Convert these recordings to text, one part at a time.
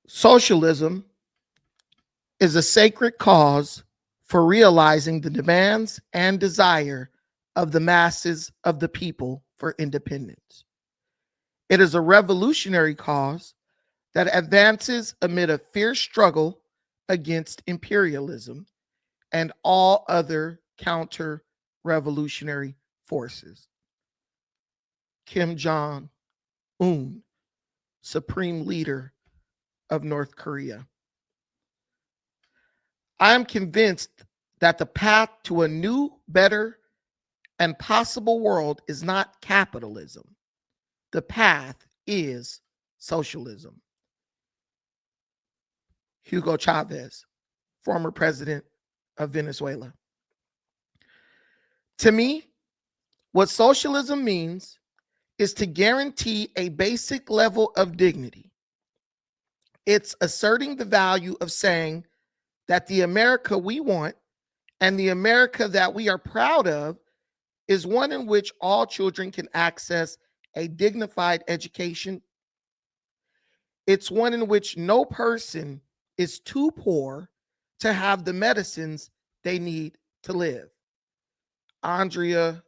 Socialism is a sacred cause for realizing the demands and desire of the masses of the people for independence. It is a revolutionary cause that advances amid a fierce struggle against imperialism and all other counter revolutionary forces. Kim Jong Un, Supreme Leader of North Korea. I am convinced that the path to a new, better, and possible world is not capitalism. The path is socialism. Hugo Chavez, former president of Venezuela. To me, what socialism means is to guarantee a basic level of dignity. It's asserting the value of saying that the America we want and the America that we are proud of is one in which all children can access a dignified education. It's one in which no person is too poor to have the medicines they need to live. Alexandria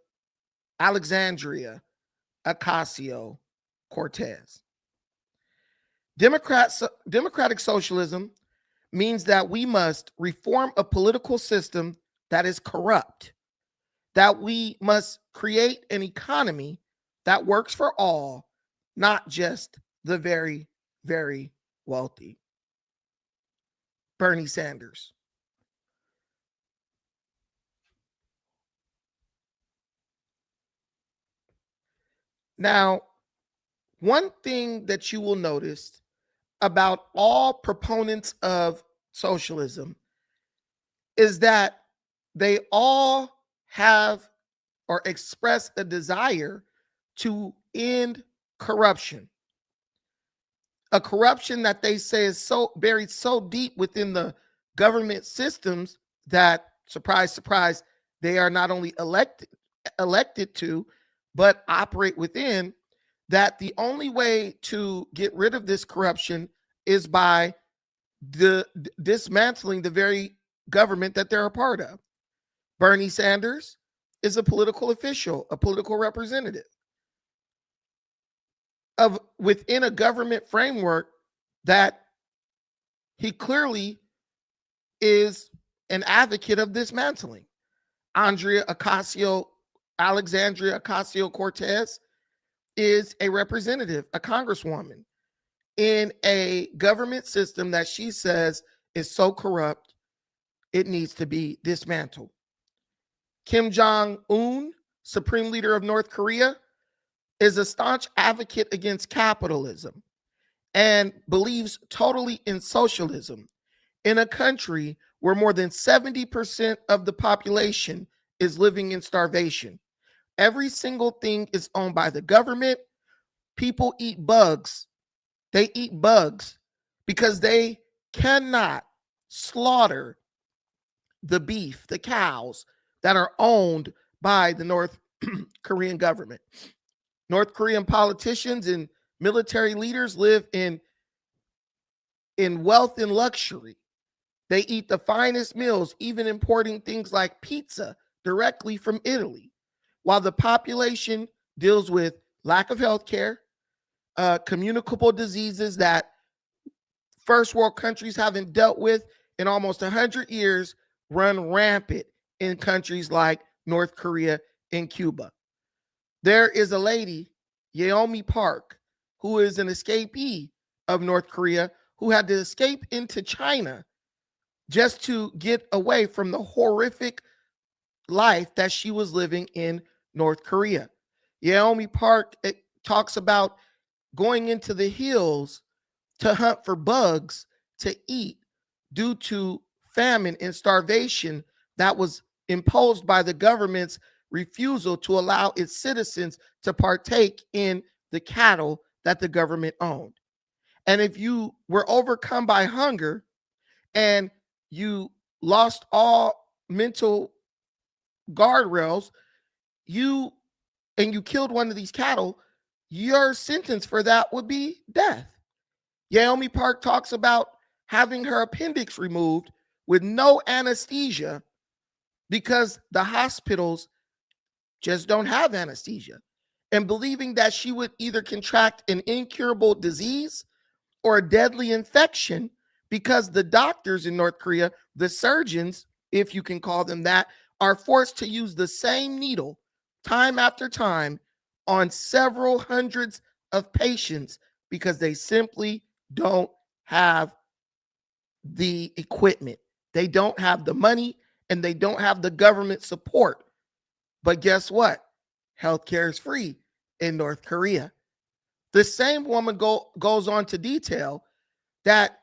Ocasio Cortez. Democratic socialism means that we must reform a political system that is corrupt, that we must create an economy that works for all, not just the very, very wealthy. Bernie Sanders. Now, one thing that you will notice about all proponents of socialism is that they all have or express a desire to end corruption. A corruption that they say is so buried so deep within the government systems that, surprise, surprise, they are not only elected to, but operate within, that the only way to get rid of this corruption is by dismantling the very government that they're a part of. Bernie Sanders is a political official, a political representative of within a government framework that he clearly is an advocate of dismantling. Alexandria Ocasio-Cortez is a representative, a congresswoman in a government system that she says is so corrupt, it needs to be dismantled. Kim Jong-un, Supreme Leader of North Korea, is a staunch advocate against capitalism and believes totally in socialism in a country where more than 70% of the population is living in starvation. Every single thing is owned by the government. People eat bugs. They eat bugs because they cannot slaughter the beef, the cows that are owned by the North Korean government. North Korean politicians and military leaders live in wealth and luxury. They eat the finest meals, even importing things like pizza directly from Italy, while the population deals with lack of health care, communicable diseases that first world countries haven't dealt with in almost 100 years, run rampant in countries like North Korea and Cuba. There is a lady, Yeonmi Park, who is an escapee of North Korea, who had to escape into China just to get away from the horrific life that she was living in North Korea. Yeonmi Park talks about going into the hills to hunt for bugs to eat due to famine and starvation that was imposed by the government's refusal to allow its citizens to partake in the cattle that the government owned. And if you were overcome by hunger and you lost all mental guardrails, you killed one of these cattle, your sentence for that would be death. Yaomi Park talks about having her appendix removed with no anesthesia because the hospitals just don't have anesthesia, and believing that she would either contract an incurable disease or a deadly infection because the doctors in North Korea, the surgeons, if you can call them that, are forced to use the same needle time after time on several hundreds of patients because they simply don't have the equipment. They don't have the money and they don't have the government support. But guess what? Healthcare is free in North Korea. The same woman goes on to detail that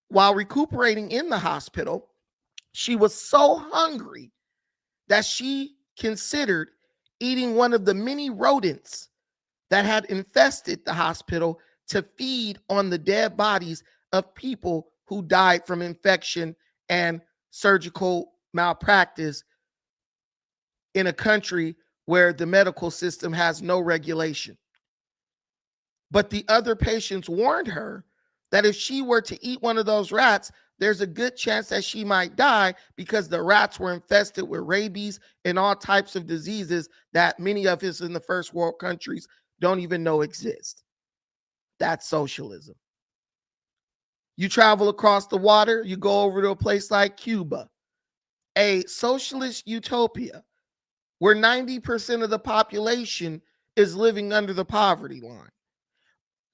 while recuperating in the hospital, she was so hungry that she considered eating one of the many rodents that had infested the hospital to feed on the dead bodies of people who died from infection and surgical malpractice in a country where the medical system has no regulation. But the other patients warned her that if she were to eat one of those rats, there's a good chance that she might die because the rats were infested with rabies and all types of diseases that many of us in the first world countries don't even know exist. That's socialism. You travel across the water, you go over to a place like Cuba, a socialist utopia where 90% of the population is living under the poverty line.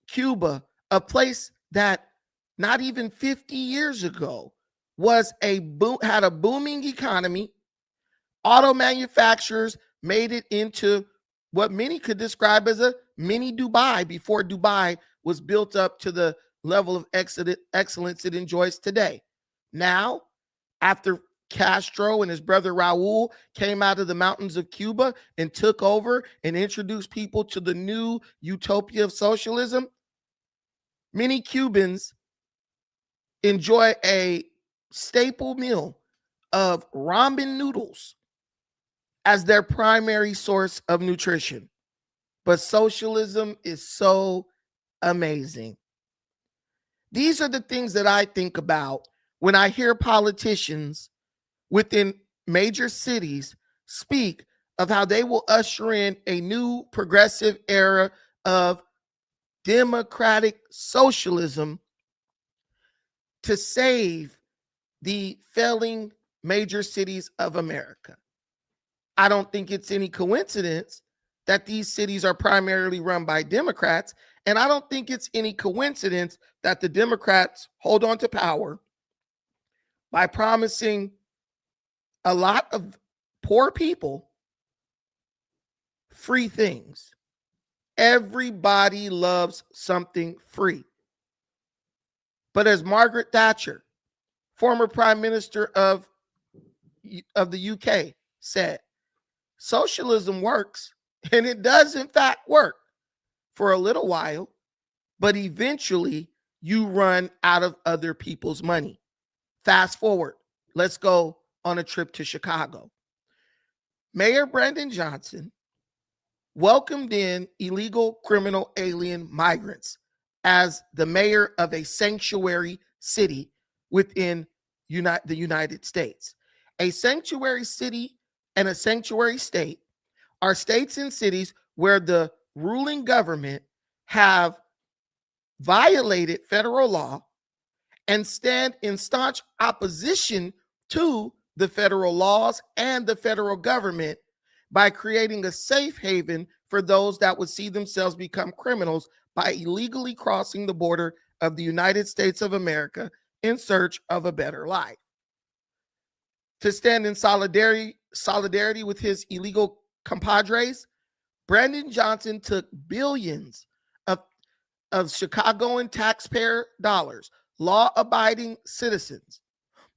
Cuba, a place that not even 50 years ago had a booming economy. Auto manufacturers made it into what many could describe as a mini Dubai before Dubai was built up to the level of excellence it enjoys today. Now, after Castro and his brother Raul came out of the mountains of Cuba and took over and introduced people to the new utopia of socialism, many Cubans enjoy a staple meal of ramen noodles as their primary source of nutrition. But socialism is so amazing. These are the things that I think about when I hear politicians within major cities speak of how they will usher in a new progressive era of democratic socialism to save the failing major cities of America. I don't think it's any coincidence that these cities are primarily run by Democrats, and I don't think it's any coincidence that the Democrats hold on to power by promising a lot of poor people free things. Everybody loves something free. But as Margaret Thatcher, former Prime Minister of the UK, said, socialism works, and it does in fact work for a little while, but eventually you run out of other people's money. Fast forward, let's go on a trip to Chicago. Mayor Brandon Johnson welcomed in illegal criminal alien migrants as the mayor of a sanctuary city within the United States. A sanctuary city and a sanctuary state are states and cities where the ruling government have violated federal law and stand in staunch opposition to the federal laws and the federal government by creating a safe haven for those that would see themselves become criminals by illegally crossing the border of the United States of America in search of a better life. To stand in solidarity with his illegal compadres, Brandon Johnson took billions of Chicagoan taxpayer dollars, law-abiding citizens.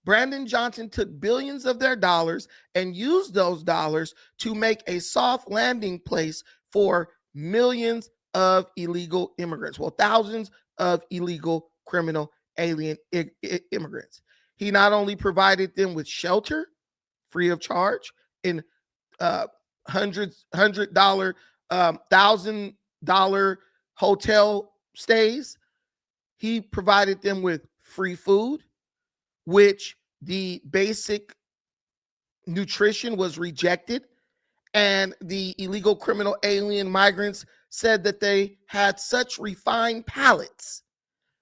Brandon Johnson took billions of their dollars and used those dollars to make a soft landing place for millions of illegal immigrants. Well, thousands of illegal criminal alien immigrants. He not only provided them with shelter free of charge in $100, $1,000 hotel stays, He provided them with free food, which the basic nutrition was rejected. And the illegal criminal alien migrants said that they had such refined palates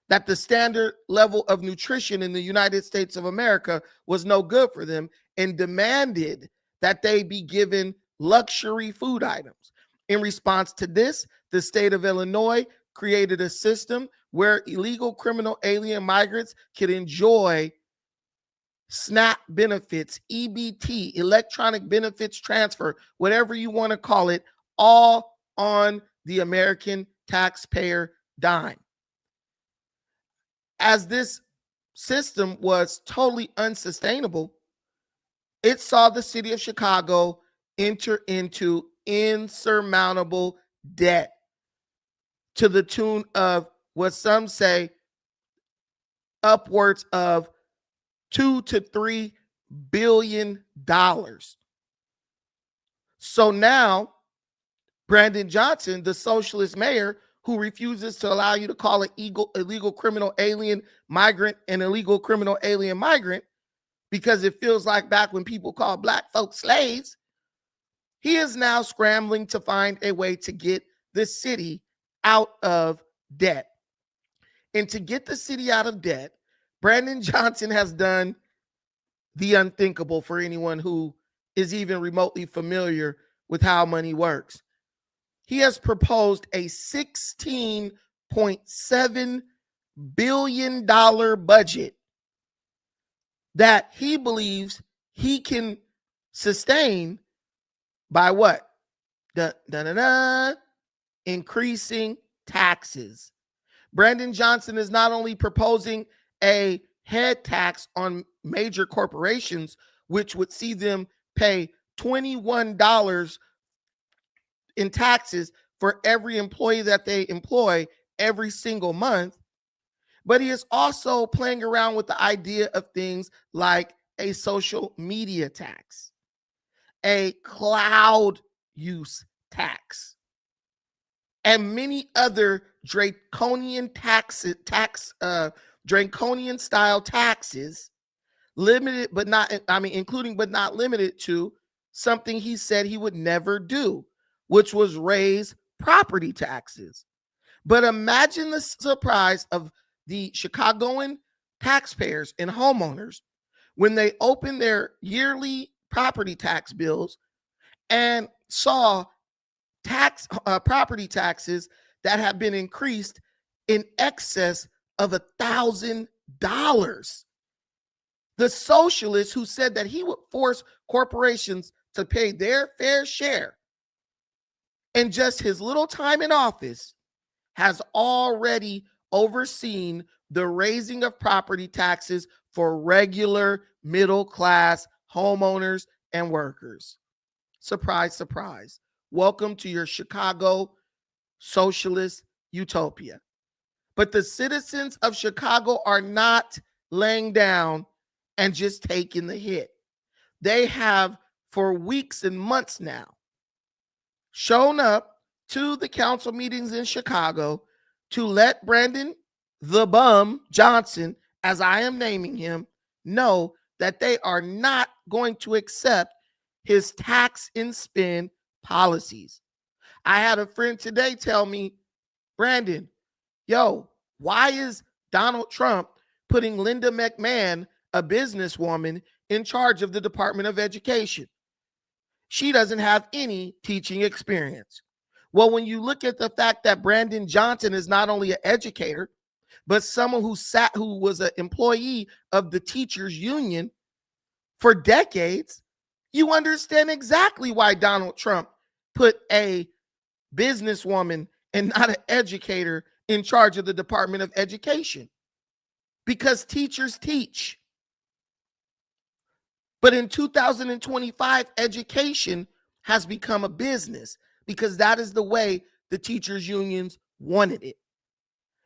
that the standard level of nutrition in the United States of America was no good for them, and demanded that they be given luxury food items. In response to this, the state of Illinois created a system where illegal criminal alien migrants could enjoy SNAP benefits, EBT, electronic benefits transfer, whatever you want to call it, all on the American taxpayer dime. As this system was totally unsustainable, it saw the city of Chicago enter into insurmountable debt to the tune of what some say upwards of $2 to $3 billion. So now Brandon Johnson, the socialist mayor who refuses to allow you to call an illegal criminal alien migrant an illegal criminal alien migrant because it feels like back when people called black folks slaves, he is now scrambling to find a way to get the city out of debt. And to get the city out of debt, Brandon Johnson has done the unthinkable for anyone who is even remotely familiar with how money works. He has proposed a $16.7 billion budget that he believes he can sustain by what? Increasing taxes. Brandon Johnson is not only proposing a head tax on major corporations, which would see them pay $21 in taxes for every employee that they employ every single month, but he is also playing around with the idea of things like a social media tax, a cloud use tax, and many other draconian draconian style taxes, limited but not, including but not limited to something he said he would never do, which was raise property taxes. But imagine the surprise of the Chicagoan taxpayers and homeowners when they opened their yearly property tax bills and saw property taxes that have been increased in excess of $1,000. The socialist who said that he would force corporations to pay their fair share in just his little time in office has already overseen the raising of property taxes for regular middle class homeowners and workers. Surprise, surprise. Welcome to your Chicago socialist utopia. But the citizens of Chicago are not laying down and just taking the hit. They have, for weeks and months now, shown up to the council meetings in Chicago to let Brandon the Bum Johnson, as I am naming him, know that they are not going to accept his tax and spend policies. I had a friend today tell me, Brandon, why is Donald Trump putting Linda McMahon, a businesswoman, in charge of the Department of Education? She doesn't have any teaching experience. Well, when you look at the fact that Brandon Johnson is not only an educator, but someone who was an employee of the teachers union for decades, you understand exactly why Donald Trump put a businesswoman and not an educator in charge of the Department of Education. Because teachers teach. But in 2025, education has become a business because that is the way the teachers unions wanted it.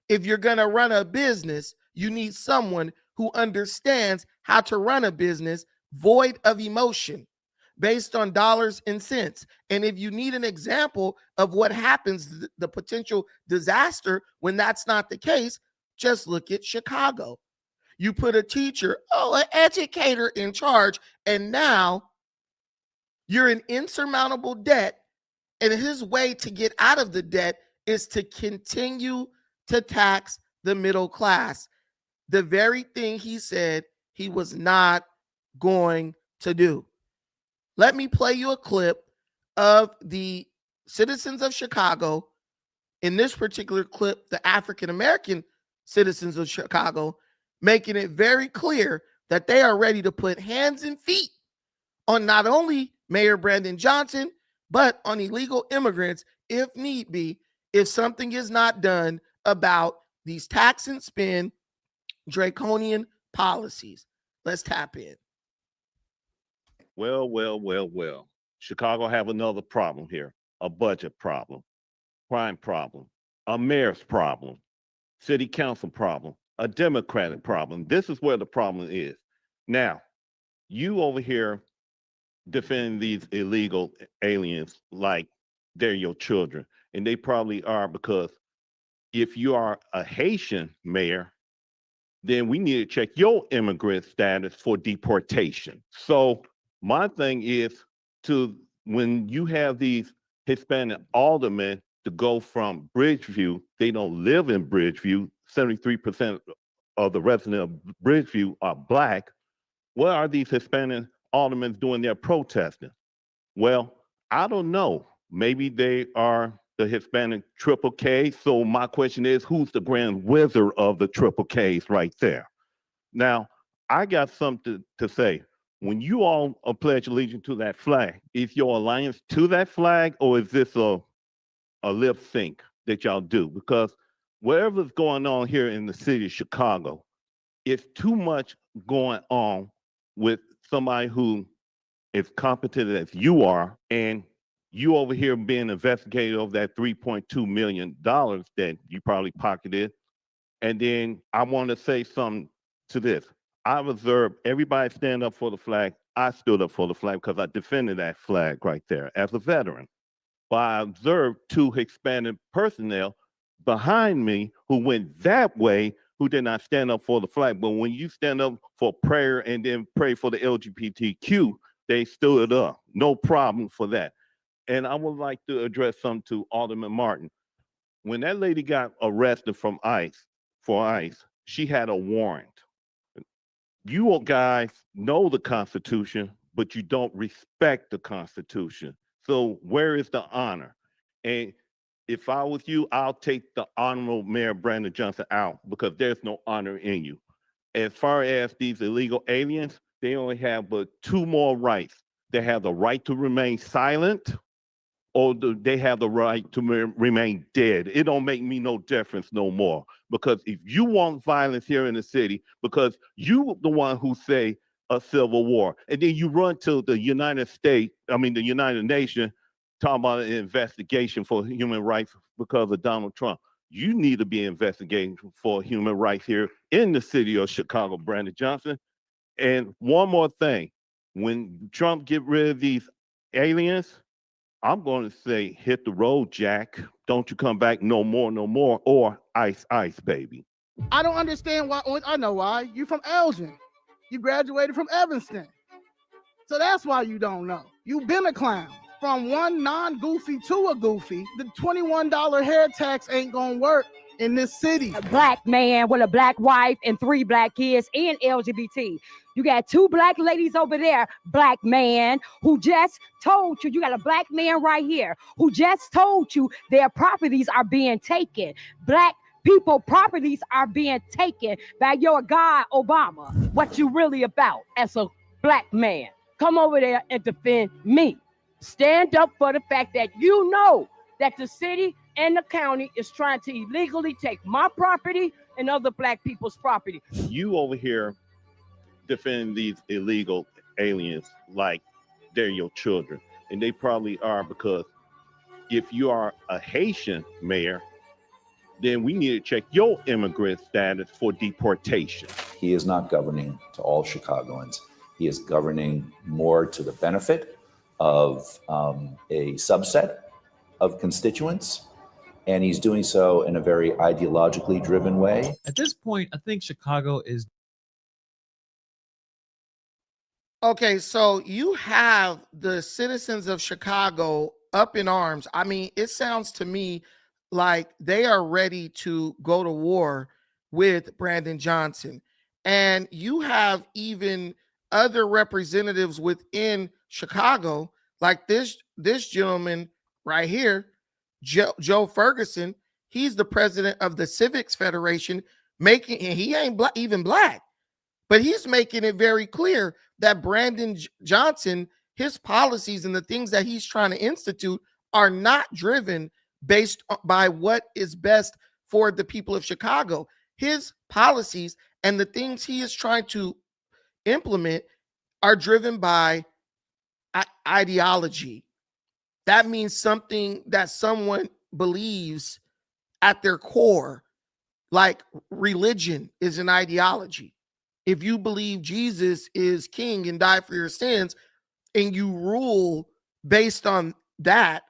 If you're going to run a business, you need someone who understands how to run a business void of emotion, based on dollars and cents. And if you need an example of what happens, the potential disaster when that's not the case, Just look at Chicago. You put a teacher, an educator in charge, and now you're in insurmountable debt. And his way to get out of the debt is to continue to tax the middle class. The very thing he said he was not going to do. Let me play you a clip of the citizens of Chicago. In this particular clip, the African-American citizens of Chicago, making it very clear that they are ready to put hands and feet on not only Mayor Brandon Johnson, but on illegal immigrants, if need be, if something is not done about these tax and spend draconian policies. Let's tap in. Well. Chicago have another problem here, a budget problem, crime problem, a mayor's problem, city council problem, a Democratic problem. This is where the problem is. Now, you over here defending these illegal aliens like they're your children, and they probably are, because if you are a Haitian mayor, then we need to check your immigrant status for deportation. So my thing is, when you have these Hispanic aldermen to go from Bridgeview, they don't live in Bridgeview. 73% of the residents of Bridgeview are Black. What are these Hispanic aldermen doing there protesting? Well, I don't know. Maybe they are the Hispanic Triple K. So my question is, who's the grand wizard of the Triple Ks right there? Now, I got something to say. When you all pledge allegiance to that flag, is your alliance to that flag, or is this a lip sync that y'all do? Because whatever's going on here in the city of Chicago, it's too much going on with somebody who is competent as you are, and you over here being investigated over that $3.2 million that you probably pocketed. And then I want to say something to this. I observed everybody stand up for the flag. I stood up for the flag because I defended that flag right there as a veteran. But I observed two Hispanic personnel behind me who went that way, who did not stand up for the flag. But when you stand up for prayer and then pray for the LGBTQ, they stood up. No problem for that. And I would like to address something to Alderman Martin. When that lady got arrested for ICE, she had a warrant. You guys know the Constitution, but you don't respect the Constitution. So where is the honor? And if I was you, I'll take the Honorable Mayor Brandon Johnson out, because there's no honor in you. As far as these illegal aliens, they only have but two more rights. They have the right to remain silent, or they have the right to remain dead. It don't make me no difference no more. Because if you want violence here in the city, because you the one who say a civil war, and then you run to the United Nations, talking about an investigation for human rights because of Donald Trump. You need to be investigating for human rights here in the city of Chicago, Brandon Johnson. And one more thing, when Trump get rid of these aliens, I'm going to say, hit the road, Jack. Don't you come back no more, or ice, baby. I don't understand why. I know why. You from Elgin. You graduated from Evanston. So that's why you don't know. You've been a clown. From one non-goofy to a goofy, the $21 hair tax ain't gonna work in this city. A Black man with a Black wife and 3 Black kids and LGBT. You got 2 Black ladies over there, Black man, who just told you got a Black man right here who just told you their properties are being taken. Black people properties are being taken by your guy, Obama. What you really about as a Black man? Come over there and defend me. Stand up for the fact that you know that the city and the county is trying to illegally take my property and other Black people's property. You over here defending these illegal aliens like they're your children. And they probably are, because if you are a Haitian mayor, then we need to check your immigrant status for deportation. He is not governing to all Chicagoans. He is governing more to the benefit of a subset of constituents. and he's doing so in a very ideologically driven way. At this point, I think Chicago is. Okay, so you have the citizens of Chicago up in arms. I mean, it sounds to me like they are ready to go to war with Brandon Johnson. And you have even other representatives within Chicago, like this gentleman right here, Joe Ferguson. He's the president of the Civics Federation, and he ain't even black, but he's making it very clear that Brandon Johnson, his policies and the things that he's trying to institute are not driven based by what is best for the people of Chicago. His policies and the things he is trying to implement are driven by ideology. That means something that someone believes at their core, like religion is an ideology. If you believe Jesus is king and died for your sins, and you rule based on that,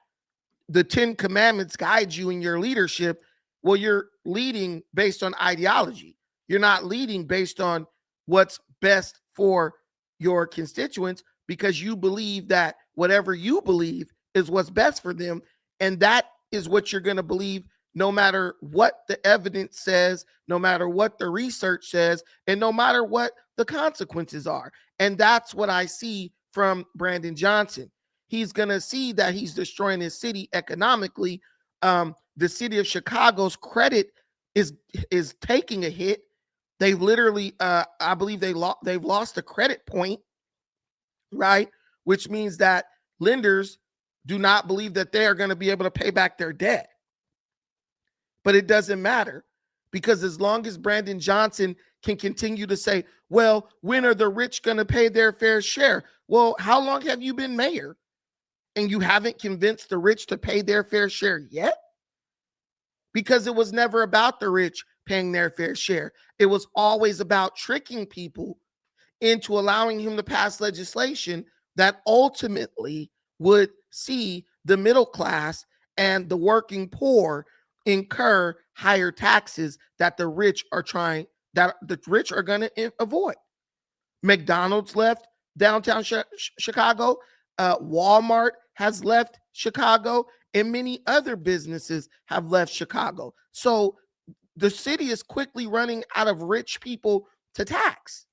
the 10 commandments guide you in your leadership. Well, you're leading based on ideology. You're not leading based on what's best for your constituents, because you believe that whatever you believe is what's best for them. And that is what you're going to believe, no matter what the evidence says, no matter what the research says, and no matter what the consequences are. And that's what I see from Brandon Johnson. He's going to see that he's destroying his city economically. The city of Chicago's credit is taking a hit. They've literally, I believe they've lost a credit point, right? Which means that lenders do not believe that they are going to be able to pay back their debt. But it doesn't matter, because as long as Brandon Johnson can continue to say, well, when are the rich going to pay their fair share? Well, how long have you been mayor and you haven't convinced the rich to pay their fair share yet? Because it was never about the rich paying their fair share. It was always about tricking people into allowing him to pass legislation that ultimately would see the middle class and the working poor incur higher taxes that the rich are going to avoid. McDonald's left downtown Chicago. Walmart has left Chicago, and many other businesses have left Chicago. So the city is quickly running out of rich people to tax.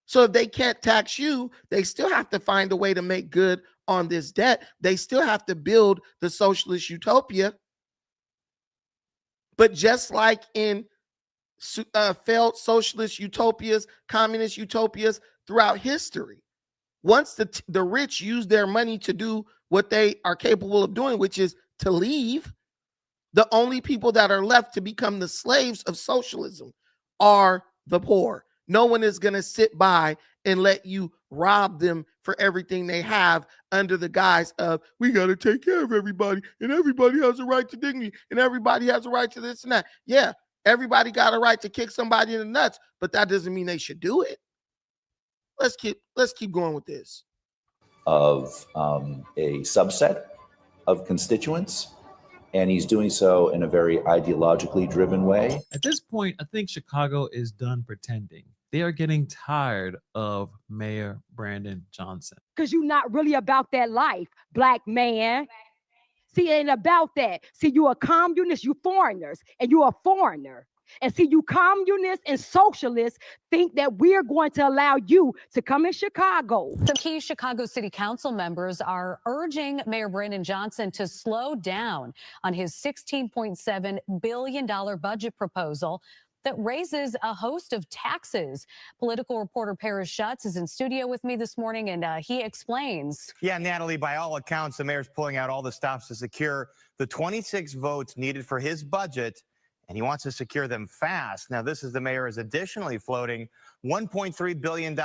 So if they can't tax you, they still have to find a way to make good on this debt. They still have to build the socialist utopia. But just like in failed socialist utopias, communist utopias throughout history, once the rich use their money to do what they are capable of doing, which is to leave, the only people that are left to become the slaves of socialism are the poor. No one is going to sit by and let you rob them for everything they have under the guise of, we got to take care of everybody, and everybody has a right to dignity, and everybody has a right to this and that. Yeah, everybody got a right to kick somebody in the nuts, but that doesn't mean they should do it. Let's keep going with this. Of a subset of constituents, and he's doing so in a very ideologically driven way. At this point, I think Chicago is done pretending. They are getting tired of Mayor Brandon Johnson. Because you're not really about that life, black man. See, it ain't about that. See, you a communist, you foreigners, and you a foreigner. And see, you communists and socialists think that we're going to allow you to come in Chicago. Some key Chicago City Council members are urging Mayor Brandon Johnson to slow down on his $16.7 billion budget proposal that raises a host of taxes. Political reporter Paris Schutz is in studio with me this morning, and he explains. Yeah, Natalie, by all accounts, the mayor's pulling out all the stops to secure the 26 votes needed for his budget, and he wants to secure them fast. Now, this is the mayor is additionally floating $1.3 billion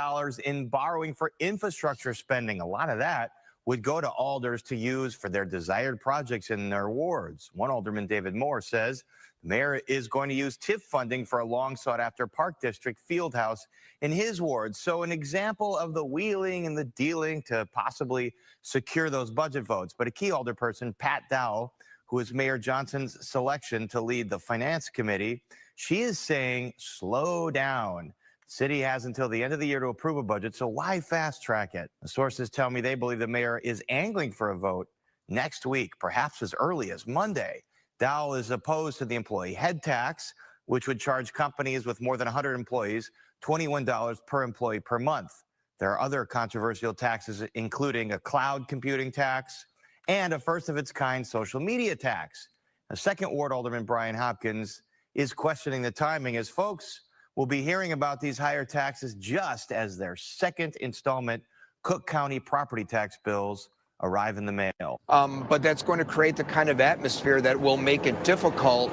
in borrowing for infrastructure spending. A lot of that would go to alders to use for their desired projects in their wards. One alderman, David Moore, says the mayor is going to use TIF funding for a long sought after Park District field house in his ward. So an example of the wheeling and the dealing to possibly secure those budget votes. But a key alderperson, Pat Dowell, who is Mayor Johnson's selection to lead the Finance Committee. She is saying, slow down. City has until the end of the year to approve a budget, so why fast track it? The sources tell me they believe the mayor is angling for a vote next week, perhaps as early as Monday. Dowell is opposed to the employee head tax, which would charge companies with more than 100 employees $21 per employee per month. There are other controversial taxes, including a cloud computing tax and a first-of-its-kind social media tax. A Second Ward Alderman Brian Hopkins is questioning the timing, as folks will be hearing about these higher taxes just as their second installment Cook County property tax bills arrive in the mail. But that's going to create the kind of atmosphere that will make it difficult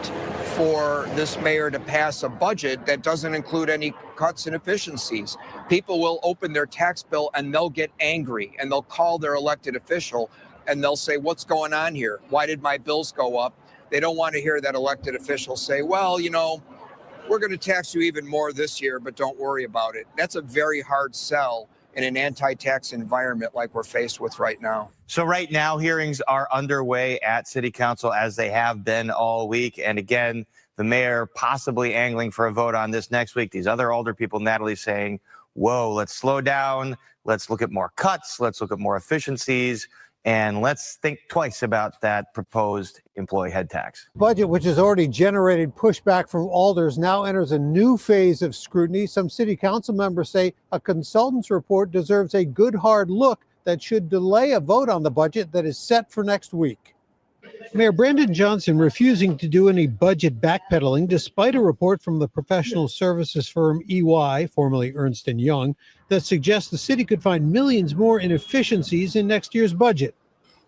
for this mayor to pass a budget that doesn't include any cuts and efficiencies. People will open their tax bill and they'll get angry and they'll call their elected official and they'll say, what's going on here? Why did my bills go up? They don't want to hear that elected official say, well, you know, we're going to tax you even more this year, but don't worry about it. That's a very hard sell in an anti-tax environment like we're faced with right now. So right now, hearings are underway at City Council, as they have been all week. And again, the mayor possibly angling for a vote on this next week. These other older people, Natalie, saying, whoa, let's slow down. Let's look at more cuts. Let's look at more efficiencies. And let's think twice about that proposed employee head tax. Budget, which has already generated pushback from alders, now enters a new phase of scrutiny. Some city council members say a consultant's report deserves a good hard look that should delay a vote on the budget that is set for next week. Mayor Brandon Johnson refusing to do any budget backpedaling despite a report from the professional services firm EY, formerly Ernst & Young, that suggests the city could find millions more in efficiencies in next year's budget.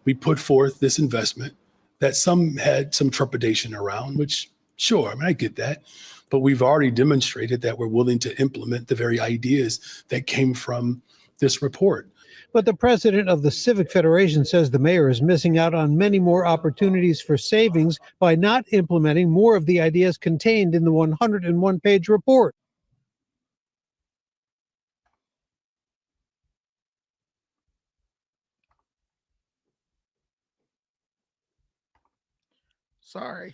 We put forth this investment that some had some trepidation around, which, sure, I mean, I get that. But we've already demonstrated that we're willing to implement the very ideas that came from this report. But the president of the Civic Federation says the mayor is missing out on many more opportunities for savings by not implementing more of the ideas contained in the 101-page report. Sorry.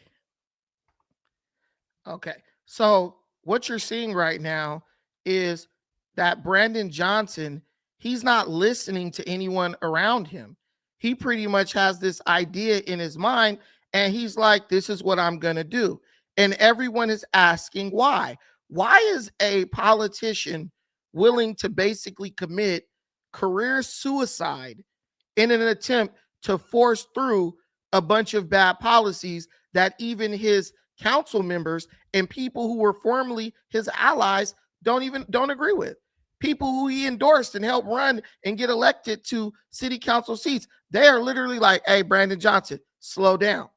Okay. So what you're seeing right now is that Brandon Johnson, he's not listening to anyone around him. He pretty much has this idea in his mind and he's like, this is what I'm going to do. And everyone is asking why. Why is a politician willing to basically commit career suicide in an attempt to force through a bunch of bad policies that even his council members and people who were formerly his allies don't agree with? People who he endorsed and helped run and get elected to city council seats, they are literally like, hey, Brandon Johnson, slow down.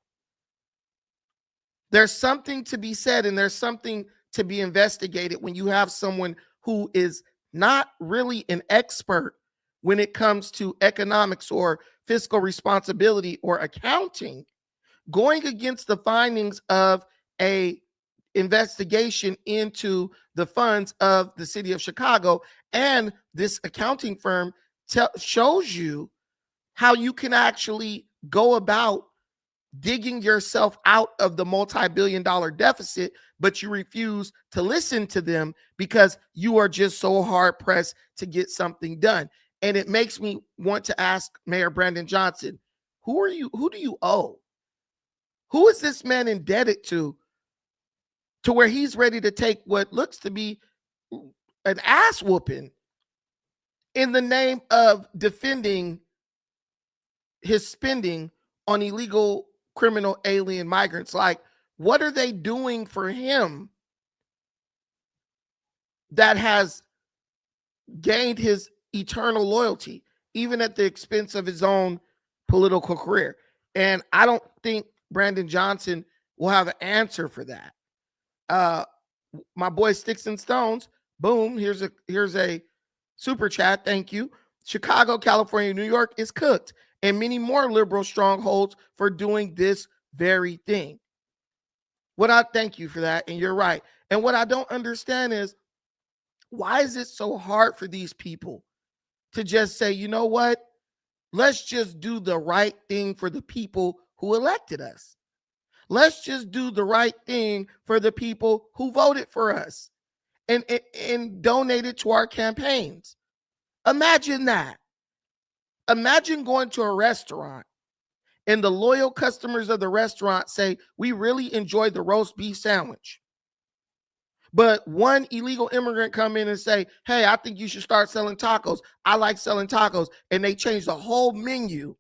There's something to be said and there's something to be investigated when you have someone who is not really an expert when it comes to economics or fiscal responsibility or accounting, going against the findings of a investigation into the funds of the city of Chicago. And this accounting firm shows you how you can actually go about digging yourself out of the multi-billion-dollar deficit, but you refuse to listen to them because you are just so hard-pressed to get something done. And it makes me want to ask Mayor Brandon Johnson, who are you? Who do you owe? Who is this man indebted to where he's ready to take what looks to be an ass whooping in the name of defending his spending on illegal criminal alien migrants? Like, what are they doing for him that has gained his eternal loyalty, even at the expense of his own political career? And I don't think Brandon Johnson will have an answer for that. My boy Sticks and Stones, boom, here's a super chat. Thank you. Chicago, California, New York is cooked, and many more liberal strongholds for doing this very thing. Thank you for that, and you're right. And what I don't understand is, why is it so hard for these people to just say, you know what, let's just do the right thing for the people who elected us. Let's just do the right thing for the people who voted for us and donated to our campaigns. Imagine that. Imagine going to a restaurant and the loyal customers of the restaurant say, we really enjoy the roast beef sandwich. But one illegal immigrant come in and say, hey, I think you should start selling tacos. I like selling tacos. And they change the whole menu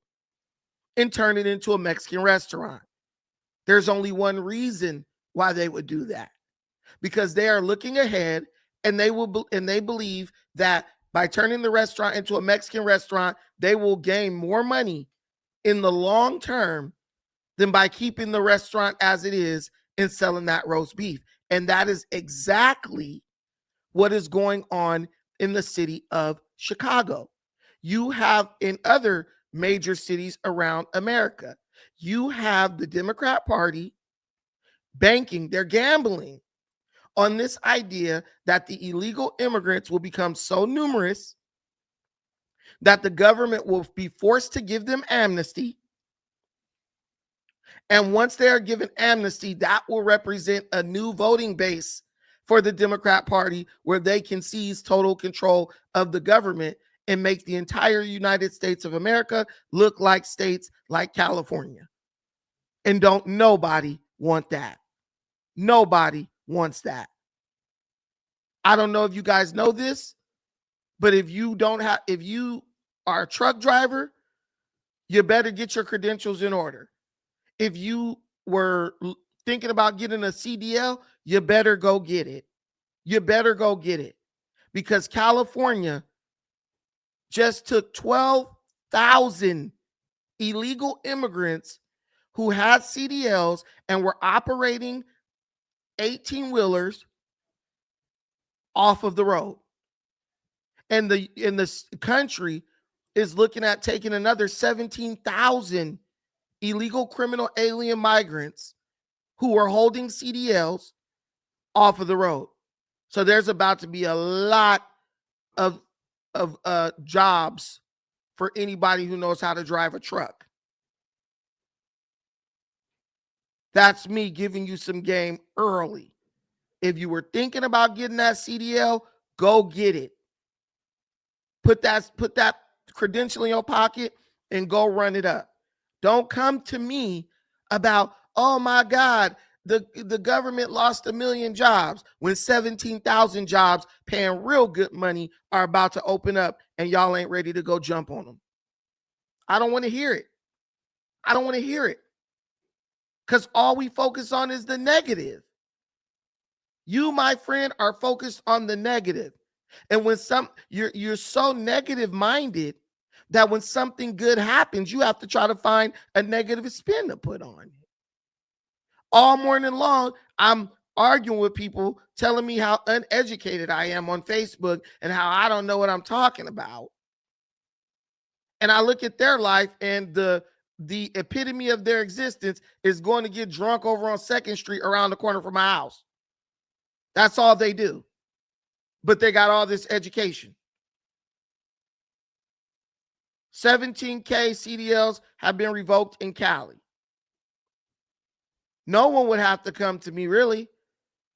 and turn it into a Mexican restaurant. There's only one reason why they would do that. Because they are looking ahead and they believe that by turning the restaurant into a Mexican restaurant, they will gain more money in the long term than by keeping the restaurant as it is and selling that roast beef. And that is exactly what is going on in the city of Chicago. You have in other major cities around America, you have the Democrat Party banking, they're gambling on this idea that the illegal immigrants will become so numerous that the government will be forced to give them amnesty. And once they are given amnesty, that will represent a new voting base for the Democrat Party where they can seize total control of the government and make the entire United States of America look like states like California. And don't nobody want that. Nobody wants that. I don't know if you guys know this, but if you are a truck driver, you better get your credentials in order. If you were thinking about getting a CDL, you better go get it. You better go get it. Because California just took 12,000 illegal immigrants who had CDLs and were operating 18-wheelers off of the road. And the country is looking at taking another 17,000 illegal criminal alien migrants who are holding CDLs off of the road. So there's about to be a lot of jobs for anybody who knows how to drive a truck. That's me giving you some game early. If you were thinking about getting that CDL, go get it. Put that credential in your pocket and go run it up. Don't come to me about, oh my God, the government lost 1 million jobs when 17,000 jobs paying real good money are about to open up and y'all ain't ready to go jump on them. I don't want to hear it. I don't want to hear it. Because all we focus on is the negative. You, my friend, are focused on the negative. And when you're so negative minded that when something good happens, you have to try to find a negative spin to put on it. All morning long, I'm arguing with people telling me how uneducated I am on Facebook and how I don't know what I'm talking about. And I look at their life and the epitome of their existence is going to get drunk over on 2nd Street around the corner from my house. That's all they do. But they got all this education. 17K CDLs have been revoked in Cali. No one would have to come to me, really.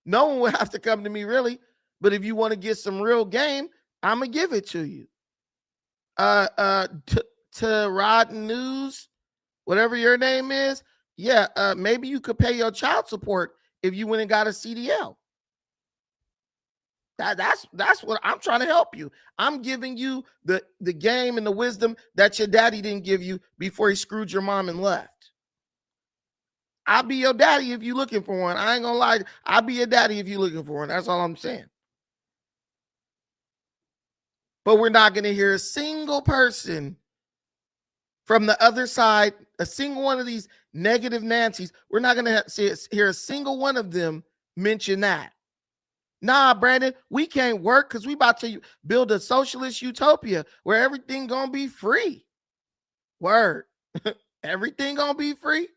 No one would have to come to me, really. But if you want to get some real game, I'm going to give it to you. To Rod News, whatever your name is, yeah, maybe you could pay your child support if you went and got a CDL. That's what I'm trying to help you. I'm giving you the game and the wisdom that your daddy didn't give you before he screwed your mom and left. I'll be your daddy if you're looking for one. I ain't gonna lie. I'll be your daddy if you're looking for one. That's all I'm saying. But we're not gonna hear a single person from the other side, a single one of these negative Nancys. We're not gonna hear a single one of them mention that. Nah, Brandon, we can't work because we about to build a socialist utopia where everything gonna be free. Word. Everything gonna be free?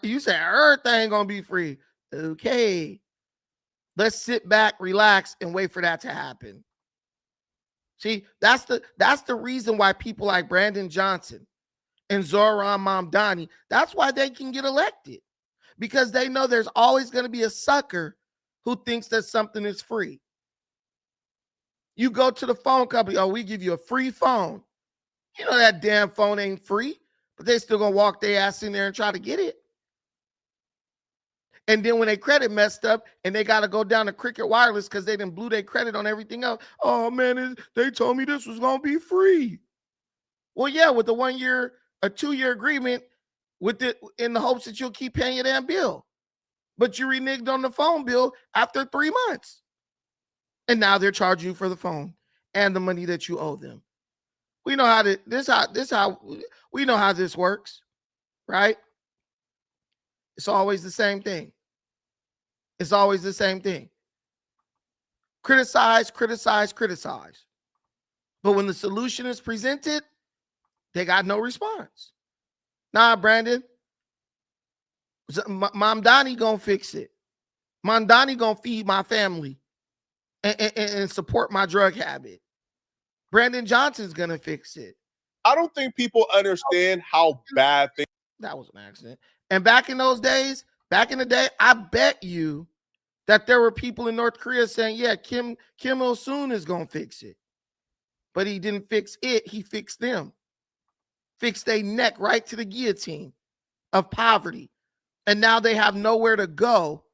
You say everything gonna be free. Okay. Let's sit back, relax, and wait for that to happen. See, that's the reason why people like Brandon Johnson and Zoran Mamdani. That's why they can get elected, because they know there's always going to be a sucker who thinks that something is free. You go to the phone company, oh, we give you a free phone. You know that damn phone ain't free, but they still gonna walk their ass in there and try to get it. And then when their credit messed up and they got to go down to Cricket Wireless because they didn't blew their credit on everything else. Oh man, they told me this was gonna be free. Well, yeah, with the 1 year, a 2 year agreement with it in the hopes that you'll keep paying your damn bill. But you reneged on the phone bill after 3 months. And now they're charging you for the phone and the money that you owe them. We know how we know how this works, right? It's always the same thing. It's always the same thing. Criticize, criticize, criticize. But when the solution is presented, they got no response. Nah, Brandon. Mamdani gonna fix it. Mamdani gonna feed my family and support my drug habit. Brandon Johnson's gonna fix it. I don't think people understand how bad things. That was an accident. And back in those days, back in the day, I bet you that there were people in North Korea saying, yeah, Kim Il-sung is gonna fix it. But he didn't fix it, he fixed them. Fixed their neck right to the guillotine of poverty. And now they have nowhere to go.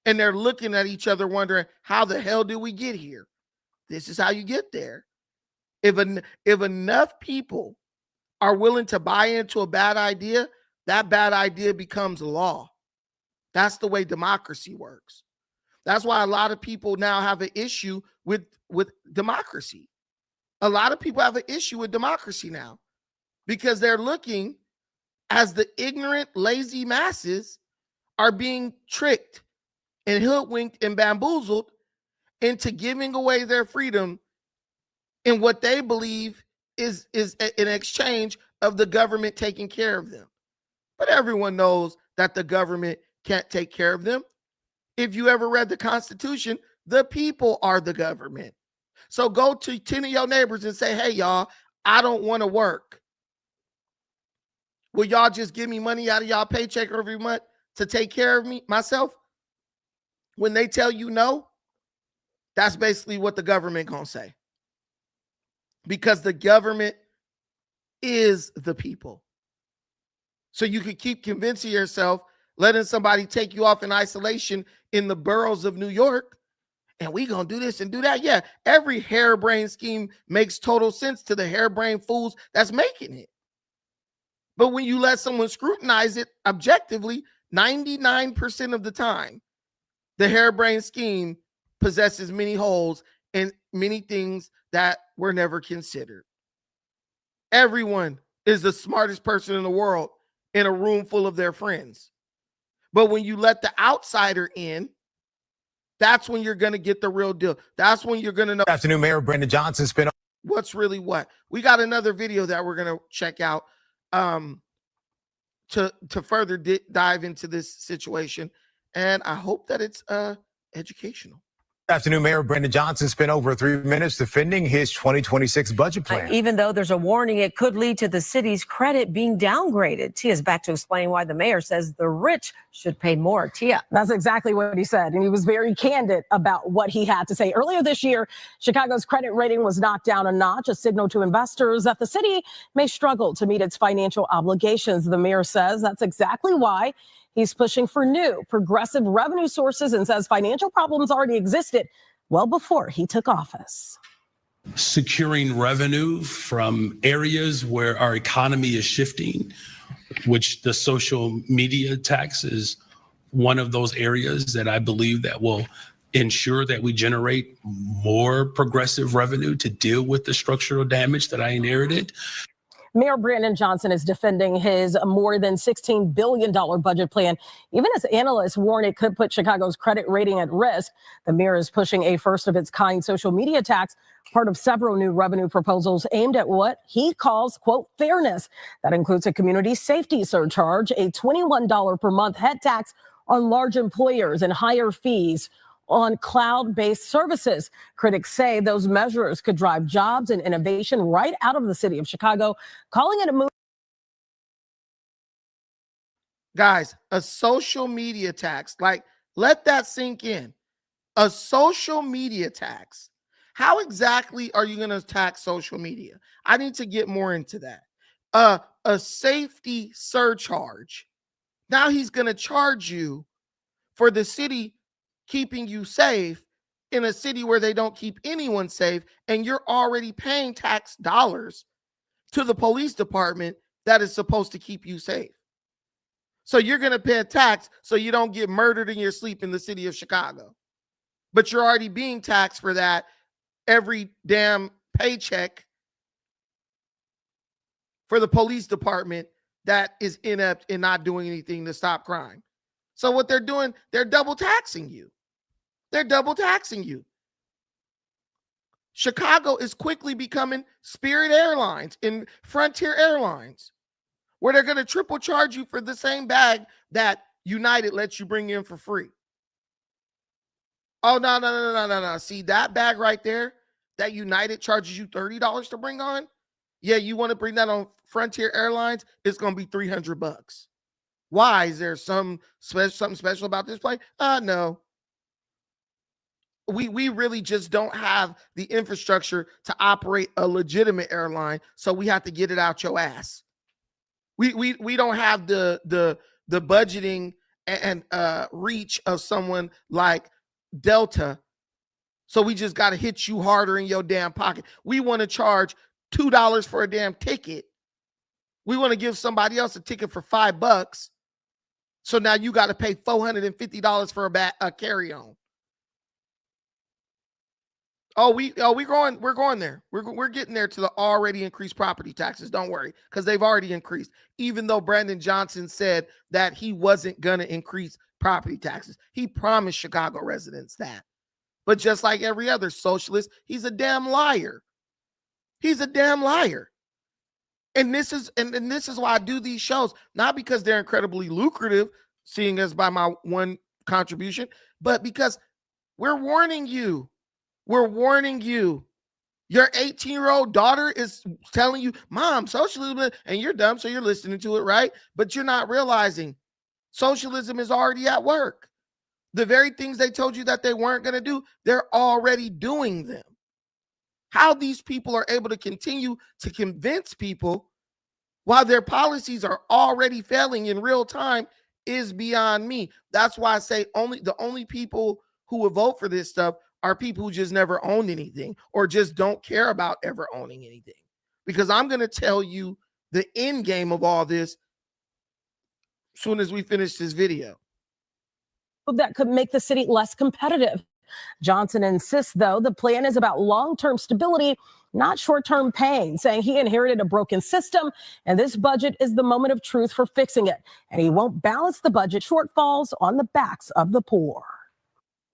And they're looking at each other wondering, how the hell did we get here? This is how you get there. If enough people are willing to buy into a bad idea, that bad idea becomes law. That's the way democracy works. That's why a lot of people now have an issue with democracy. A lot of people have an issue with democracy now because they're looking as the ignorant, lazy masses are being tricked and hoodwinked and bamboozled into giving away their freedom in what they believe is an exchange of the government taking care of them. But everyone knows that the government can't take care of them. If you ever read the Constitution, the people are the government. So go to 10 of your neighbors and say, hey, y'all, I don't want to work. Will y'all just give me money out of y'all paycheck every month to take care of myself? When they tell you no, that's basically what the government gonna say. Because the government is the people. So you can keep convincing yourself, letting somebody take you off in isolation in the boroughs of New York, and we gonna do this and do that. Yeah, every harebrained scheme makes total sense to the harebrained fools that's making it. But when you let someone scrutinize it objectively, 99% of the time, the harebrained scheme possesses many holes and many things that were never considered. Everyone is the smartest person in the world in a room full of their friends. But when you let the outsider in, that's when you're going to get the real deal. That's when you're going to know. Good afternoon, Mayor Brandon Johnson's been what's really what. We got another video that we're going to check out to further dive into this situation. And I hope that it's educational. Good afternoon, Mayor Brandon Johnson spent over 3 minutes defending his 2026 budget plan. Even though there's a warning, it could lead to the city's credit being downgraded. Tia's back to explain why the mayor says the rich should pay more. Tia. That's exactly what he said. And he was very candid about what he had to say. Earlier this year, Chicago's credit rating was knocked down a notch, a signal to investors that the city may struggle to meet its financial obligations. The mayor says that's exactly why he's pushing for new progressive revenue sources and says financial problems already existed well before he took office. Securing revenue from areas where our economy is shifting, which the social media tax is one of those areas that I believe that will ensure that we generate more progressive revenue to deal with the structural damage that I inherited. Mayor Brandon Johnson is defending his more than $16 billion budget plan, even as analysts warn it could put Chicago's credit rating at risk. The mayor is pushing a first-of-its-kind social media tax, part of several new revenue proposals aimed at what he calls, quote, fairness. That includes a community safety surcharge, a $21 per month head tax on large employers, and higher fees on cloud-based services. Critics say those measures could drive jobs and innovation right out of the city of Chicago, calling it a move Guys, a social media tax, like, let that sink in. A social media tax. How exactly are you going to tax social media? I need to get more into that. A safety surcharge. Now he's going to charge you for the city keeping you safe in a city where they don't keep anyone safe, and you're already paying tax dollars to the police department that is supposed to keep you safe. So you're going to pay a tax so you don't get murdered in your sleep in the city of Chicago. But you're already being taxed for that every damn paycheck for the police department that is inept and not doing anything to stop crime. So what they're doing, they're double taxing you. They're double taxing you. Chicago is quickly becoming Spirit Airlines and Frontier Airlines, where they're going to triple charge you for the same bag that United lets you bring in for free. Oh, no. See that bag right there that United charges you $30 to bring on? Yeah, you want to bring that on Frontier Airlines? It's going to be $300. Why? Is there something special about this plane? No. We really just don't have the infrastructure to operate a legitimate airline, so we have to get it out your ass. We don't have the budgeting and reach of someone like Delta, so we just got to hit you harder in your damn pocket. We want to charge $2 for a damn ticket. We want to give somebody else a ticket for $5, so now you got to pay $450 for a carry-on. We're going there. We're getting there to the already increased property taxes. Don't worry, because they've already increased. Even though Brandon Johnson said that he wasn't gonna increase property taxes, he promised Chicago residents that. But just like every other socialist, he's a damn liar. He's a damn liar. And this is why I do these shows, not because they're incredibly lucrative, seeing as by my one contribution, but because we're warning you. We're warning you. Your 18-year-old daughter is telling you, Mom, socialism, and you're dumb, so you're listening to it, right? But you're not realizing socialism is already at work. The very things they told you that they weren't going to do, they're already doing them. How these people are able to continue to convince people while their policies are already failing in real time is beyond me. That's why I say the only people who will vote for this stuff are people who just never owned anything or just don't care about ever owning anything. Because I'm going to tell you the end game of all this as soon as we finish this video. That could make the city less competitive. Johnson insists, though, the plan is about long-term stability, not short-term pain, saying he inherited a broken system, and this budget is the moment of truth for fixing it. And he won't balance the budget shortfalls on the backs of the poor.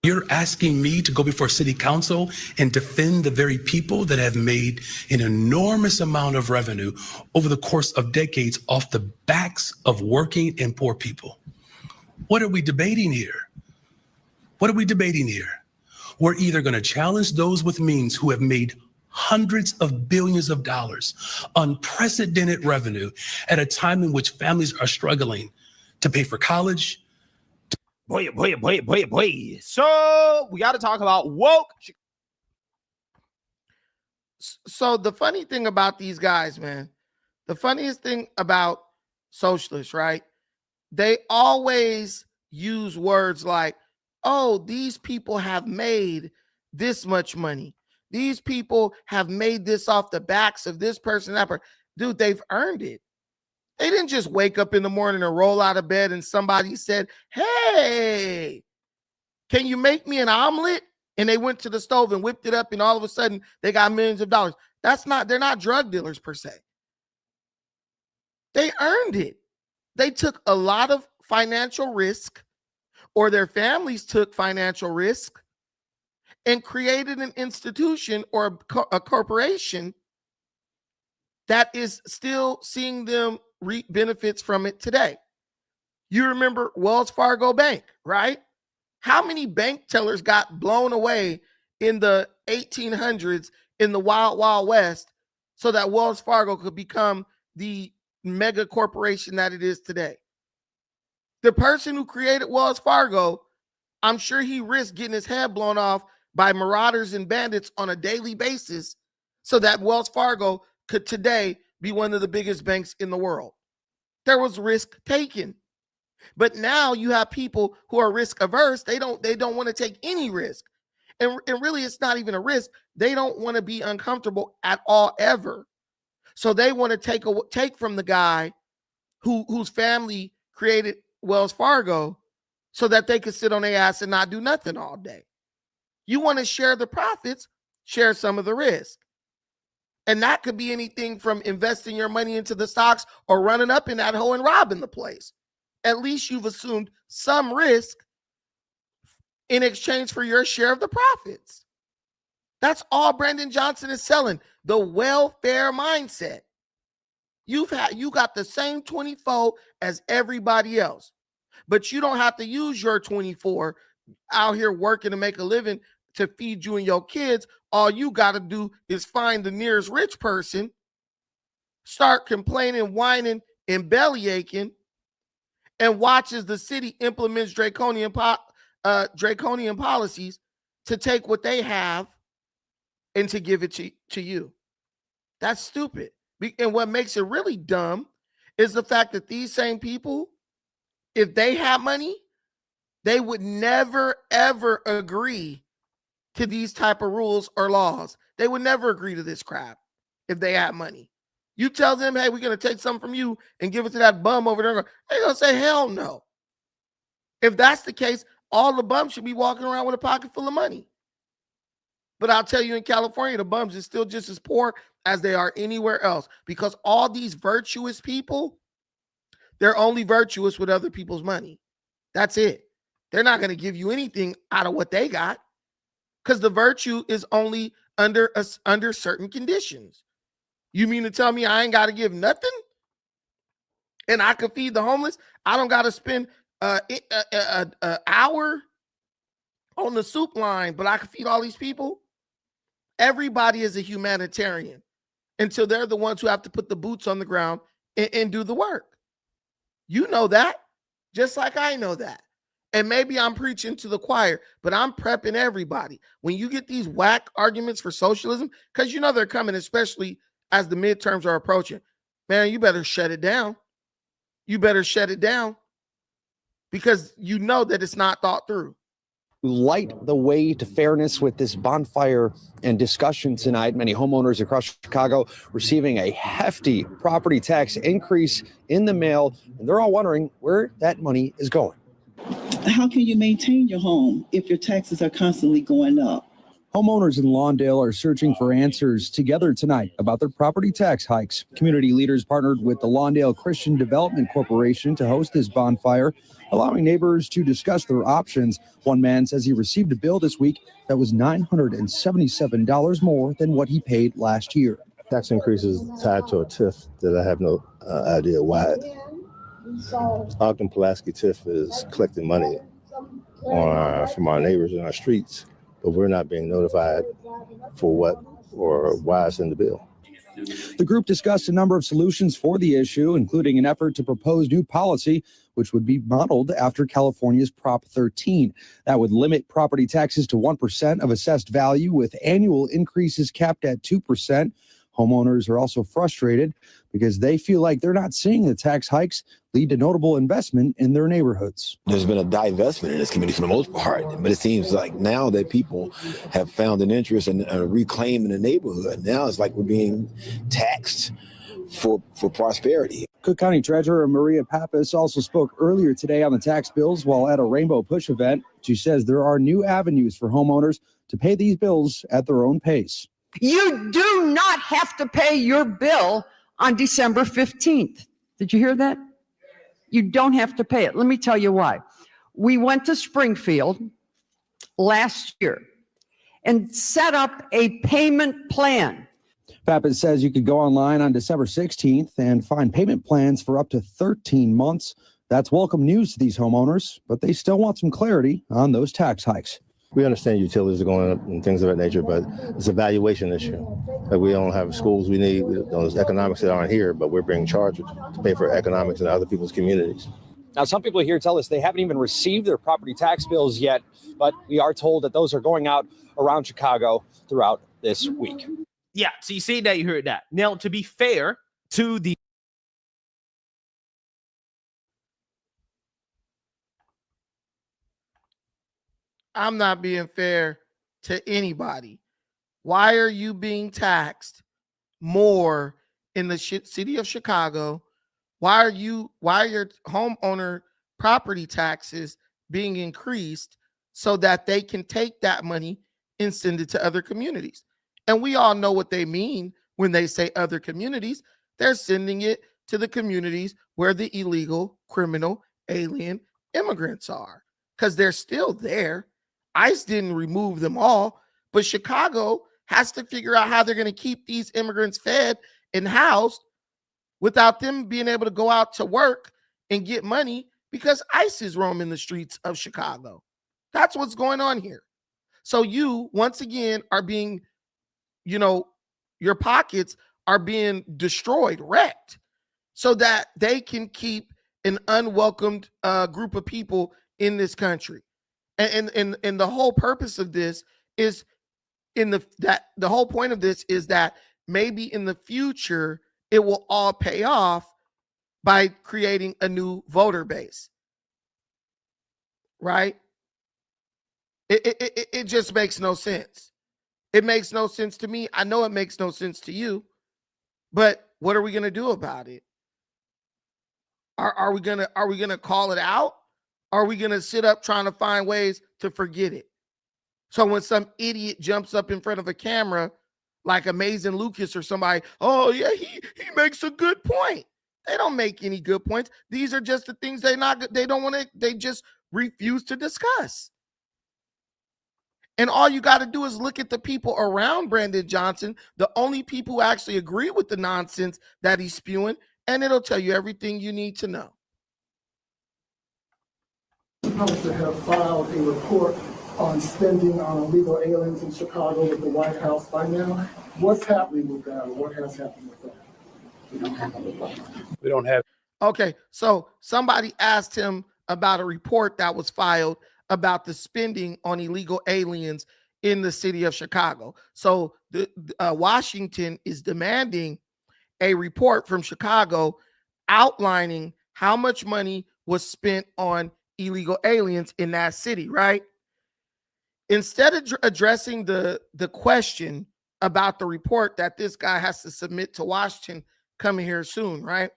You're asking me to go before city council and defend the very people that have made an enormous amount of revenue over the course of decades off the backs of working and poor people. What are we debating here? What are we debating here? We're either going to challenge those with means who have made hundreds of billions of dollars, unprecedented revenue at a time in which families are struggling to pay for college. Boy. So we got to talk about woke. So the funny thing about these guys, man, the funniest thing about socialists, right? They always use words like, oh, these people have made this much money. These people have made this off the backs of this person, that person. Dude, they've earned it. They didn't just wake up in the morning or roll out of bed and somebody said, hey, can you make me an omelet? And they went to the stove and whipped it up, and all of a sudden they got millions of dollars. They're not drug dealers per se. They earned it. They took a lot of financial risk, or their families took financial risk and created an institution or a corporation that is still seeing them reap benefits from it today. You remember Wells Fargo Bank, right? How many bank tellers got blown away in the 1800s in the Wild Wild West so that Wells Fargo could become the mega corporation that it is today? The person who created Wells Fargo, I'm sure he risked getting his head blown off by marauders and bandits on a daily basis so that Wells Fargo could today be one of the biggest banks in the world. There was risk taken. But now you have people who are risk averse. They don't want to take any risk. And really, it's not even a risk. They don't want to be uncomfortable at all, ever. So they want to take from the guy whose family created Wells Fargo so that they could sit on their ass and not do nothing all day. You want to share the profits, share some of the risk. And that could be anything from investing your money into the stocks or running up in that hole and robbing the place. At least you've assumed some risk in exchange for your share of the profits. That's all Brandon Johnson is selling, the welfare mindset. You got the same 24 as everybody else, but you don't have to use your 24 out here working to make a living to feed you and your kids. All you got to do is find the nearest rich person, start complaining, whining, and bellyaching, and watch as the city implements draconian policies to take what they have and to give it to you. That's stupid. And what makes it really dumb is the fact that these same people, if they had money, they would never, ever agree to these type of rules or laws. They would never agree to this crap if they had money. You tell them, hey, we're going to take something from you and give it to that bum over there. They're going to say, hell no. If that's the case, all the bums should be walking around with a pocket full of money. But I'll tell you, in California, the bums are still just as poor as they are anywhere else, because all these virtuous people, they're only virtuous with other people's money. That's it. They're not going to give you anything out of what they got, because the virtue is only under certain conditions. You mean to tell me I ain't got to give nothing and I can feed the homeless? I don't got to spend an hour on the soup line, but I can feed all these people? Everybody is a humanitarian until they're the ones who have to put the boots on the ground and do the work. You know that, just like I know that. And maybe I'm preaching to the choir, but I'm prepping everybody. When you get these whack arguments for socialism, because you know they're coming, especially as the midterms are approaching, man, you better shut it down. You better shut it down, because you know that it's not thought through. Light the way to fairness with this bonfire and discussion tonight. Many homeowners across Chicago receiving a hefty property tax increase in the mail, and they're all wondering where that money is going. How can you maintain your home if your taxes are constantly going up? Homeowners in Lawndale are searching for answers together tonight about their property tax hikes. Community leaders partnered with the Lawndale Christian Development Corporation to host this bonfire, allowing neighbors to discuss their options. One man says he received a bill this week that was $977 more than what he paid last year. Tax increase is tied to a TIF that I have no idea why. Ogden-Pulaski TIF is collecting money from our neighbors in our streets, but we're not being notified for what or why it's in the bill. The group discussed a number of solutions for the issue, including an effort to propose new policy, which would be modeled after California's Prop 13. That would limit property taxes to 1% of assessed value, with annual increases capped at 2%. Homeowners are also frustrated because they feel like they're not seeing the tax hikes lead to notable investment in their neighborhoods. There's been a divestment in this community for the most part, but it seems like now that people have found an interest in reclaiming the neighborhood, now it's like we're being taxed for prosperity. Cook County Treasurer Maria Pappas also spoke earlier today on the tax bills while at a Rainbow Push event. She says there are new avenues for homeowners to pay these bills at their own pace. You do not have to pay your bill on December 15th. Did you hear that? You don't have to pay it. Let me tell you why. We went to Springfield last year and set up a payment plan. Pappas says you could go online on December 16th and find payment plans for up to 13 months. That's welcome news to these homeowners, but they still want some clarity on those tax hikes. We understand utilities are going up and things of that nature, but it's a valuation issue. Like, we don't have schools we need. There's economics that aren't here, but we're being charged to pay for economics in other people's communities. Now, some people here tell us they haven't even received their property tax bills yet, but we are told that those are going out around Chicago throughout this week. Yeah, so you see that, you heard that. Now, to be fair to the I'm not being fair to anybody. Why are you being taxed more in the city of Chicago? Why are your homeowner property taxes being increased so that they can take that money and send it to other communities? And we all know what they mean when they say other communities. They're sending it to the communities where the illegal, criminal, alien immigrants are, because they're still there. ICE didn't remove them all, but Chicago has to figure out how they're going to keep these immigrants fed and housed without them being able to go out to work and get money, because ICE is roaming the streets of Chicago. That's what's going on here. So you, once again, are being, your pockets are being destroyed, wrecked, so that they can keep an unwelcomed group of people in this country. And the whole purpose of this is the whole point of this is that maybe in the future it will all pay off by creating a new voter base, right? It just makes no sense. It makes no sense to me. I know it makes no sense to you, but what are we going to do about it? Are we gonna call it out? Are we going to sit up trying to find ways to forget it? So when some idiot jumps up in front of a camera like Amazing Lucas or somebody, oh yeah, he makes a good point. They don't make any good points. These are just the things they just refuse to discuss. And all you got to do is look at the people around Brandon Johnson, the only people who actually agree with the nonsense that he's spewing, and it'll tell you everything you need to know. House to have filed a report on spending on illegal aliens in Chicago with the White House by now. What's happening with that, or what has happened with that? We don't have. Okay, so somebody asked him about a report that was filed about the spending on illegal aliens in the city of Chicago. So Washington is demanding a report from Chicago outlining how much money was spent on illegal aliens in that city, right? Instead of addressing the question about the report that this guy has to submit to Washington coming here soon, right?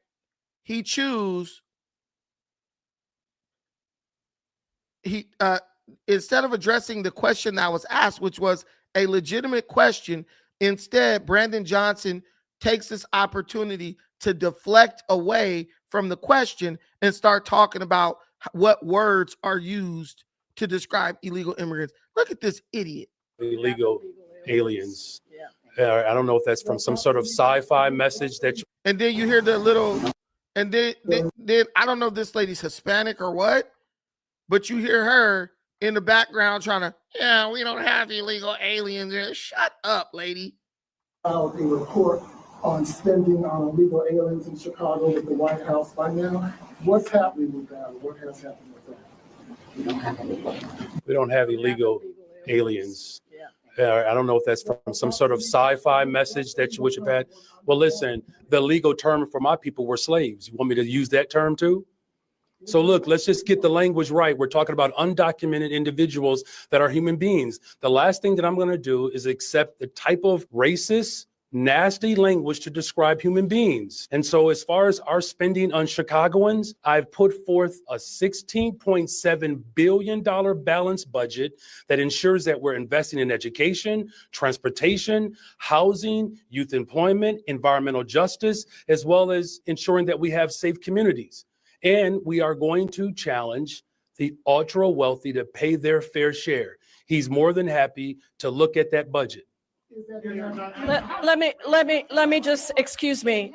Instead of addressing the question that was asked, which was a legitimate question, instead Brandon Johnson takes this opportunity to deflect away from the question and start talking about what words are used to describe illegal immigrants. Look at this idiot. Illegal aliens. I don't know if that's from some sort of sci-fi message that you. And then you hear the little, and then I don't know if this lady's Hispanic or what, but you hear her in the background trying to, yeah, we don't have illegal aliens here. Shut up, lady. Filed a report on spending on illegal aliens in Chicago with the White House by now. What's happening with that, or what has happened with that? We don't have illegal aliens. I don't know if that's from some sort of sci-fi message that you would have had. Well, listen, the legal term for my people were slaves. You want me to use that term too? So look, let's just get the language right. We're talking about undocumented individuals that are human beings. The last thing that I'm going to do is accept the type of racist, nasty language to describe human beings. And so as far as our spending on Chicagoans, I've put forth a $16.7 billion balanced budget that ensures that we're investing in education, transportation, housing, youth employment, environmental justice, as well as ensuring that we have safe communities. And we are going to challenge the ultra wealthy to pay their fair share. He's more than happy to look at that budget. Let me just, excuse me,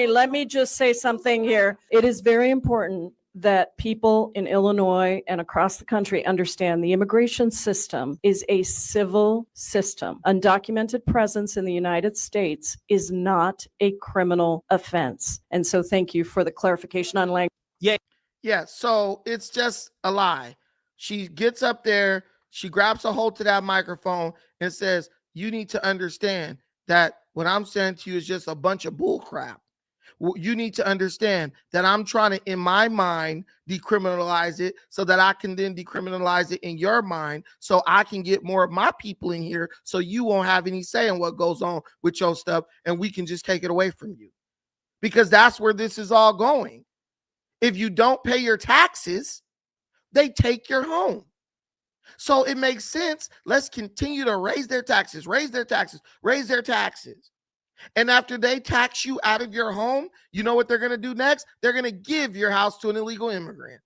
let me just say something here. It is very important that people in Illinois and across the country understand the immigration system is a civil system. Undocumented presence in the United States is not a criminal offense. And so thank you for the clarification on language. Yeah. Yeah, so it's just a lie. She gets up there, she grabs a hold to that microphone and says, "You need to understand that what I'm saying to you is just a bunch of bull crap. You need to understand that I'm trying to, in my mind, decriminalize it so that I can then decriminalize it in your mind so I can get more of my people in here so you won't have any say in what goes on with your stuff and we can just take it away from you." Because that's where this is all going. If you don't pay your taxes, they take your home. So it makes sense. Let's continue to raise their taxes, raise their taxes, raise their taxes. And after they tax you out of your home, you know what they're going to do next? They're going to give your house to an illegal immigrant.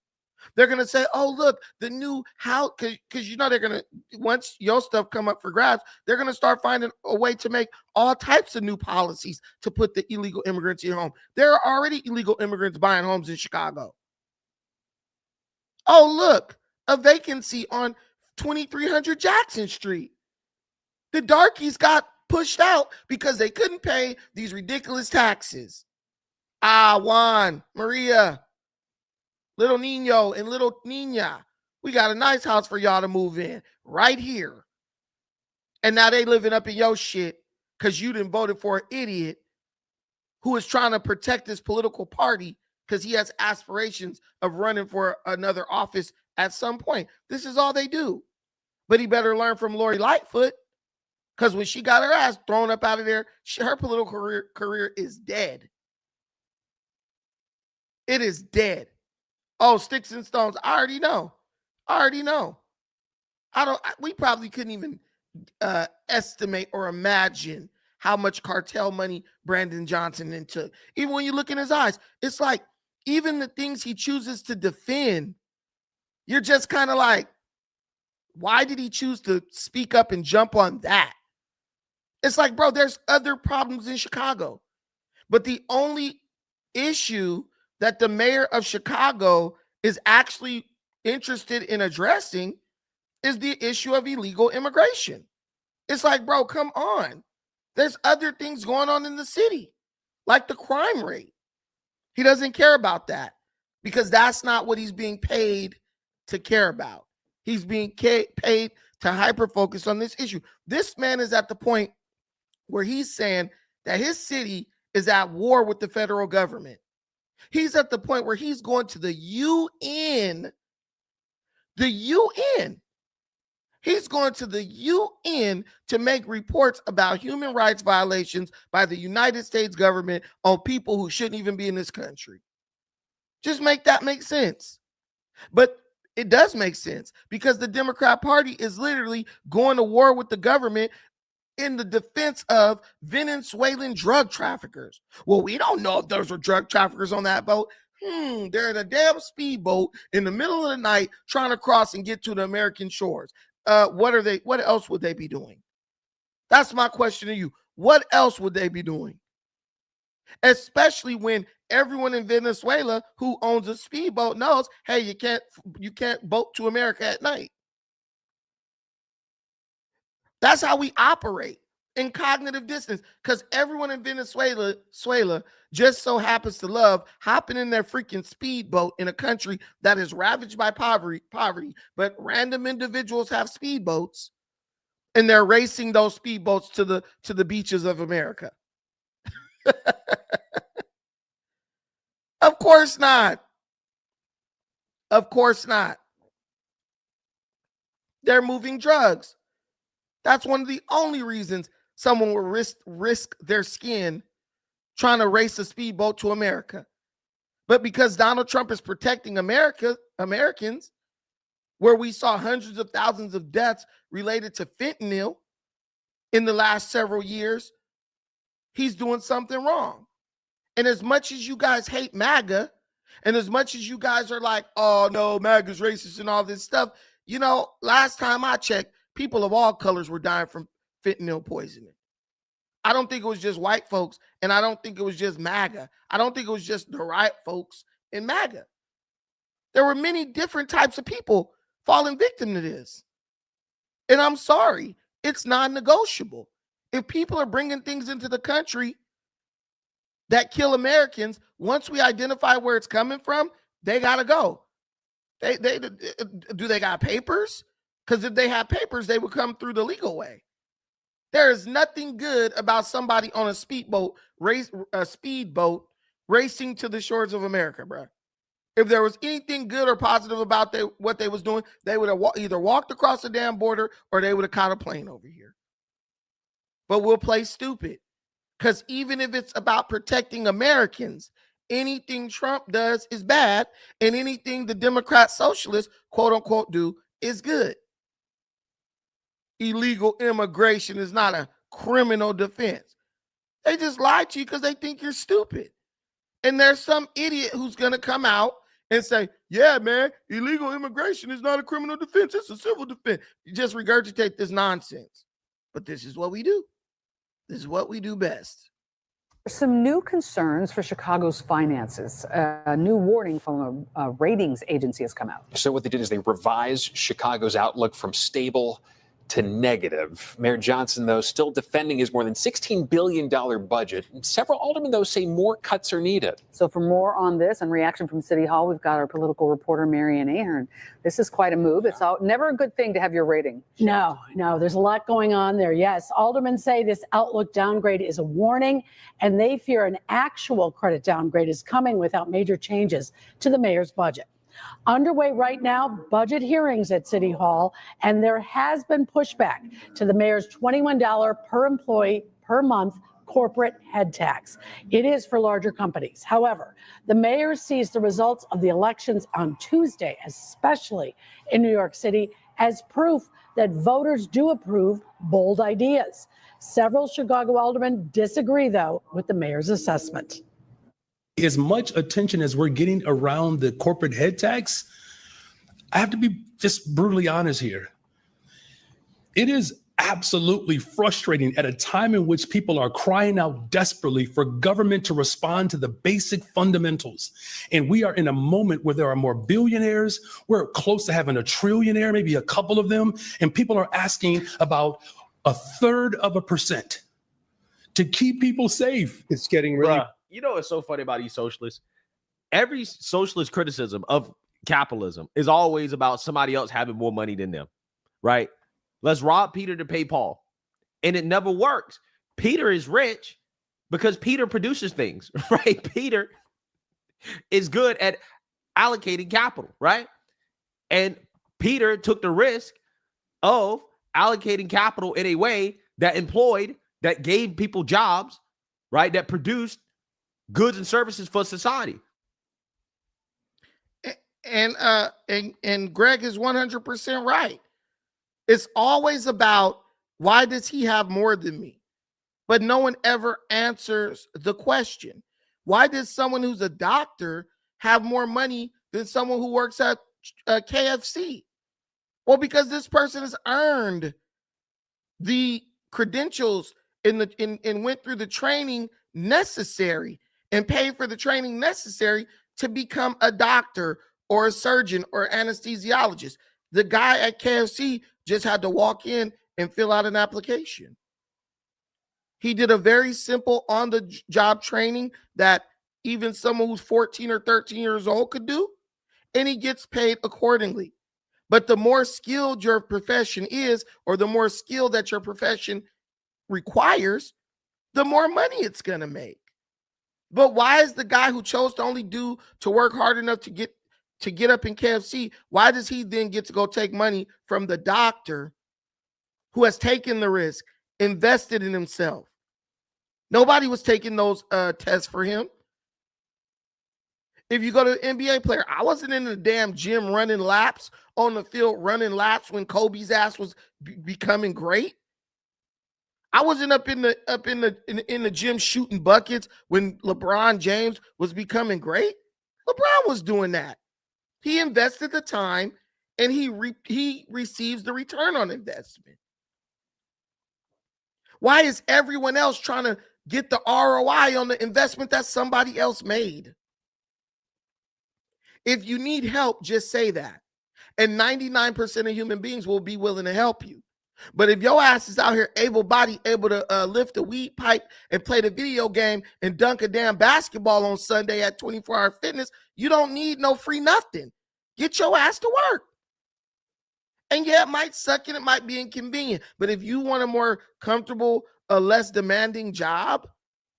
They're going to say, "Oh, look, the new house," because you know they're going to, once your stuff come up for grabs, they're going to start finding a way to make all types of new policies to put the illegal immigrants in your home. There are already illegal immigrants buying homes in Chicago. Oh, look, a vacancy on 2300 Jackson Street. The darkies got pushed out because they couldn't pay these ridiculous taxes. Juan, Maria, little Nino, and little Nina, we got a nice house for y'all to move in right here. And now they living up in your shit because you done voted for an idiot who is trying to protect his political party because he has aspirations of running for another office at some point. This is all they do. But he better learn from Lori Lightfoot, because when she got her ass thrown up out of there, her political career is dead. It is dead. Oh, sticks and stones. I already know. We probably couldn't even estimate or imagine how much cartel money Brandon Johnson then took. Even when you look in his eyes, it's like even the things he chooses to defend, you're just kind of like, why did he choose to speak up and jump on that? It's like, bro, there's other problems in Chicago. But the only issue that the mayor of Chicago is actually interested in addressing is the issue of illegal immigration. It's like, bro, come on. There's other things going on in the city, like the crime rate. He doesn't care about that because that's not what he's being paid to care about. He's being paid to hyper-focus on this issue. This man is at the point where he's saying that his city is at war with the federal government. He's at the point where he's going to the UN. The UN. He's going to the UN to make reports about human rights violations by the United States government on people who shouldn't even be in this country. Just make that make sense. But it does make sense because the Democrat Party is literally going to war with the government in the defense of Venezuelan drug traffickers. Well, we don't know if those were drug traffickers on that boat. They're in a damn speedboat in the middle of the night trying to cross and get to the American shores. What else would they be doing? That's my question to you. What else would they be doing? Especially when everyone in Venezuela who owns a speedboat knows, hey, you can't boat to America at night. That's how we operate in cognitive distance, because everyone in Venezuela just so happens to love hopping in their freaking speedboat in a country that is ravaged by poverty. But random individuals have speedboats and they're racing those speedboats to the beaches of America. Of course not. Of course not. They're moving drugs. That's one of the only reasons someone will risk their skin trying to race a speedboat to America. But because Donald Trump is protecting Americans, where we saw hundreds of thousands of deaths related to fentanyl in the last several years, he's doing something wrong. And as much as you guys hate MAGA, and as much as you guys are like, oh no, MAGA's racist and all this stuff, you know, last time I checked, people of all colors were dying from fentanyl poisoning. I don't think it was just white folks, and I don't think it was just MAGA. I don't think it was just the right folks in MAGA. There were many different types of people falling victim to this. And I'm sorry, it's non-negotiable. If people are bringing things into the country that kill Americans, once we identify where it's coming from, they gotta go. They do they got papers? Because if they have papers, they would come through the legal way. There is nothing good about somebody on a speedboat racing to the shores of America, bro. If there was anything good or positive about what they was doing, they would have either walked across the damn border or they would have caught a plane over here. But we'll play stupid. Because even if it's about protecting Americans, anything Trump does is bad, and anything the Democrat socialists, quote unquote, do is good. Illegal immigration is not a criminal defense. They just lied to you because they think you're stupid. And there's some idiot who's going to come out and say, yeah, man, illegal immigration is not a criminal defense. It's a civil defense. You just regurgitate this nonsense. But this is what we do. This is what we do best. Some new concerns for Chicago's finances. A new warning from a ratings agency has come out. So what they did is they revised Chicago's outlook from stable to negative. Mayor Johnson, though, still defending his more than $16 billion budget. Several aldermen, though, say more cuts are needed. So for more on this and reaction from City Hall, we've got our political reporter, Marianne Ahern. This is quite a move. It's never a good thing to have your rating. No, there's a lot going on there. Yes, aldermen say this outlook downgrade is a warning, and they fear an actual credit downgrade is coming without major changes to the mayor's budget. Underway right now, budget hearings at City Hall, and there has been pushback to the mayor's $21 per employee per month corporate head tax. It is for larger companies. However, the mayor sees the results of the elections on Tuesday, especially in New York City, as proof that voters do approve bold ideas. Several Chicago aldermen disagree, though, with the mayor's assessment. As much attention as we're getting around the corporate head tax, I have to be just brutally honest here. It is absolutely frustrating at a time in which people are crying out desperately for government to respond to the basic fundamentals. And we are in a moment where there are more billionaires. We're close to having a trillionaire, maybe a couple of them. And people are asking about 1/3% to keep people safe. It's getting really... You know what's so funny about these socialists? Every socialist criticism of capitalism is always about somebody else having more money than them, right? Let's rob Peter to pay Paul. And it never works. Peter is rich because Peter produces things, right? Peter is good at allocating capital, right? And Peter took the risk of allocating capital in a way that employed, that gave people jobs, right? That produced goods and services for society. And Greg is 100% right. It's always about, why does he have more than me? But no one ever answers the question. Why does someone who's a doctor have more money than someone who works at KFC? Well, because this person has earned the credentials and went through the training necessary and paid for the training necessary to become a doctor or a surgeon or anesthesiologist. The guy at KFC just had to walk in and fill out an application. He did a very simple on-the-job training that even someone who's 14 or 13 years old could do, and he gets paid accordingly. But the more skilled your profession is, or the more skill that your profession requires, the more money it's going to make. But why is the guy who chose to work hard enough to get up in KFC, why does he then get to go take money from the doctor who has taken the risk, invested in himself? Nobody was taking those tests for him. If you go to an NBA player, I wasn't in the damn gym running laps on the field, running laps when Kobe's ass was becoming great. I wasn't up in the gym shooting buckets when LeBron James was becoming great. LeBron was doing that. He invested the time, and he receives the return on investment. Why is everyone else trying to get the ROI on the investment that somebody else made? If you need help, just say that. And 99% of human beings will be willing to help you. But if your ass is out here able-bodied, able to lift a weed pipe and play the video game and dunk a damn basketball on Sunday at 24 Hour Fitness, you don't need no free nothing. Get your ass to work. And yeah, it might suck and it might be inconvenient. But if you want a more comfortable, less demanding job,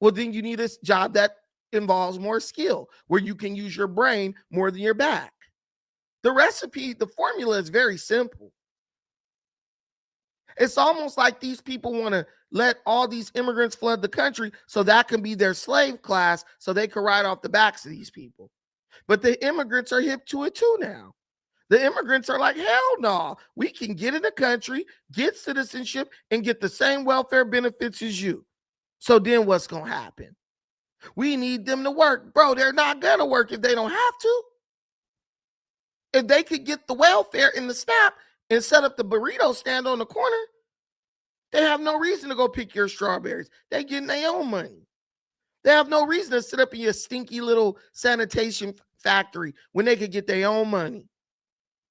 well, then you need a job that involves more skill, where you can use your brain more than your back. The recipe, the formula is very simple. It's almost like these people want to let all these immigrants flood the country so that can be their slave class so they can ride off the backs of these people. But the immigrants are hip to it too now. The immigrants are like, hell no, we can get in the country, get citizenship, and get the same welfare benefits as you. So then what's going to happen? We need them to work. Bro, they're not going to work if they don't have to. If they could get the welfare in the SNAP and set up the burrito stand on the corner, they have no reason to go pick your strawberries. They're getting their own money. They have no reason to sit up in your stinky little sanitation factory when they could get their own money.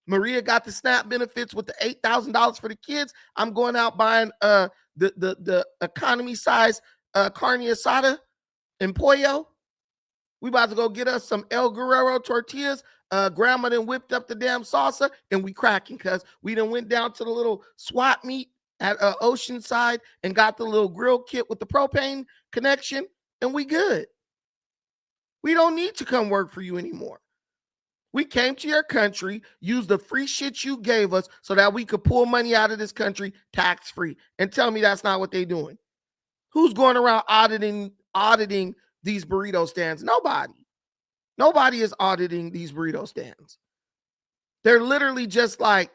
Maria got the SNAP benefits with the $8,000 for the kids. I'm going out buying the economy size carne asada and pollo. We about to go get us some El Guerrero tortillas. Grandma done whipped up the damn salsa and we cracking because we done went down to the little swap meet at Oceanside and got the little grill kit with the propane connection and we good. We don't need to come work for you anymore. We came to your country, used the free shit you gave us so that we could pull money out of this country tax-free. And tell me that's not what they're doing. Who's going around auditing these burrito stands? Nobody. Nobody is auditing these burrito stands. They're literally just like,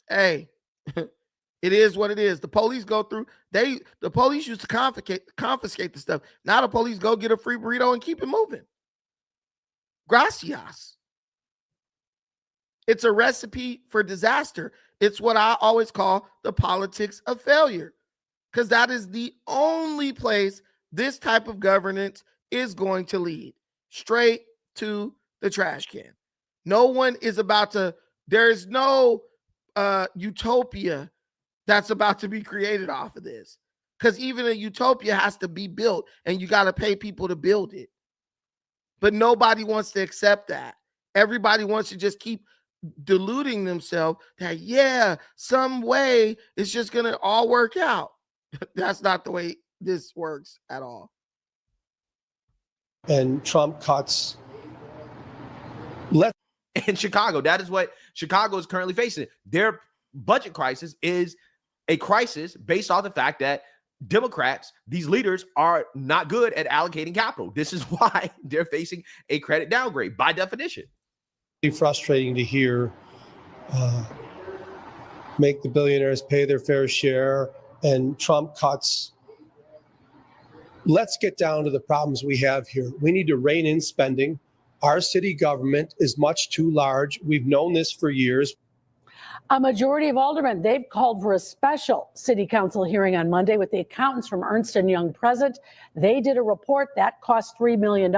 hey, it is what it is. The police go through, the police used to confiscate the stuff. Now the police go get a free burrito and keep it moving. Gracias. It's a recipe for disaster. It's what I always call the politics of failure, because that is the only place this type of governance is going to lead, straight to the trash can. No one is about to, there's no utopia that's about to be created off of this, because even a utopia has to be built and you got to pay people to build it. But nobody wants to accept that. Everybody wants to just keep deluding themselves that, yeah, some way it's just going to all work out. That's not the way this works at all. And Trump cuts. In Chicago, that is what Chicago is currently facing. Their budget crisis is a crisis based on the fact that Democrats, these leaders, are not good at allocating capital. This is why they're facing a credit downgrade by definition. Frustrating to hear make the billionaires pay their fair share and Trump cuts. Let's get down to the problems we have here. We need to rein in spending. Our city government is much too large. We've known this for years. A majority of aldermen, they've called for a special city council hearing on Monday with the accountants from Ernst & Young present. They did a report that cost $3 million.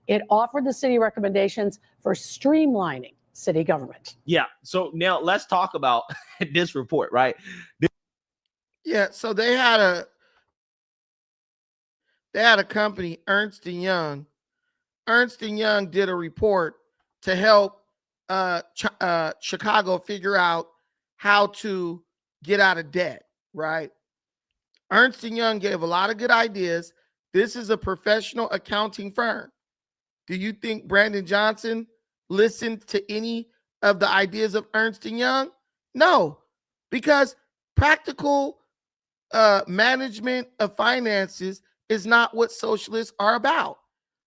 It offered the city recommendations for streamlining city government. Yeah. So now let's talk about this report, right? Yeah. So they had a company, Ernst & Young. Ernst & Young did a report to help Chicago figure out how to get out of debt, right? Ernst & Young gave a lot of good ideas. This is a professional accounting firm. Do you think Brandon Johnson listened to any of the ideas of Ernst & Young? No, because practical management of finances is not what socialists are about.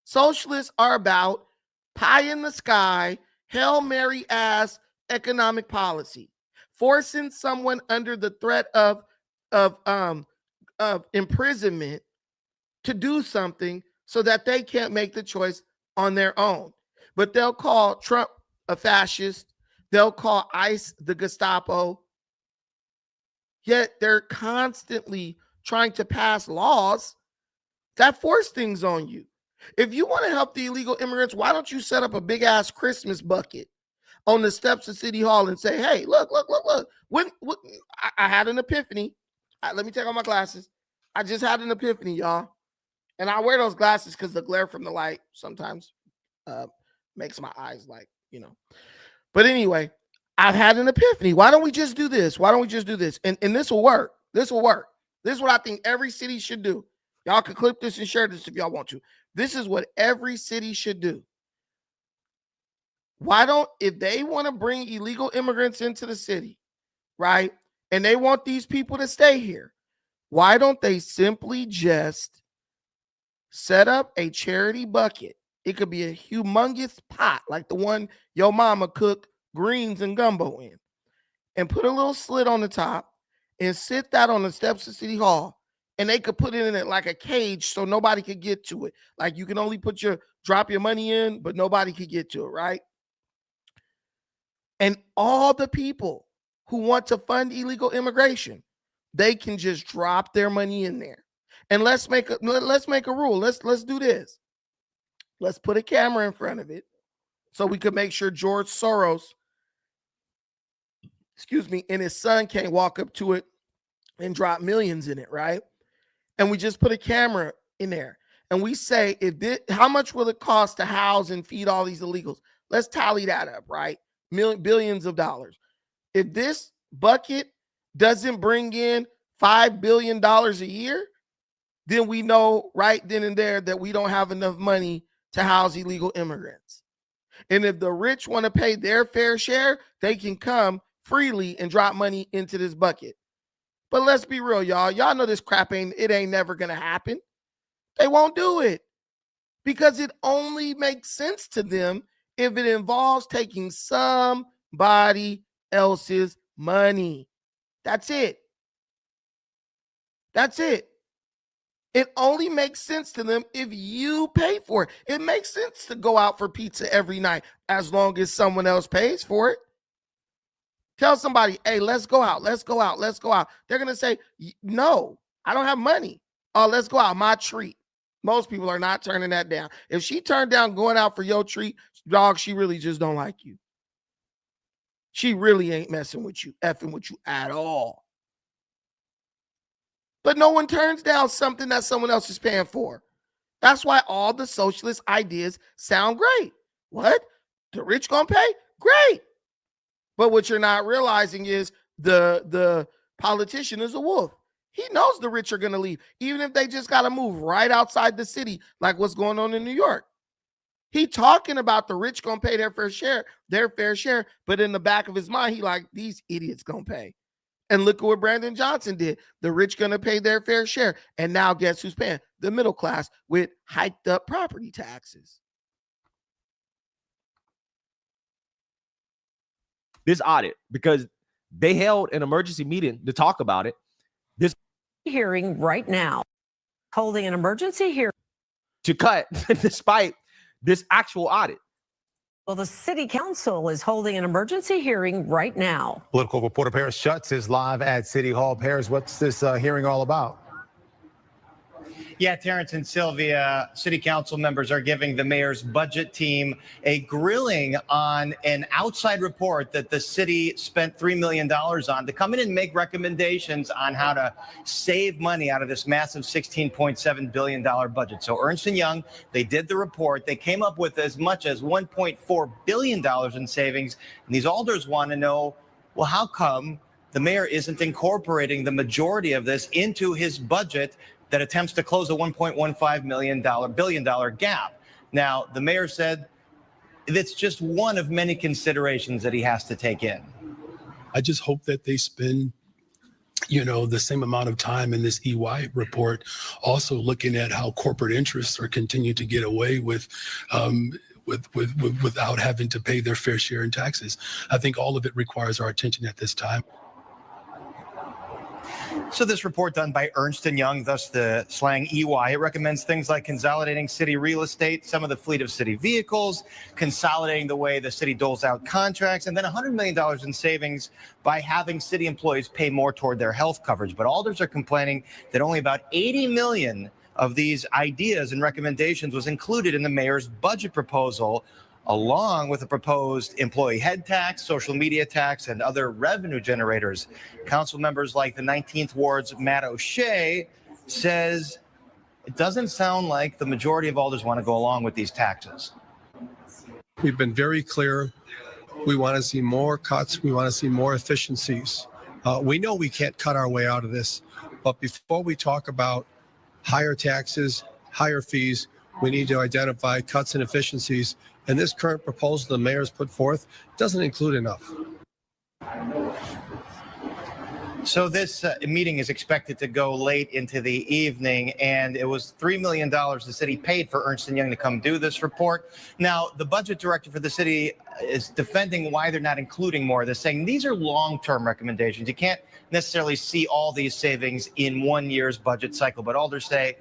Socialists are about pie in the sky, Hail Mary ass economic policy, forcing someone under the threat of imprisonment to do something so that they can't make the choice on their own. But they'll call Trump a fascist. They'll call ICE the Gestapo. Yet they're constantly trying to pass laws that force things on you. If you want to help the illegal immigrants, why don't you set up a big ass Christmas bucket on the steps of City Hall and say, hey, look. When I had an epiphany. Let me take off my glasses. I just had an epiphany, y'all. And I wear those glasses because the glare from the light sometimes makes my eyes like, But anyway, I've had an epiphany. Why don't we just do this? Why don't we just do this? And this will work. This will work. This is what I think every city should do. Y'all can clip this and share this if y'all want to. This is what every city should do. Why don't, if they want to bring illegal immigrants into the city, right, and they want these people to stay here, why don't they simply just set up a charity bucket? It could be a humongous pot like the one your mama cooked greens and gumbo in, and put a little slit on the top and sit that on the steps of City Hall, and they could put it in it like a cage so nobody could get to it. Like you can only drop your money in, but nobody could get to it, right? And all the people who want to fund illegal immigration, they can just drop their money in there. And let's make a rule. Let's do this. Let's put a camera in front of it so we could make sure George Soros, and his son can't walk up to it and drop millions in it, right? And we just put a camera in there. And we say, how much will it cost to house and feed all these illegals? Let's tally that up, right? Billions of dollars. If this bucket doesn't bring in $5 billion a year, then we know right then and there that we don't have enough money to house illegal immigrants. And if the rich want to pay their fair share, they can come freely and drop money into this bucket. But let's be real, y'all. Y'all know this crap ain't never going to happen. They won't do it because it only makes sense to them if it involves taking somebody else's money. That's it. That's it. It only makes sense to them if you pay for it. It makes sense to go out for pizza every night as long as someone else pays for it. Tell somebody, hey, let's go out. Let's go out. Let's go out. They're going to say, no, I don't have money. Oh, let's go out. My treat. Most people are not turning that down. If she turned down going out for your treat, dog, she really just don't like you. She really ain't messing with you, effing with you at all. But no one turns down something that someone else is paying for. That's why all the socialist ideas sound great. What? The rich gonna pay? Great. But what you're not realizing is the politician is a wolf. He knows the rich are gonna leave, even if they just gotta move right outside the city, like what's going on in New York. He talking about the rich gonna pay their fair share, but in the back of his mind, he like, these idiots gonna pay. And look at what Brandon Johnson did. The rich gonna pay their fair share. And now guess who's paying? The middle class with hiked up property taxes. This audit, because they held an emergency meeting to talk about it. This hearing right now, holding an emergency hearing to cut despite this actual audit. Well, the city council is holding an emergency hearing right now. Political reporter Paris Schutz is live at City Hall. Paris, what's this hearing all about? Yeah, Terrence and Sylvia, city council members are giving the mayor's budget team a grilling on an outside report that the city spent $3 million on to come in and make recommendations on how to save money out of this massive $16.7 billion budget. So Ernst & Young, they did the report. They came up with as much as $1.4 billion in savings. And these alders want to know, well, how come the mayor isn't incorporating the majority of this into his budget that attempts to close a $1.15 billion gap? Now, the mayor said it's just one of many considerations that he has to take in. I just hope that they spend, the same amount of time in this EY report, also looking at how corporate interests are continuing to get away with without having to pay their fair share in taxes. I think all of it requires our attention at this time. So this report done by Ernst & Young, thus the slang EY, it recommends things like consolidating city real estate, some of the fleet of city vehicles, consolidating the way the city doles out contracts, and then $100 million in savings by having city employees pay more toward their health coverage. But alders are complaining that only about 80 million of these ideas and recommendations was included in the mayor's budget proposal. along with a proposed employee head tax, social media tax, and other revenue generators. Council members like the 19th Ward's Matt O'Shea says it doesn't sound like the majority of alders want to go along with these taxes. We've been very clear. We want to see more cuts. We want to see more efficiencies. We know we can't cut our way out of this, but before we talk about higher taxes, higher fees, we need to identify cuts and efficiencies. And this current proposal the mayor's put forth doesn't include enough. So this meeting is expected to go late into the evening, and it was $3 million the city paid for Ernst & Young to come do this report. Now, the budget director for the city is defending why they're not including more of this, saying these are long-term recommendations. You can't necessarily see all these savings in 1 year's budget cycle, but alders say,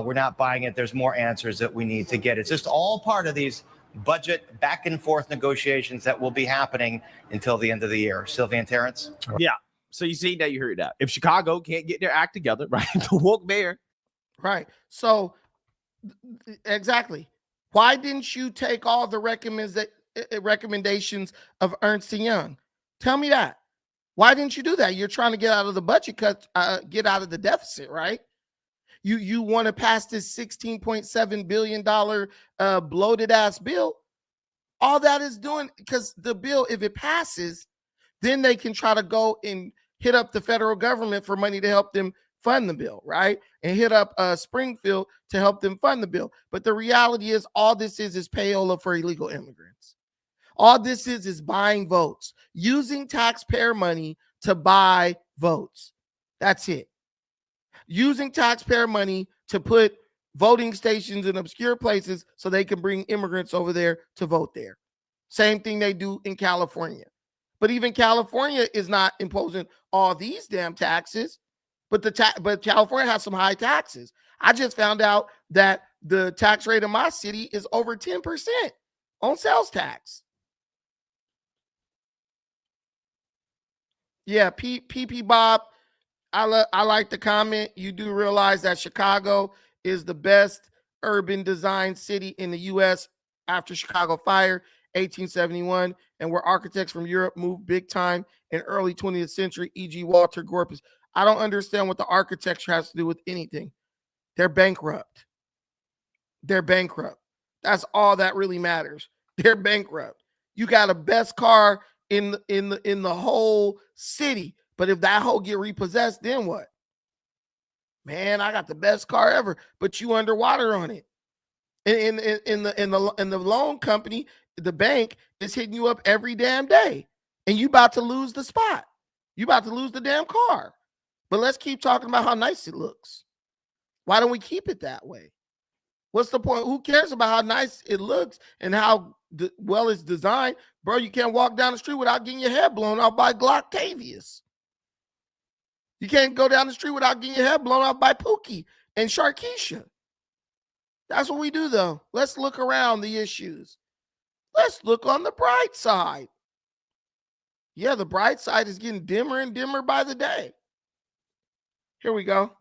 we're not buying it. There's more answers that we need to get. It's just all part of these budget back and forth negotiations that will be happening until the end of the year. Sylvian Terrence? Yeah. So you see that, you heard that. If Chicago can't get their act together, right, the woke mayor. Right. So exactly. Why didn't you take all the recommendations of Ernst & Young? Tell me that. Why didn't you do that? You're trying to get out of the budget cut, get out of the deficit, right? You want to pass this $16.7 billion bloated ass bill. All that is doing, because the bill, if it passes, then they can try to go and hit up the federal government for money to help them fund the bill, right? And hit up Springfield to help them fund the bill. But the reality is all this is payola for illegal immigrants. All this is buying votes, using taxpayer money to buy votes. That's it. Using taxpayer money to put voting stations in obscure places so they can bring immigrants over there to vote there. Same thing they do in California. But even California is not imposing all these damn taxes, but California has some high taxes. I just found out that the tax rate in my city is over 10% on sales tax. Yeah, PP Bob, I like the comment. You do realize that Chicago is the best urban design city in the U.S. after Chicago Fire, 1871, and where architects from Europe moved big time in early 20th century, e.g. Walter Gropius. I don't understand what the architecture has to do with anything. They're bankrupt. They're bankrupt. That's all that really matters. They're bankrupt. You got a best car in the whole city, but if that hoe get repossessed, then what? Man, I got the best car ever, but you underwater on it. In the loan company, the bank is hitting you up every damn day, and you about to lose the spot. You about to lose the damn car. But let's keep talking about how nice it looks. Why don't we keep it that way? What's the point? Who cares about how nice it looks and how well it's designed? Bro, you can't walk down the street without getting your head blown off by Glocktavius. You can't go down the street without getting your head blown off by Pookie and Sharkeisha. That's what we do, though. Let's look around the issues. Let's look on the bright side. Yeah, the bright side is getting dimmer and dimmer by the day. Here we go.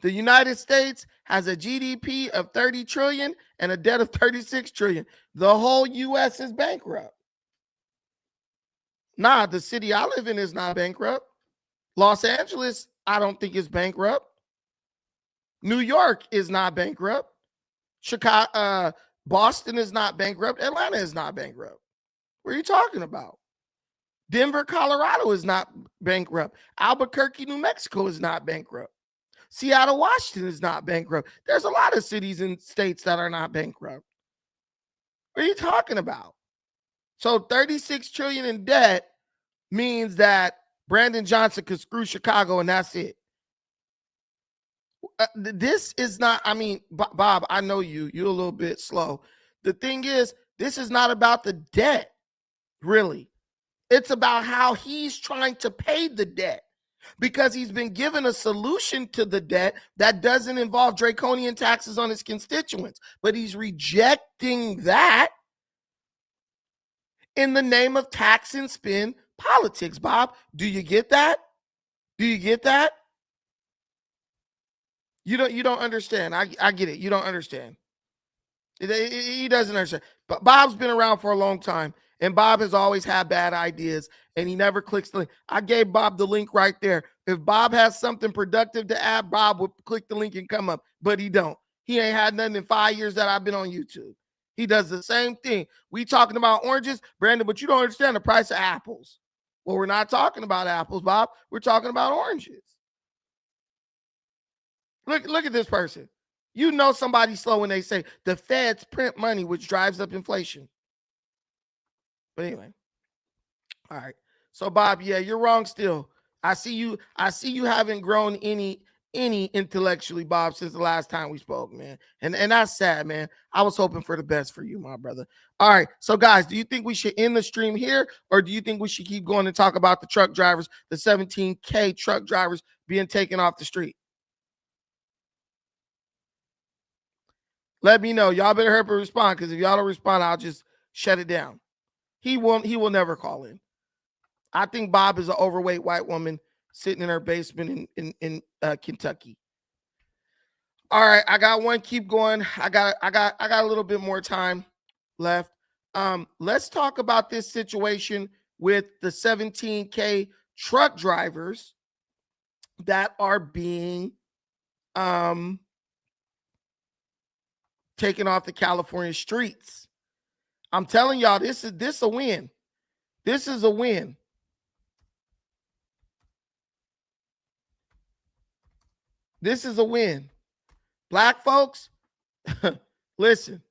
The United States has a GDP of 30 trillion and a debt of 36 trillion. The whole U.S. is bankrupt. Nah, the city I live in is not bankrupt. Los Angeles, I don't think is bankrupt. New York is not bankrupt. Chicago, Boston is not bankrupt. Atlanta is not bankrupt. What are you talking about? Denver, Colorado is not bankrupt. Albuquerque, New Mexico is not bankrupt. Seattle, Washington is not bankrupt. There's a lot of cities and states that are not bankrupt. What are you talking about? So 36 trillion in debt means that Brandon Johnson could screw Chicago and that's it. This is not, I mean, Bob, I know you're a little bit slow. The thing is, this is not about the debt, really. It's about how he's trying to pay the debt because he's been given a solution to the debt that doesn't involve draconian taxes on his constituents, but he's rejecting that in the name of tax and spend politics. Bob, do you get that? Do you get that? You don't understand. I get it. You don't understand. He doesn't understand. But Bob's been around for a long time, and Bob has always had bad ideas, and he never clicks the link. I gave Bob the link right there. If Bob has something productive to add, Bob would click the link and come up, but he don't. He ain't had nothing in 5 years that I've been on YouTube. He does the same thing. We talking about oranges, Brandon, but you don't understand the price of apples. Well, we're not talking about apples, Bob. We're talking about oranges. Look at this person. You know somebody's slow when they say the feds print money, which drives up inflation. But anyway, all right. So Bob, yeah, you're wrong still. I see you haven't grown any intellectually, Bob, since the last time we spoke, man. And that's sad, man. I was hoping for the best for you, my brother. All right. So guys, do you think we should end the stream here, or do you think we should keep going and talk about the truck drivers, the 17K truck drivers being taken off the street? Let me know. Y'all better hurry up and respond, because if y'all don't respond, I'll just shut it down. He will never call in. I think Bob is an overweight white woman sitting in her basement in Kentucky. All right, I got one. Keep going. I got a little bit more time left. Let's talk about this situation with the 17K truck drivers that are being taken off the California streets. I'm telling y'all, this a win. This is a win. This is a win. Black folks, listen.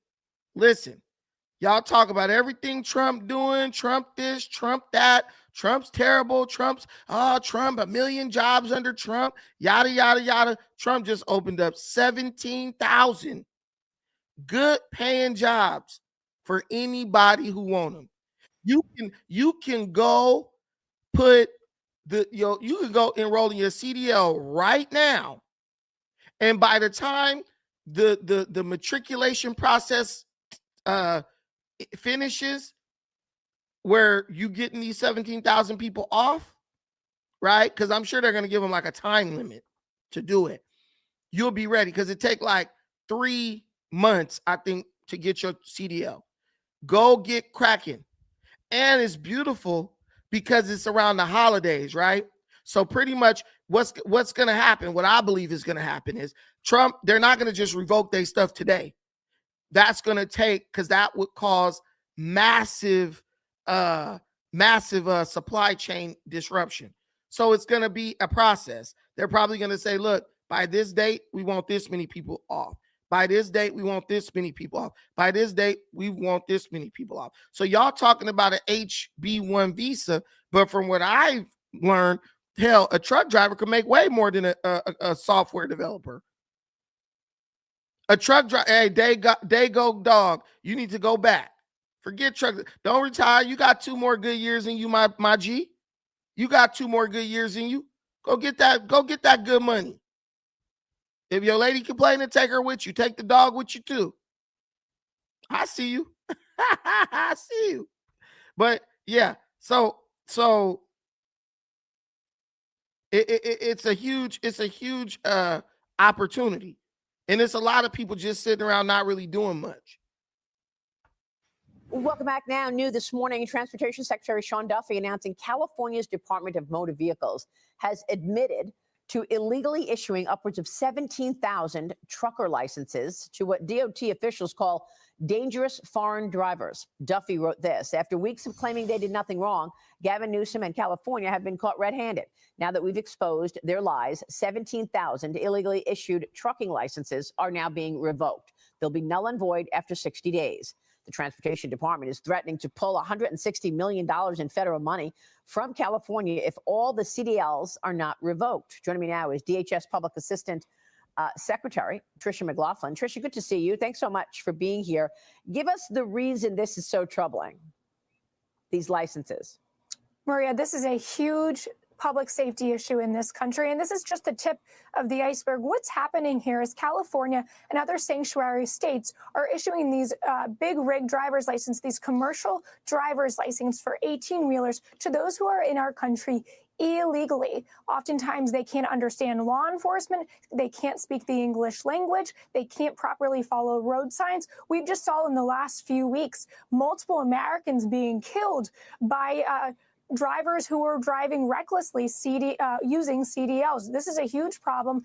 Y'all talk about everything Trump doing, Trump this, Trump that, Trump's terrible, Trump, a million jobs under Trump, yada, yada, yada. Trump just opened up 17,000 good paying jobs for anybody who want them. You can go put you can go enroll in your CDL right now. And by the time the matriculation process finishes, where you getting these 17,000 people off, right? Because I'm sure they're going to give them like a time limit to do it. You'll be ready, because it take like 3 months, I think, to get your CDL. Go get cracking. And it's beautiful because it's around the holidays, right? So pretty much what's going to happen, what I believe is going to happen is Trump, they're not going to just revoke their stuff today. That's going to take, because that would cause massive supply chain disruption. So it's going to be a process. They're probably going to say, look, by this date, we want this many people off. By this date, we want this many people off. By this date, we want this many people off. So y'all talking about an HB1 visa, but from what I've learned, hell, a truck driver could make way more than a software developer. A truck driver, hey, they go dog. You need to go back. Forget truck. Don't retire. You got 2 more good years in you, my G. You got 2 more good years in you. Go get that good money. If your lady complaining, take her with you. Take the dog with you too. I see you. I see you. But yeah, so it's a huge opportunity. And it's a lot of people just sitting around not really doing much. Welcome back. Now, new this morning, Transportation Secretary Sean Duffy announcing California's Department of Motor Vehicles has admitted to illegally issuing upwards of 17,000 trucker licenses to what DOT officials call dangerous foreign drivers. Duffy wrote this: after weeks of claiming they did nothing wrong, Gavin Newsom and California have been caught red-handed. Now that we've exposed their lies, 17,000 illegally issued trucking licenses are now being revoked. They'll be null and void after 60 days. The Transportation Department is threatening to pull $160 million in federal money from California if all the CDLs are not revoked. Joining me now is DHS Public Assistant Secretary Tricia McLaughlin. Tricia, good to see you. Thanks so much for being here. Give us the reason this is so troubling, these licenses. Maria, this is a huge public safety issue in this country, and this is just the tip of the iceberg. What's happening here is California and other sanctuary states are issuing these big rig driver's license, these commercial driver's license for 18-wheelers to those who are in our country illegally. Oftentimes they can't understand law enforcement. They can't speak the English language. They can't properly follow road signs. We've just saw in the last few weeks multiple Americans being killed by drivers who are driving recklessly using CDLs. This is a huge problem.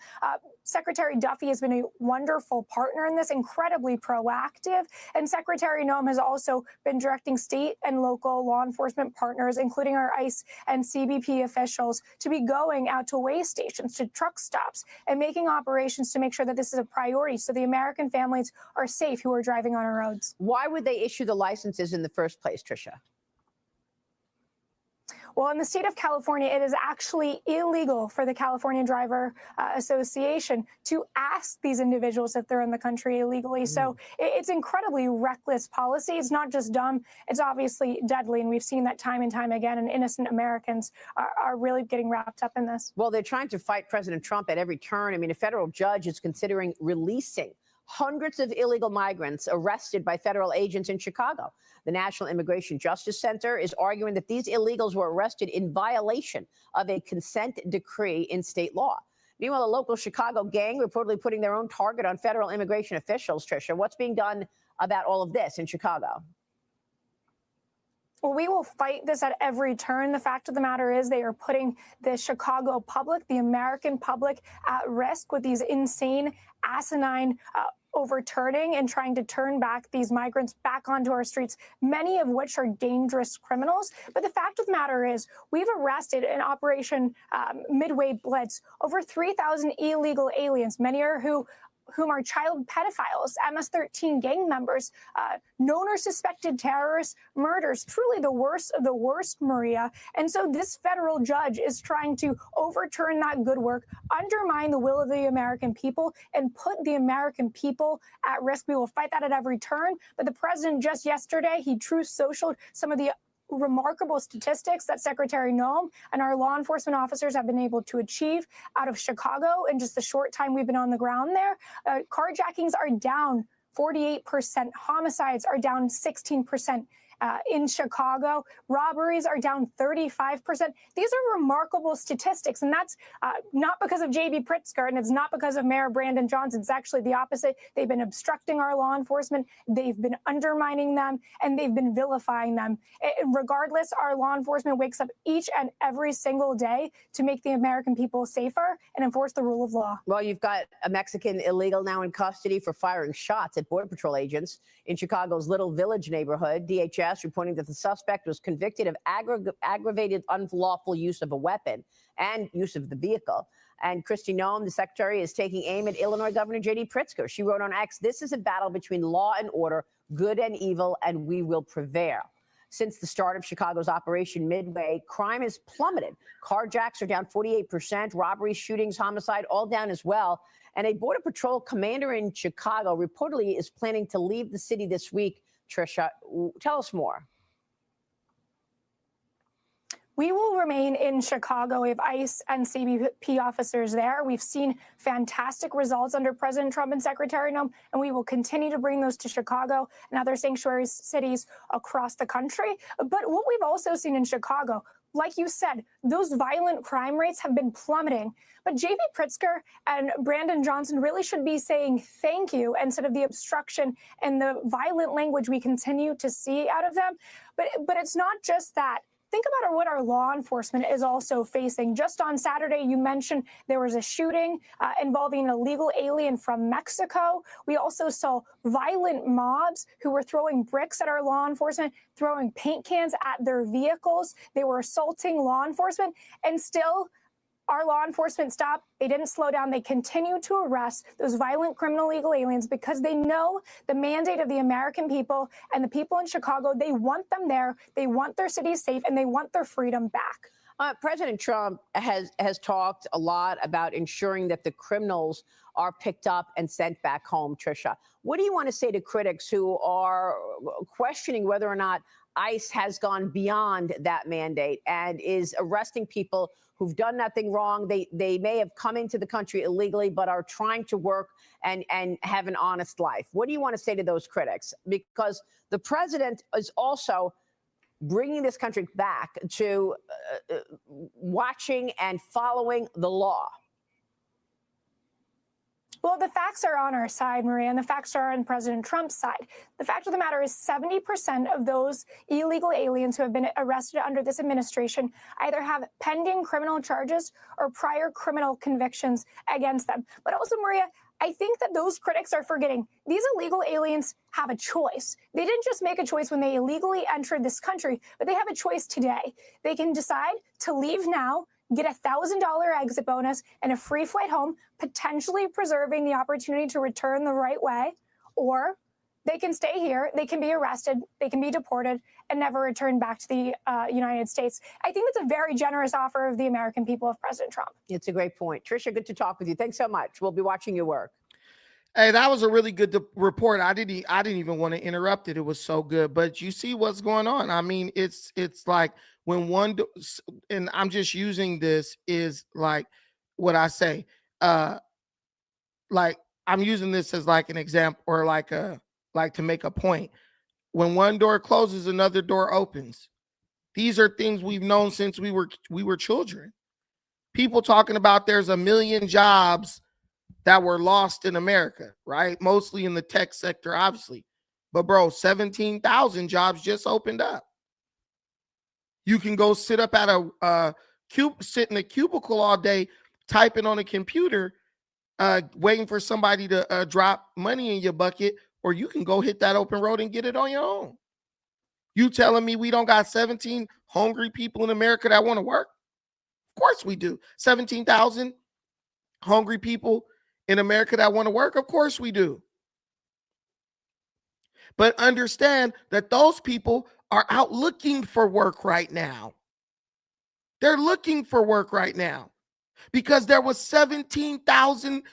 Secretary Duffy has been a wonderful partner in this, incredibly proactive. And Secretary Noem has also been directing state and local law enforcement partners, including our ICE and CBP officials, to be going out to weigh stations, to truck stops, and making operations to make sure that this is a priority so the American families are safe who are driving on our roads. Why would they issue the licenses in the first place, Tricia? Well, in the state of California, it is actually illegal for the California Driver Association to ask these individuals if they're in the country illegally. So it's incredibly reckless policy. It's not just dumb, it's obviously deadly. And we've seen that time and time again. And innocent Americans are really getting wrapped up in this. Well, they're trying to fight President Trump at every turn. I mean, a federal judge is considering releasing hundreds of illegal migrants arrested by federal agents in Chicago. The National Immigration Justice Center is arguing that these illegals were arrested in violation of a consent decree in state law. Meanwhile, a local Chicago gang reportedly putting their own target on federal immigration officials. Tricia, what's being done about all of this in Chicago? Well, we will fight this at every turn. The fact of the matter is they are putting the Chicago public, the American public, at risk with these insane, asinine overturning and trying to turn back these migrants back onto our streets, many of which are dangerous criminals. But the fact of the matter is we've arrested in Operation Midway Blitz over 3,000 illegal aliens, many are whom are child pedophiles, MS-13 gang members, known or suspected terrorists, murders, truly the worst of the worst, Maria. And so this federal judge is trying to overturn that good work, undermine the will of the American people, and put the American people at risk. We will fight that at every turn. But the president just yesterday, he truth socialed some of the remarkable statistics that Secretary Noem and our law enforcement officers have been able to achieve out of Chicago in just the short time we've been on the ground there. Carjackings are down 48%. Homicides are down 16%. In Chicago, robberies are down 35%. These are remarkable statistics, and that's not because of J.B. Pritzker, and it's not because of Mayor Brandon Johnson. It's actually the opposite. They've been obstructing our law enforcement, they've been undermining them, and they've been vilifying them. Regardless, our law enforcement wakes up each and every single day to make the American people safer and enforce the rule of law. Well, you've got a Mexican illegal now in custody for firing shots at Border Patrol agents in Chicago's Little Village neighborhood. DHS reporting that the suspect was convicted of aggravated unlawful use of a weapon and use of the vehicle. And Kristi Noem, the secretary, is taking aim at Illinois Governor J.D. Pritzker. She wrote on X, "This is a battle between law and order, good and evil, and we will prevail." Since the start of Chicago's Operation Midway, crime has plummeted. Carjacks are down 48%, robberies, shootings, homicide, all down as well. And a Border Patrol commander in Chicago reportedly is planning to leave the city this week. Tricia, tell us more. We will remain in Chicago. We have ICE and CBP officers there. We've seen fantastic results under President Trump and Secretary Noem, and we will continue to bring those to Chicago and other sanctuary cities across the country. But what we've also seen in Chicago, like you said, those violent crime rates have been plummeting. But J.B. Pritzker and Brandon Johnson really should be saying thank you instead of the obstruction and the violent language we continue to see out of them. But it's not just that. Think about what our law enforcement is also facing. Just on Saturday, you mentioned there was a shooting involving an illegal alien from Mexico. We also saw violent mobs who were throwing bricks at our law enforcement, throwing paint cans at their vehicles. They were assaulting law enforcement, and still our law enforcement stopped. They didn't slow down. They continue to arrest those violent criminal illegal aliens because they know the mandate of the American people and the people in Chicago. They want them there. They want their cities safe, and they want their freedom back. President Trump has talked a lot about ensuring that the criminals are picked up and sent back home. Tricia, what do you want to say to critics who are questioning whether or not ICE has gone beyond that mandate and is arresting people who've done nothing wrong? They may have come into the country illegally, but are trying to work and have an honest life. What do you want to say to those critics? Because the president is also bringing this country back to watching and following the law? Well, the facts are on our side, Maria, and the facts are on President Trump's side. The fact of the matter is 70% of those illegal aliens who have been arrested under this administration either have pending criminal charges or prior criminal convictions against them. But also, Maria, I think that those critics are forgetting these illegal aliens have a choice. They didn't just make a choice when they illegally entered this country, but they have a choice today. They can decide to leave now, get a $1,000 exit bonus and a free flight home, potentially preserving the opportunity to return the right way, or they can stay here, they can be arrested, they can be deported, and never return back to the United States. I think it's a very generous offer of the American people of President Trump. It's a great point. Tricia, good to talk with you. Thanks so much. We'll be watching your work. Hey, that was a really good report. I didn't even want to interrupt it. It was so good. But you see what's going on. I mean, it's like when one, and I'm just using this is like what I say. Like I'm using this as like an example or like to make a point. When one door closes, another door opens. These are things we've known since we were children. People talking about there's 1 million jobs that were lost in America, right? Mostly in the tech sector, obviously. But bro, 17,000 jobs just opened up. You can go sit up at sit in a cubicle all day, typing on a computer, waiting for somebody to drop money in your bucket, or you can go hit that open road and get it on your own. You telling me we don't got 17 hungry people in America that want to work? Of course we do. 17,000 hungry people in America that want to work? Of course we do. But understand that those people are out looking for work right now. They're looking for work right now because there was 17,000,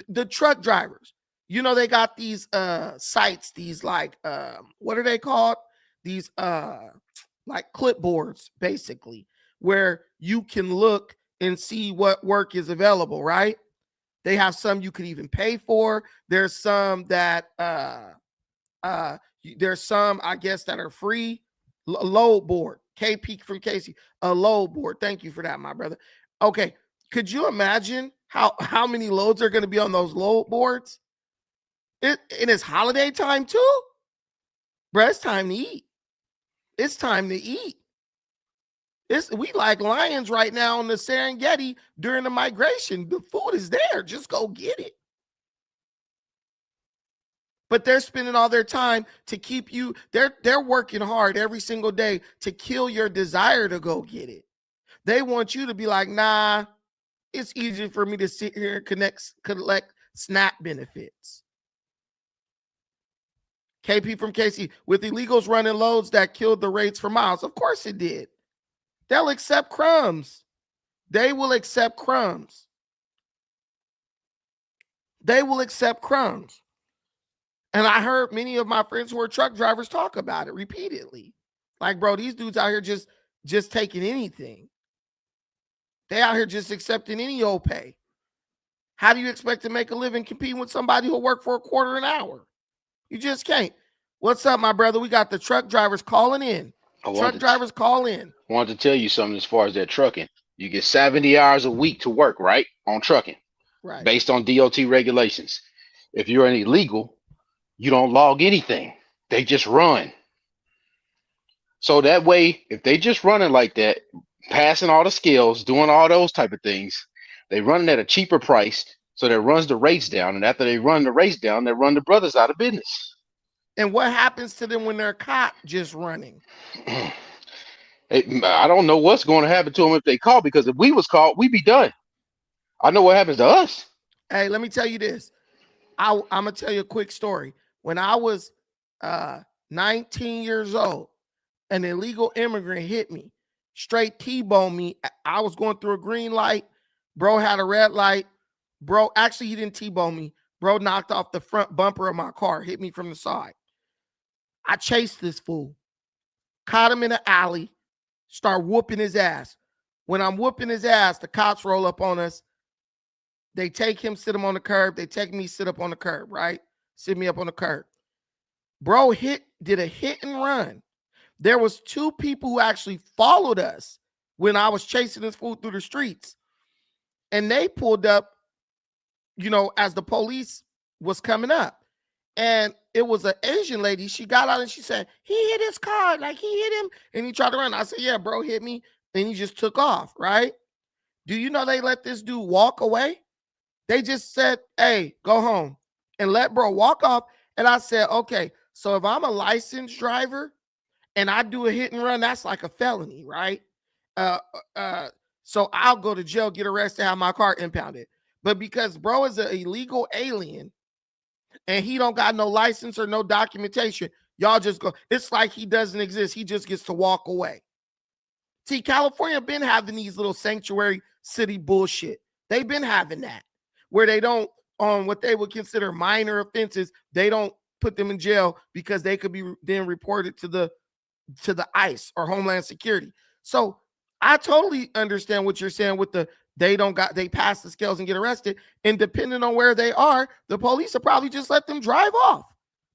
the truck drivers. You know, they got these sites, these like, what are they called? These like clipboards, basically, where you can look and see what work is available, right? They have some you could even pay for. There's some that there's some, I guess, that are free. Load board. KP from Casey, a load board. Thank you for that, my brother. Okay, could you imagine how many loads are going to be on those load boards? And it's holiday time too, bro. It's time to eat. It's time to eat. We like lions right now on the Serengeti during the migration. The food is there. Just go get it. But they're spending all their time to keep you. They're working hard every single day to kill your desire to go get it. They want you to be like, nah, it's easier for me to sit here and collect SNAP benefits. KP from Casey, with illegals running loads that killed the rates for miles. Of course it did. They'll accept crumbs. They will accept crumbs. They will accept crumbs. And I heard many of my friends who are truck drivers talk about it repeatedly. Like, bro, these dudes out here just taking anything. They out here just accepting any old pay. How do you expect to make a living competing with somebody who'll work for a quarter an hour? You just can't. What's up, my brother? We got the truck drivers calling in. Truck drivers call in. I wanted to tell you something as far as that trucking. You get 70 hours a week to work, right? On trucking. Right. Based on DOT regulations. If you're an illegal, you don't log anything. They just run. So that way, if they just running like that, passing all the scales, doing all those type of things, they running at a cheaper price. So that runs the rates down. And after they run the rates down, they run the brothers out of business. And what happens to them when they're caught just running? I don't know what's going to happen to them if they call, because if we was caught, we'd be done. I know what happens to us. Hey, let me tell you this. I'm going to tell you a quick story. When I was 19 years old, an illegal immigrant hit me, straight T-boned me. I was going through a green light. Bro had a red light. Bro, actually, he didn't T-bone me. Bro knocked off the front bumper of my car, hit me from the side. I chased this fool, caught him in an alley, start whooping his ass. When I'm whooping his ass, the cops roll up on us. They take him, sit him on the curb. They take me, sit up on the curb, right? Sit me up on the curb. Bro did a hit and run. There was 2 people who actually followed us when I was chasing this fool through the streets. And they pulled up, as the police was coming up. And it was an Asian lady. She got out and she said, he hit his car, like he hit him. And he tried to run. I said, yeah, bro hit me. And he just took off, right? Do you know they let this dude walk away? They just said, hey, go home and let bro walk off. And I said, okay, so if I'm a licensed driver and I do a hit and run, that's like a felony, right? So I'll go to jail, get arrested, have my car impounded. But because bro is an illegal alien and he don't got no license or no documentation, y'all just go. It's like he doesn't exist. He just gets to walk away. See, California been having these little sanctuary city bullshit. They've been having that where they don't, on what they would consider minor offenses, they don't put them in jail because they could be then reported to the ICE or Homeland Security. So I totally understand what you're saying with they pass the scales and get arrested. And depending on where they are, the police will probably just let them drive off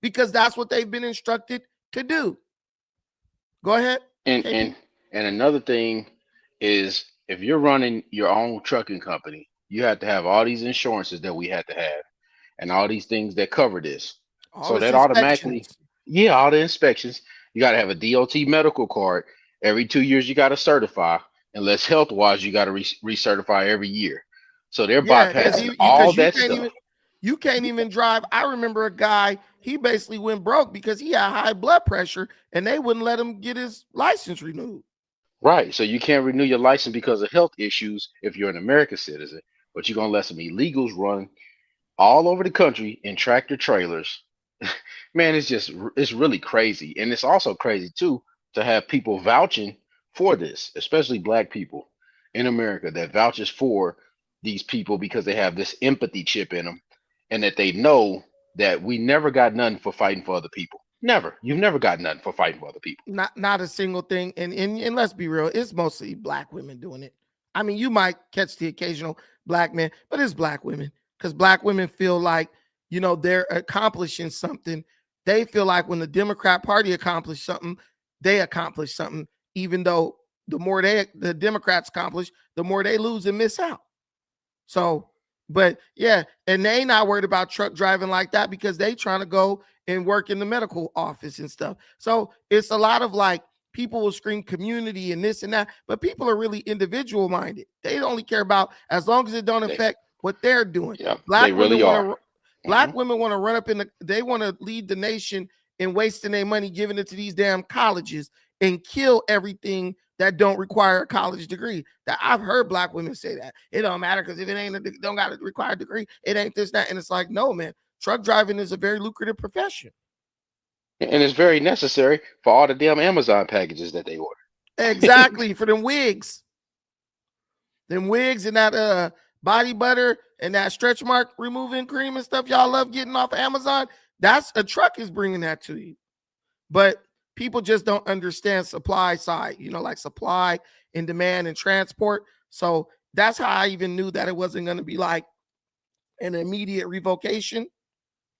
because that's what they've been instructed to do. Go ahead. And another thing is, if you're running your own trucking company, you have to have all these insurances that we had to have and all these things that cover this. So that automatically, all the inspections, you got to have a DOT medical card. Every 2 years, you got to certify. Unless health-wise, you got to recertify every year. So they're bypassing all that stuff. You can't even drive. I remember a guy, he basically went broke because he had high blood pressure and they wouldn't let him get his license renewed. Right. So you can't renew your license because of health issues if you're an American citizen, but you're going to let some illegals run all over the country in tractor trailers. Man, it's really crazy. And it's also crazy too to have people vouching for this, especially black people in America that vouches for these people because they have this empathy chip in them and that they know that we never got nothing for fighting for other people. Never. You've never got nothing for fighting for other people. Not a single thing. And let's be real, it's mostly black women doing it. I mean, you might catch the occasional black man, but it's black women because black women feel like, they're accomplishing something. They feel like when the Democrat Party accomplished something, they accomplished something, even though the more the Democrats accomplish, the more they lose and miss out. So, but yeah, and they not worried about truck driving like that because they trying to go and work in the medical office and stuff. So it's a lot of like people will scream community and this and that, but people are really individual minded. They only care about as long as it don't affect what they're doing. Yeah, they really are. Black women want to run up they want to lead the nation in wasting their money, giving it to these damn colleges and kill everything that don't require a college degree. That I've heard black women say that it don't matter because if it don't got a required degree, it ain't this, that. And it's like, no, man, truck driving is a very lucrative profession. And it's very necessary for all the damn Amazon packages that they order. Exactly. For them wigs. Them wigs and that body butter and that stretch mark removing cream and stuff y'all love getting off Amazon. That's a truck is bringing that to you. But people just don't understand supply side, like supply and demand and transport. So that's how I even knew that it wasn't going to be like an immediate revocation.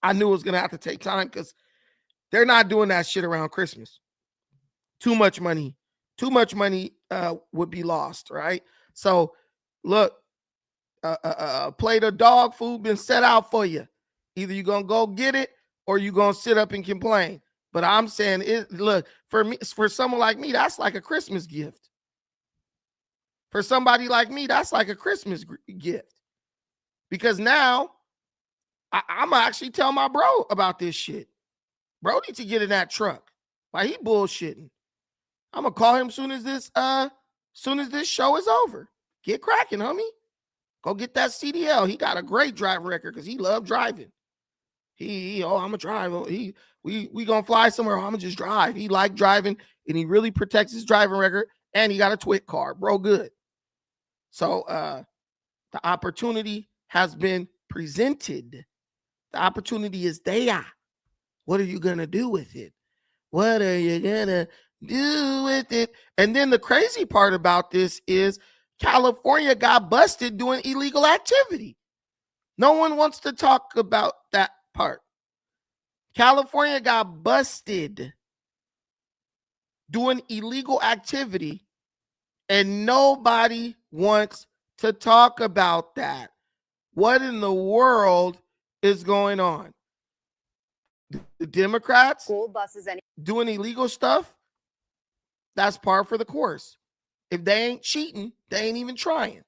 I knew it was going to have to take time because they're not doing that shit around Christmas. Too much money would be lost, right? So look, a plate of dog food been set out for you. Either you're going to go get it or you're going to sit up and complain. But I'm saying, look, for someone like me, that's like a Christmas gift. For somebody like me, that's like a Christmas gift. Because now, I'm going to actually tell my bro about this shit. Bro needs to get in that truck. Why he bullshitting. I'm going to call him soon as this show is over. Get cracking, homie. Go get that CDL. He got a great driving record because he loved driving. I'm going to drive. We gonna fly somewhere. I'm gonna just drive. He liked driving and he really protects his driving record and he got a TWIC car, bro. Good. So the opportunity has been presented. The opportunity is there. What are you gonna do with it? What are you gonna do with it? And then the crazy part about this is California got busted doing illegal activity. No one wants to talk about that part. California got busted doing illegal activity, and nobody wants to talk about that. What in the world is going on? The Democrats School buses and doing illegal stuff, that's par for the course. If they ain't cheating, they ain't even trying.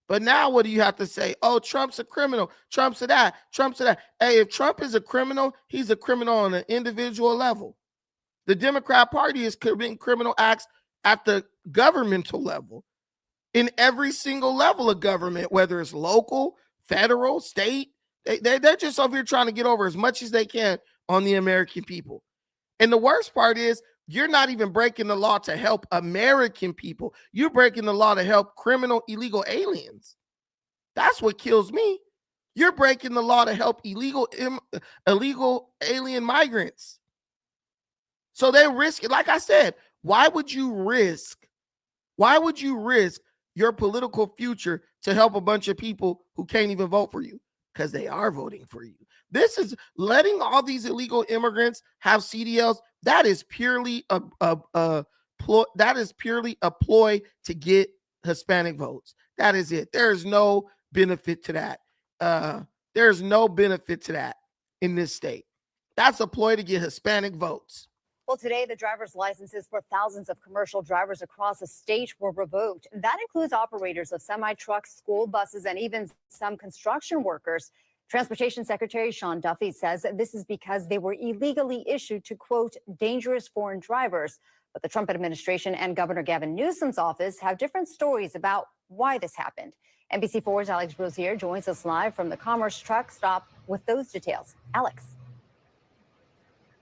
But now what do you have to say? Oh, Trump's a criminal. Trump's a that. Trump's a that. Hey, if Trump is a criminal, he's a criminal on an individual level. The Democrat Party is committing criminal acts at the governmental level, in every single level of government, whether it's local, federal, state. They're just over here trying to get over as much as they can on the American people. And the worst part is, you're not even breaking the law to help American people. You're breaking the law to help criminal illegal aliens. That's what kills me. You're breaking the law to help illegal alien migrants. So they risk it. Like I said, why would you risk your political future to help a bunch of people who can't even vote for you? Because they are voting for you. This is letting all these illegal immigrants have CDLs. That is purely a ploy to get Hispanic votes. That is it. There is no benefit to that. There's no benefit to that in this state. That's a ploy to get Hispanic votes. Well, today, the driver's licenses for thousands of commercial drivers across the state were revoked. That includes operators of semi-trucks, school buses, and even some construction workers. Transportation Secretary Sean Duffy says this is because they were illegally issued to, quote, dangerous foreign drivers. But the Trump administration and Governor Gavin Newsom's office have different stories about why this happened. NBC4's Alex Brosier joins us live from the Commerce truck stop with those details. Alex.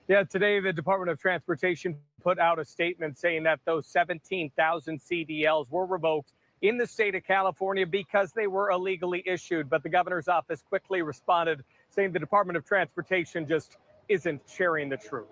Yeah, today the Department of Transportation put out a statement saying that those 17,000 CDLs were revoked in the state of California because they were illegally issued. But the governor's office quickly responded, saying the Department of Transportation just isn't sharing the truth.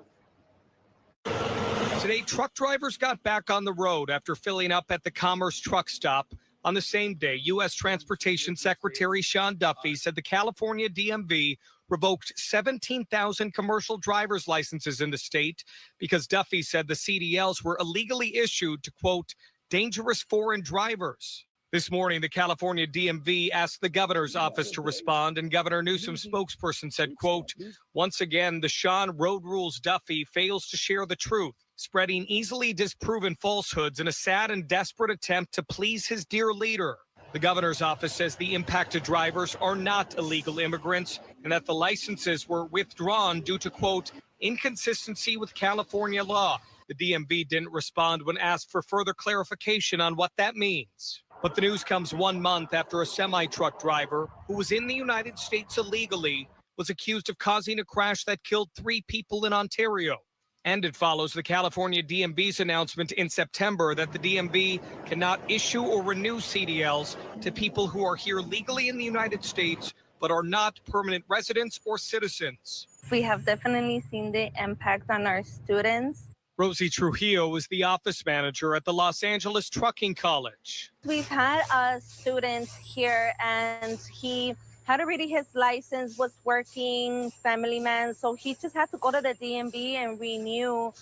Today, truck drivers got back on the road after filling up at the Commerce truck stop. On the same day, U.S. Transportation Secretary Sean Duffy said the California DMV revoked 17,000 commercial driver's licenses in the state because Duffy said the CDLs were illegally issued to, quote, dangerous foreign drivers. This morning, the California DMV asked the governor's office to respond, and Governor Newsom's spokesperson said, quote, once again, the Sean Road Rules Duffy fails to share the truth, spreading easily disproven falsehoods in a sad and desperate attempt to please his dear leader. The governor's office says the impacted drivers are not illegal immigrants and that the licenses were withdrawn due to, quote, inconsistency with California law. The DMV didn't respond when asked for further clarification on what that means. But the news comes 1 month after a semi-truck driver who was in the United States illegally was accused of causing a crash that killed 3 people in Ontario. And it follows the California DMV's announcement in September that the DMV cannot issue or renew CDLs to people who are here legally in the United States but are not permanent residents or citizens. We have definitely seen the impact on our students. Rosie Trujillo is the office manager at the Los Angeles Trucking College. We've had a student here and he had already his license, was working, family man, so he just had to go to the DMV and renew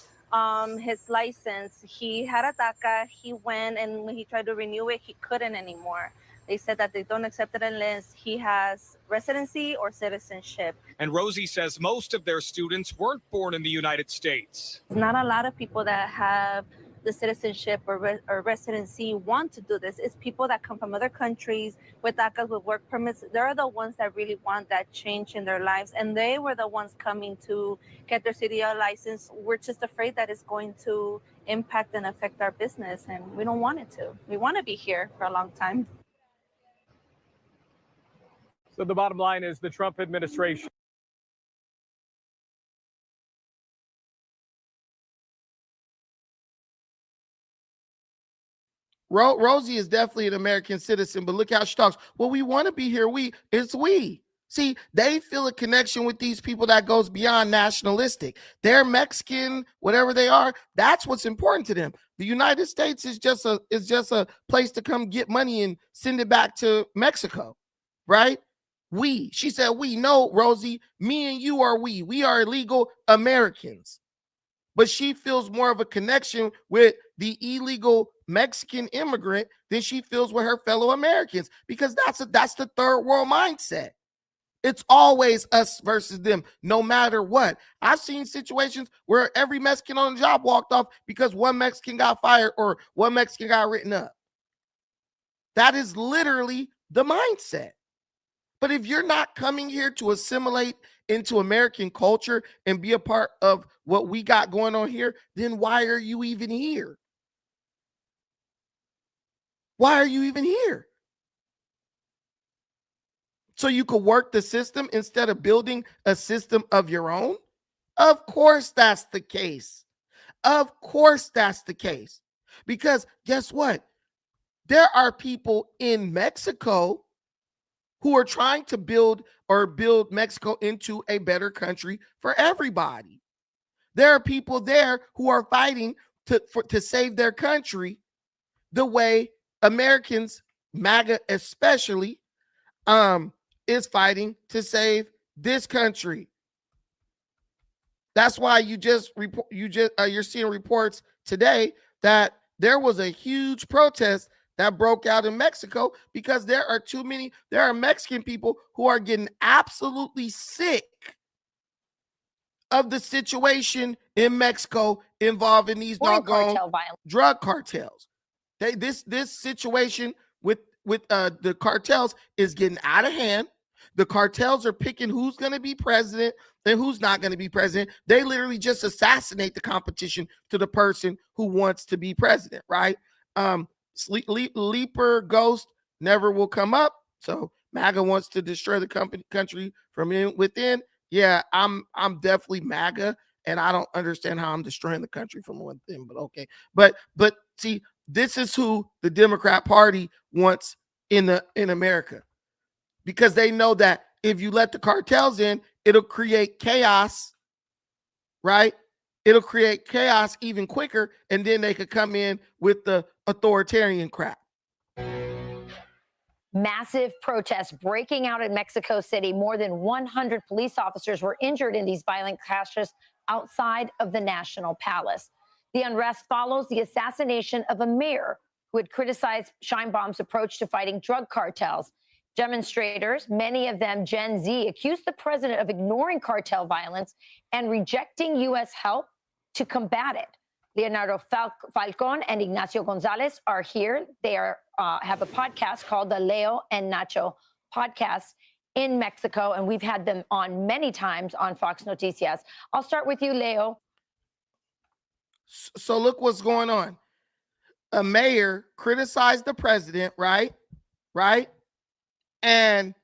his license. He had a DACA, he went, and when he tried to renew it, he couldn't anymore. They said that they don't accept it unless he has residency or citizenship. And Rosie says most of their students weren't born in the United States. Not a lot of people that have the citizenship or residency want to do this. It's people that come from other countries with DACA, with work permits. They're the ones that really want that change in their lives. And they were the ones coming to get their CDL license. We're just afraid that it's going to impact and affect our business. And we don't want it to. We want to be here for a long time. So the bottom line is the Trump administration. Rosie is definitely an American citizen, but look how she talks. Well, we want to be here. It's we. See, they feel a connection with these people that goes beyond nationalistic. They're Mexican, whatever they are. That's what's important to them. The United States is just a place to come get money and send it back to Mexico, right? She said, we know, Rosie, me and you are we. We are illegal Americans. but she feels more of a connection with the illegal Mexican immigrant than she feels with her fellow Americans, because that's the third world mindset. It's always us versus them, no matter what. I've seen situations where every Mexican on the job walked off because one Mexican got fired or one Mexican got written up. That is literally the mindset. But if you're not coming here to assimilate into American culture and be a part of what we got going on here, then why are you even here? Why are you even here? So you could work the system instead of building a system of your own? Of course that's the case. Of course that's the case. Because guess what? There are people in Mexico who are trying to build Mexico into a better country for everybody. There are people there who are fighting to save their country the way Americans, MAGA especially, is fighting to save this country. That's why you're seeing reports today that there was a huge protest that broke out in Mexico because there are Mexican people who are getting absolutely sick of the situation in Mexico involving these doggone drug cartels. This situation with the cartels is getting out of hand. The cartels are picking who's going to be president and who's not going to be president. They literally just assassinate the competition to the person who wants to be president, right? Leaper Ghost never will come up. So MAGA wants to destroy the country from within. Yeah, I'm definitely MAGA, and I don't understand how I'm destroying the country from within, but okay. But see, this is who the Democrat Party wants in America, because they know that if you let the cartels in, it'll create chaos, right? It'll create chaos even quicker, and then they could come in with the authoritarian crap. Massive protests breaking out in Mexico City. More than 100 police officers were injured in these violent clashes outside of the National Palace. The unrest follows the assassination of a mayor who had criticized Sheinbaum's approach to fighting drug cartels. Demonstrators, many of them Gen Z, accused the president of ignoring cartel violence and rejecting U.S. help to combat it. Leonardo Falcon and Ignacio Gonzalez are here. They have a podcast called the Leo and Nacho podcast in Mexico, and we've had them on many times on Fox Noticias. I'll start with you, Leo. So look what's going on. A mayor criticized the president, right? And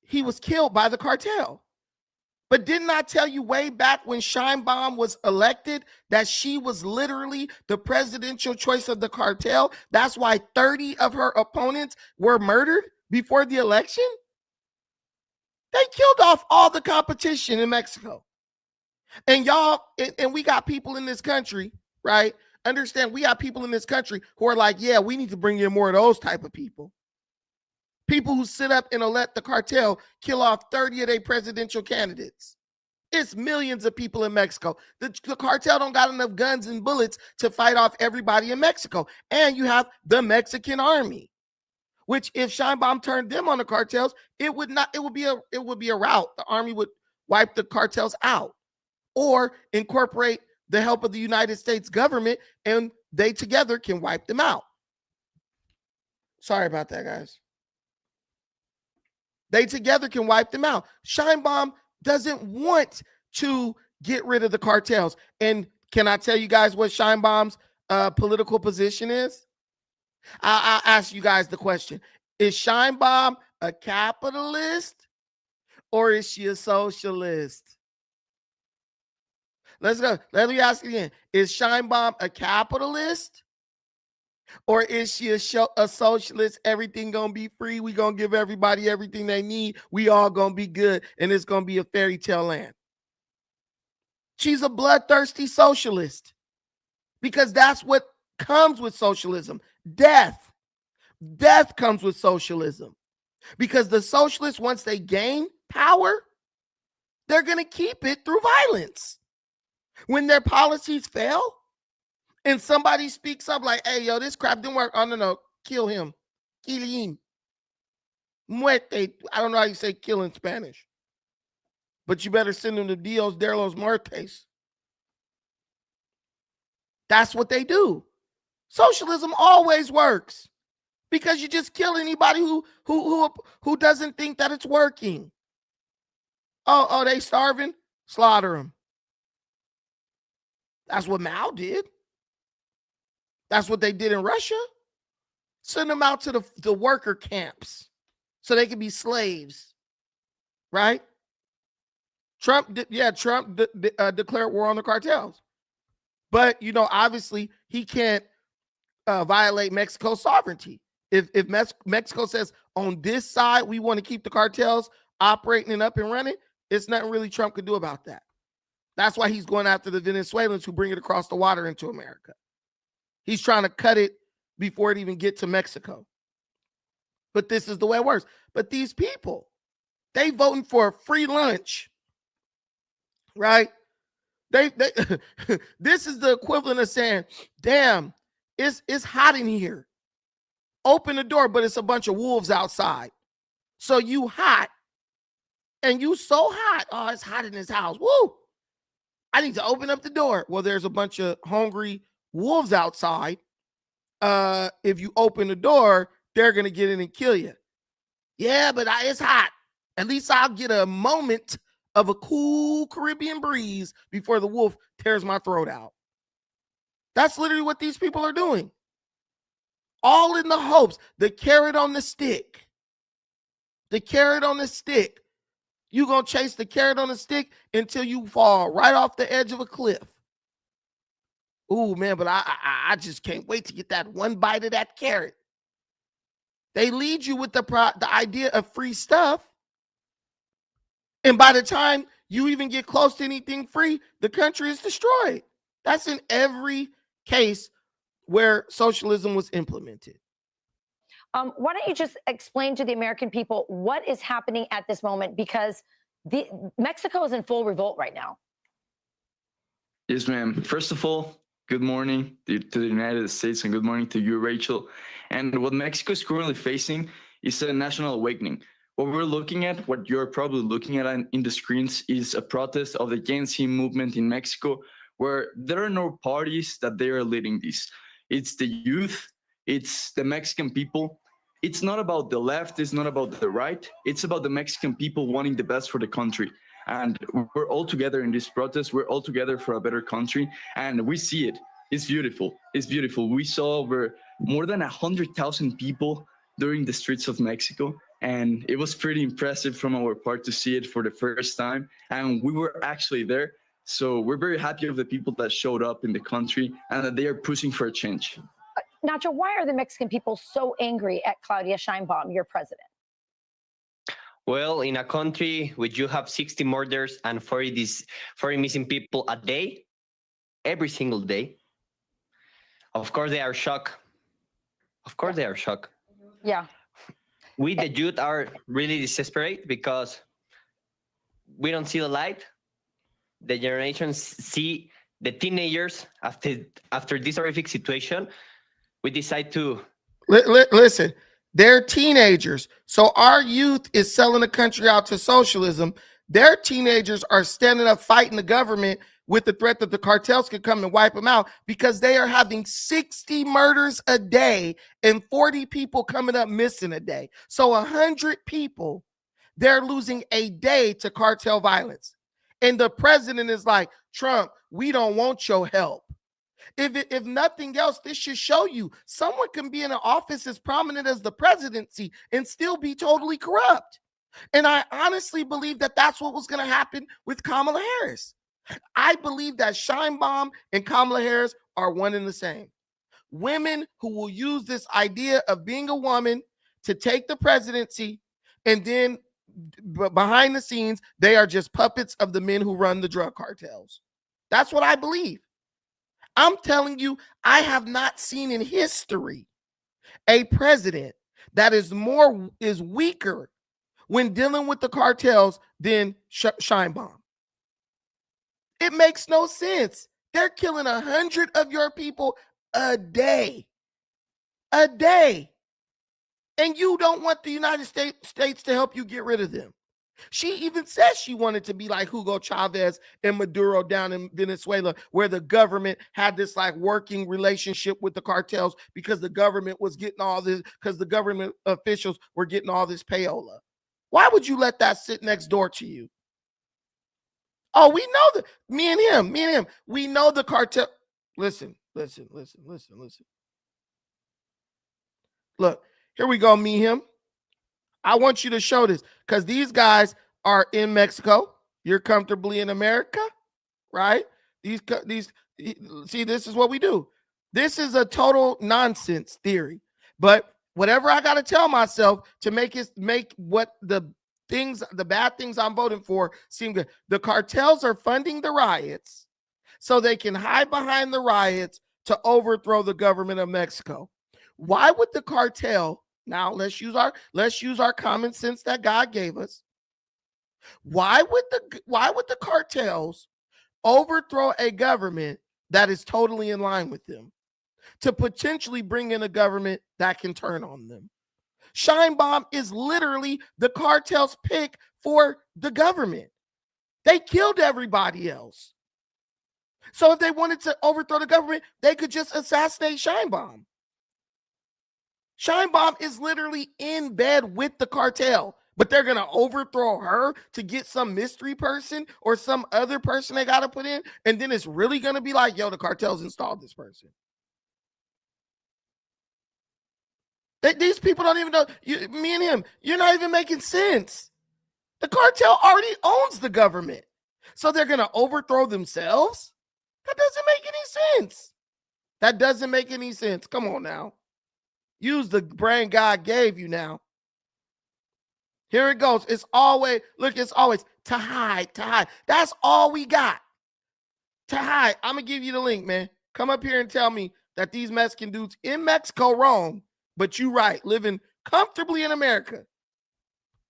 he was killed by the cartel. But didn't I tell you way back when Sheinbaum was elected that she was literally the presidential choice of the cartel? That's why 30 of her opponents were murdered before the election. They killed off all the competition in Mexico. And y'all, and we got people in this country, right? Understand, we got people in this country who are like, yeah, we need to bring in more of those type of people. People who sit up and let the cartel kill off 30 of their presidential candidates. It's millions of people in Mexico. The cartel don't got enough guns and bullets to fight off everybody in Mexico. And you have the Mexican army, which if Sheinbaum turned them on the cartels, it would be a rout. The army would wipe the cartels out or incorporate the help of the United States government, and they together can wipe them out. Sorry about that, guys. They together can wipe them out. Sheinbaum doesn't want to get rid of the cartels. And can I tell you guys what Sheinbaum's political position is? I'll ask you guys the question. Is Sheinbaum a capitalist or is she a socialist? Let's go. Let me ask again. Is Sheinbaum a capitalist? Or is she a socialist? Everything gonna be free. We gonna give everybody everything they need. We all gonna be good, and it's gonna be a fairy tale land. She's a bloodthirsty socialist because that's what comes with socialism. Death. Death comes with socialism because the socialists, once they gain power, they're gonna keep it through violence. When their policies fail and somebody speaks up like, hey, yo, this crap didn't work. Oh, no, kill him. Kill him. Muerte. I don't know how you say kill in Spanish. But you better send them to Dios de los Muertes. That's what they do. Socialism always works because you just kill anybody who doesn't think that it's working. Oh, they starving? Slaughter them. That's what Mao did. That's what they did in Russia. Send them out to the worker camps so they can be slaves, right? Trump declared war on the cartels. But, obviously he can't violate Mexico's sovereignty. If Mexico says on this side we want to keep the cartels operating and up and running, it's nothing really Trump could do about that. That's why he's going after the Venezuelans who bring it across the water into America. He's trying to cut it before it even get to Mexico. But this is the way it works. But these people, they voting for a free lunch, right? They this is the equivalent of saying, damn, it's hot in here. Open the door, but it's a bunch of wolves outside. So you hot, and you so hot. Oh, it's hot in this house. Woo! I need to open up the door. Well, there's a bunch of hungry wolves outside. If you open the door, they're going to get in and kill you. Yeah, but it's hot. At least I'll get a moment of a cool Caribbean breeze before the wolf tears my throat out. That's literally what these people are doing. All in the hopes, the carrot on the stick. The carrot on the stick. You're going to chase the carrot on the stick until you fall right off the edge of a cliff. Ooh, man, but I just can't wait to get that one bite of that carrot. They lead you with the idea of free stuff. And by the time you even get close to anything free, the country is destroyed. That's in every case where socialism was implemented. Why don't you just explain to the American people what is happening at this moment? Because Mexico is in full revolt right now. Yes, ma'am. First of all, good morning to the United States and good morning to you, Rachel. And what Mexico is currently facing is a national awakening. What we're looking at, what you're probably looking at in the screens, is a protest of the Gen Z movement in Mexico, where there are no parties that they are leading this. It's the youth, it's the Mexican people. It's not about the left, it's not about the right. It's about the Mexican people wanting the best for the country. And we're all together in this protest. We're all together for a better country. And we see it. It's beautiful. It's beautiful. We saw over more than 100,000 people during the streets of Mexico. And it was pretty impressive from our part to see it for the first time. And we were actually there. So we're very happy of the people that showed up in the country and that they are pushing for a change. Nacho, why are the Mexican people so angry at Claudia Sheinbaum, your president? Well, in a country where you have 60 murders and 40 missing people a day, every single day, of course they are shocked. Of course they are shocked. Yeah. We, the youth, are really desperate because we don't see the light. The generations see the teenagers after this horrific situation. We decide to listen. They're teenagers. So our youth is selling the country out to socialism. Their teenagers are standing up fighting the government with the threat that the cartels could come and wipe them out because they are having 60 murders a day and 40 people coming up missing a day. So 100 people, they're losing a day to cartel violence. And the president is like, Trump, we don't want your help. If nothing else, this should show you someone can be in an office as prominent as the presidency and still be totally corrupt. And I honestly believe that that's what was going to happen with Kamala Harris. I believe that Sheinbaum and Kamala Harris are one and the same. Women who will use this idea of being a woman to take the presidency, and then behind the scenes, they are just puppets of the men who run the drug cartels. That's what I believe. I'm telling you, I have not seen in history a president that is weaker when dealing with the cartels than Sheinbaum. It makes no sense. They're killing 100 of your people a day. A day. And you don't want the United States to help you get rid of them. She even says she wanted to be like Hugo Chavez and Maduro down in Venezuela, where the government had this like working relationship with the cartels because the government was getting all this, because the government officials were getting all this payola. Why would you let that sit next door to you? Oh, we know that. Me and him, we know the cartel. Listen. Look, here we go, me, him. I want you to show this because these guys are in Mexico. You're comfortably in America, right? These see, this is what we do. This is a total nonsense theory. But whatever I got to tell myself to make what the bad things I'm voting for seem good. The cartels are funding the riots so they can hide behind the riots to overthrow the government of Mexico. Why would the cartel, now let's use our common sense that God gave us. Why would the cartels overthrow a government that is totally in line with them to potentially bring in a government that can turn on them? Sheinbaum is literally the cartel's pick for the government. They killed everybody else. So if they wanted to overthrow the government, they could just assassinate Sheinbaum. Sheinbaum is literally in bed with the cartel, but they're going to overthrow her to get some mystery person or some other person they got to put in. And then it's really going to be like, yo, the cartel's installed this person. These people don't even know. Me and him, you're not even making sense. The cartel already owns the government. So they're going to overthrow themselves? That doesn't make any sense. That doesn't make any sense. Come on now. Use the brain God gave you now. Here it goes. It's always to hide. That's all we got. To hide. I'm going to give you the link, man. Come up here and tell me that these Mexican dudes in Mexico wrong, but you right, living comfortably in America.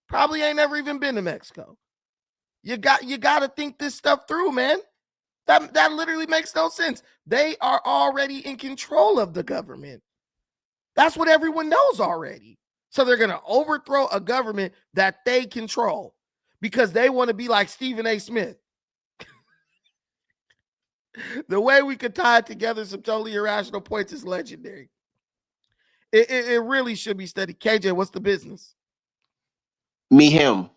Probably ain't never even been to Mexico. You got to think this stuff through, man. That literally makes no sense. They are already in control of the government. That's what everyone knows already. So they're going to overthrow a government that they control because they want to be like Stephen A. Smith. The way we could tie together some totally irrational points is legendary. It really should be studied. KJ, what's the business? Me, him.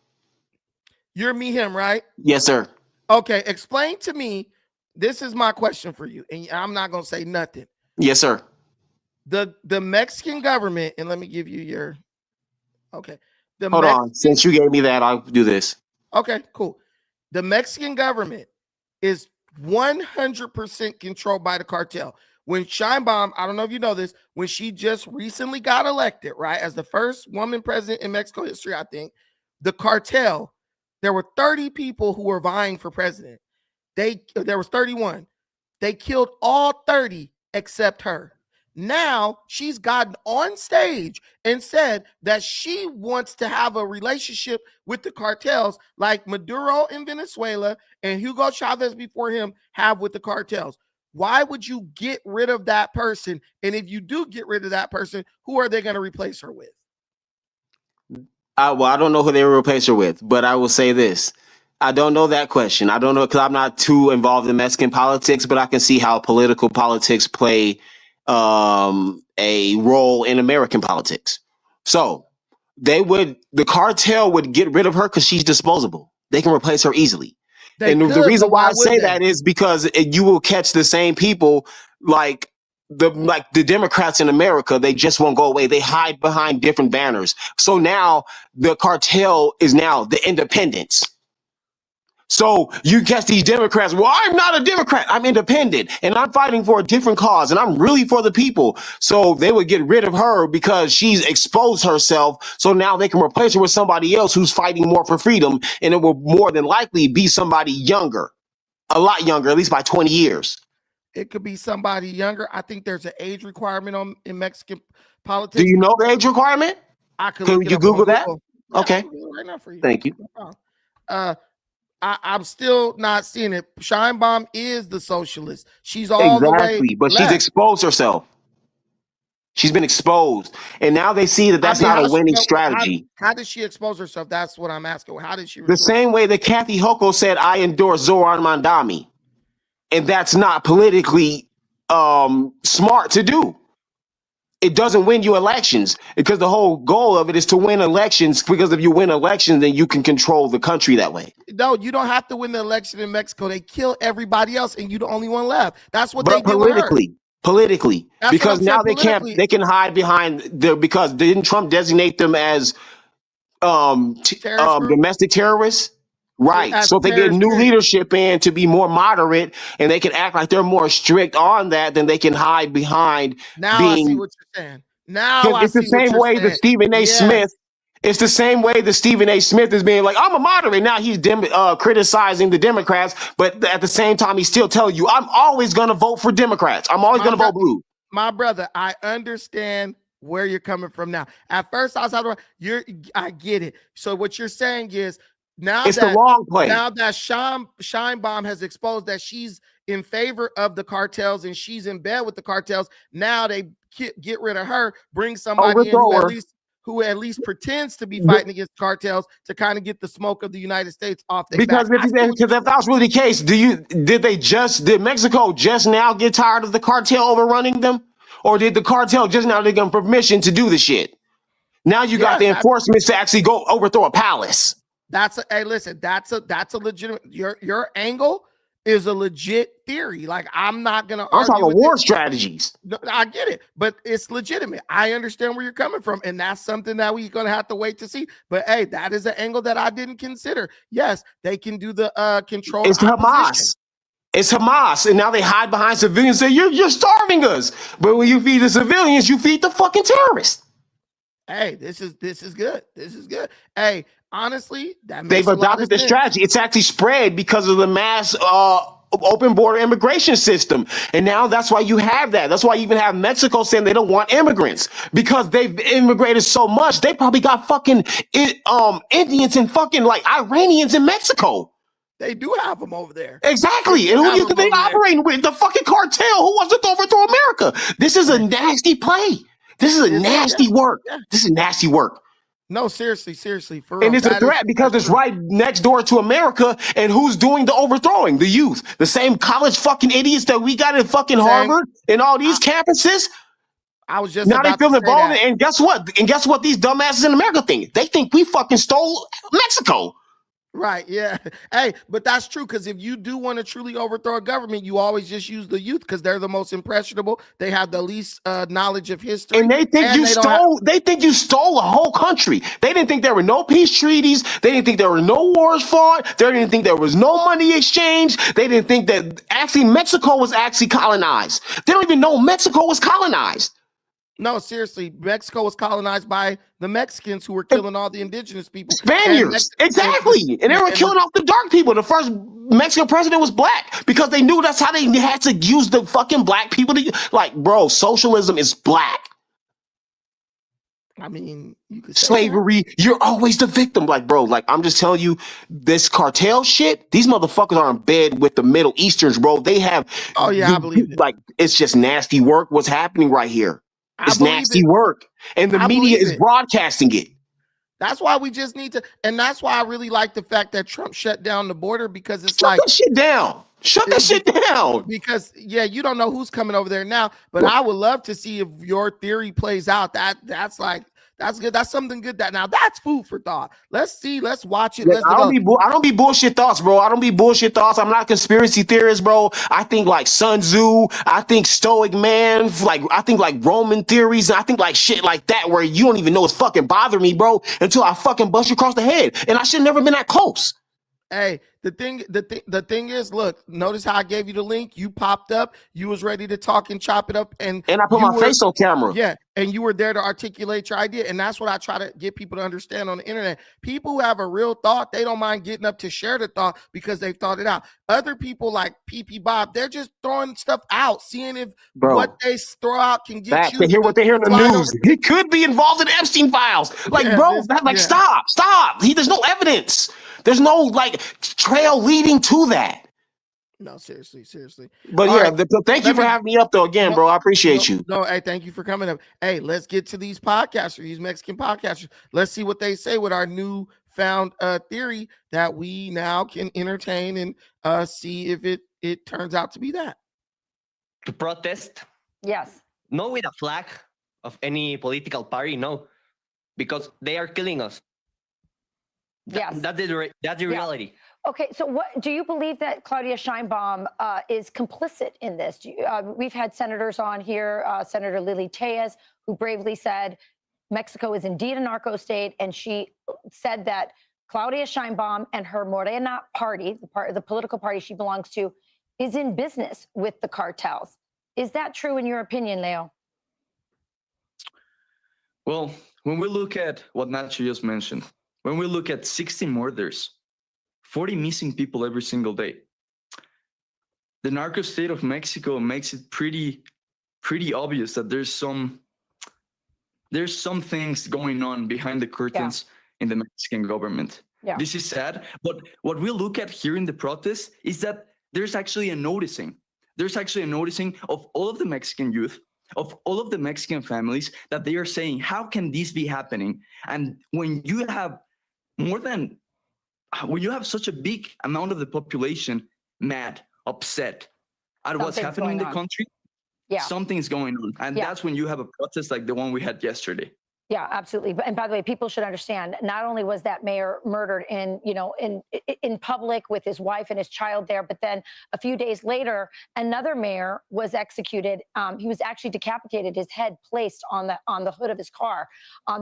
You're me, him, right? Yes, sir. Okay, explain to me. This is my question for you, and I'm not going to say nothing. Yes, sir. The Mexican government, and let me give you your, okay. Hold on. Since you gave me that, I'll do this. Okay, cool. The Mexican government is 100% controlled by the cartel. When Sheinbaum, I don't know if you know this, when she just recently got elected, right, as the first woman president in Mexico history, I think, the cartel, there were 30 people who were vying for president. There was 31. They killed all 30 except her. Now she's gotten on stage and said that she wants to have a relationship with the cartels like Maduro in Venezuela and Hugo Chavez before him have with the cartels. Why would you get rid of that person? And if you do get rid of that person, who are they going to replace her with? Well, I don't know who they will replace her with, but I will say this. I don't know that question. I don't know because I'm not too involved in Mexican politics, but I can see how political politics play a role in American politics. So the cartel would get rid of her because she's disposable. They can replace her easily. The reason why I say that is because you will catch the same people like the Democrats in America. They just won't go away. They hide behind different banners. So now the cartel is now the independents. So you catch these Democrats. Well, I'm not a Democrat. I'm independent and I'm fighting for a different cause and I'm really for the people. So they would get rid of her because she's exposed herself. So now they can replace her with somebody else who's fighting more for freedom. And it will more than likely be somebody younger, a lot younger, at least by 20 years. It could be somebody younger. I think there's an age requirement in Mexican politics. Do you know the age requirement? I could you Google that? Yeah, okay. right now for you. Thank you. I'm still not seeing it. Sheinbaum is the socialist. She's all the way Exactly, but she's left. exposed herself. She's been exposed, and now they see that that's not a winning strategy. How did she expose herself? That's what I'm asking. How did she? The same way that Kathy Hochul said, "I endorse Zoran Mandami," and that's not politically smart to do. It doesn't win you elections because the whole goal of it is to win elections. Because if you win elections, then you can control the country that way. No, you don't have to win the election in Mexico. They kill everybody else, and you're the only one left. That's what But they did with her. politically, That's because what I'm now saying, they can hide behind because didn't Trump designate them as domestic terrorists? Right. as So if they get terrorist new period. leadership in to be more moderate and they can act like they're more strict on that, then they can hide behind Now being. I see what you're saying. Now 'Cause I it's the see what same you're way that saying. Stephen A. Yes. Smith. It's the same way that Stephen A. Smith is being like, I'm a moderate. Now he's criticizing the Democrats, but at the same time, he's still telling you, I'm always going to vote for Democrats. I'm always going to vote blue. My brother, I understand where you're coming from now. At first, I was like, I get it. So what you're saying is now It's that the long play. now that Sheinbaum has exposed that she's in favor of the cartels and she's in bed with the cartels, now they get rid of her, bring somebody in who at least pretends to be fighting against cartels to kind of get the smoke of the United States off their Because back. if that was really the case, did Mexico just now get tired of the cartel overrunning them? Or did the cartel just now give them permission to do the shit? Now you got the enforcement to actually go overthrow a palace. Hey, listen, that's a legitimate, your angle is a legit theory. Like, I'm not gonna I'm argue talking with war it. strategies. No, I get it, but it's legitimate. I understand where you're coming from, and that's something that we're gonna have to wait to see. But hey, that is an angle that I didn't consider. Yes, they can do the control. It's Hamas. It's Hamas, and now they hide behind civilians and say, you're starving us. But when you feed the civilians, you feed the fucking terrorists. Hey, this is good. This is good. Hey, honestly, that makes They've a lot of adopted the sense. strategy. It's actually spread because of the mass open border immigration system. And now that's why you have that. That's why you even have Mexico saying they don't want immigrants because they've immigrated so much. They probably got fucking Indians and fucking like Iranians in Mexico. They do have them over there. Exactly. And who do you think they operating with? The fucking cartel who wants to overthrow America. This is a nasty play. This is a nasty work. This is nasty work. No, seriously, for real. And it's a threat because it's right next door to America. And who's doing the overthrowing? The youth. The same college fucking idiots that we got in fucking Harvard and all these campuses. I was just now they about feel to say involved. that. And guess what? These dumbasses in America think? They think we fucking stole Mexico. Right, yeah. Hey, but that's true because if you do want to truly overthrow a government, you always just use the youth because they're the most impressionable. They have the least knowledge of history. And they think they think you stole a whole country. They didn't think there were no peace treaties. They didn't think there were no wars fought. They didn't think there was no money exchange. They didn't think that actually Mexico was actually colonized. They don't even know Mexico was colonized. No, seriously, Mexico was colonized by the Mexicans who were killing all the indigenous people. Spaniards, exactly. And they were killing off the dark people. The first Mexican president was black because they knew that's how they had to use the fucking black people to, like, bro, socialism is black. I mean, you could say slavery, you're always the victim. Like, bro, like, I'm just telling you, this cartel shit, these motherfuckers are in bed with the Middle Easterns, bro. They have, I believe it. Like, it's just nasty work what's happening right here. It's nasty work. And the media is broadcasting it. That's why we just need to, and that's why I really like the fact that Trump shut down the border because it's Shut that shit down. Shut that shit down. Because you don't know who's coming over there now. But I would love to see if your theory plays out. That's good. That's something good. That's food for thought. Let's see. Let's watch it. I don't be bullshit thoughts, bro. I don't be bullshit thoughts. I'm not a conspiracy theorist, bro. I think like Sun Tzu. I think Stoic man. I think like Roman theories. I think like shit like that where you don't even know it's fucking bothering me, bro, until I fucking bust you across the head. And I should never been that close. Hey, the thing is, look, notice how I gave you the link. You popped up, you was ready to talk and chop it up, and I put my face on camera. Yeah, and you were there to articulate your idea, and that's what I try to get people to understand on the internet. People who have a real thought, they don't mind getting up to share the thought because they've thought it out. Other people like PP Bob, they're just throwing stuff out, seeing if what they throw out can get you to hear what they hear in the news. He could be involved in Epstein files. Like, bro, stop. There's no evidence. There's no like trail leading to that. No, seriously. But All yeah, right, thank you let for me- having me up though again, no, bro. I appreciate you. No, hey, thank you for coming up. Hey, let's get to these podcasters, these Mexican podcasters. Let's see what they say with our new found theory that we now can entertain and see if it turns out to be that. To protest, Yes. not with a flag of any political party, no, because they are killing us. Yes. That's the reality. Okay, so what do you believe that Claudia Sheinbaum is complicit in this? We've had senators on here, Senator Lily Tejas, who bravely said Mexico is indeed a narco state, and she said that Claudia Sheinbaum and her Morena party, the political party she belongs to, is in business with the cartels. Is that true in your opinion, Leo? Well, when we look at what Nacho just mentioned, when we look at 60 murders, 40 missing people every single day, the narco state of Mexico makes it pretty obvious that there's some things going on behind the curtains in the Mexican government. Yeah. This is sad, but what we look at here in the protest is that there's actually a noticing. There's actually a noticing of all of the Mexican youth, of all of the Mexican families, that they are saying, how can this be happening? And when you have such a big amount of the population mad, upset at what's Something's happening in the going on. country, Yeah. something's going on. And Yeah. that's when you have a protest like the one we had yesterday. Yeah, absolutely. And by the way, people should understand, not only was that mayor murdered in public with his wife and his child there, but then a few days later, another mayor was executed. He was actually decapitated, his head placed on the hood of his car.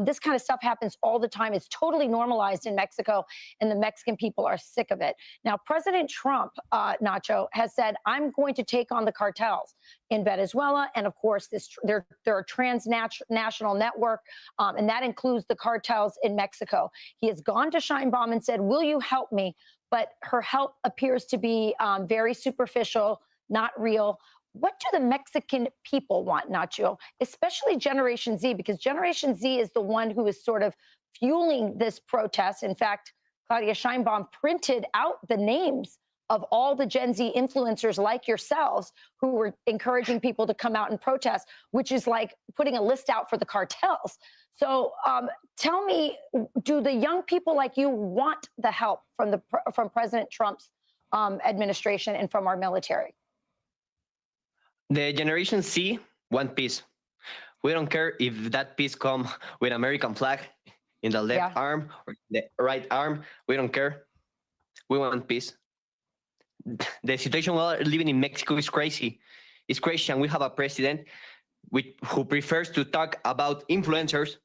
This kind of stuff happens all the time. It's totally normalized in Mexico, and the Mexican people are sick of it. Now, President Trump, Nacho, has said, I'm going to take on the cartels in Venezuela. And of course, they're a transnational network. And that includes the cartels in Mexico. He has gone to Sheinbaum and said, will you help me? But her help appears to be very superficial, not real. What do the Mexican people want, Nacho, especially Generation Z? Because Generation Z is the one who is sort of fueling this protest. In fact, Claudia Sheinbaum printed out the names of all the Gen Z influencers like yourselves who were encouraging people to come out and protest, which is like putting a list out for the cartels. So tell me, do the young people like you want the help from President Trump's administration and from our military? The Generation Z want peace. We don't care if that peace come with American flag in the left arm or the right arm. We don't care. We want peace. The situation we're living in Mexico is crazy. It's crazy, and we have a president who prefers to talk about influencers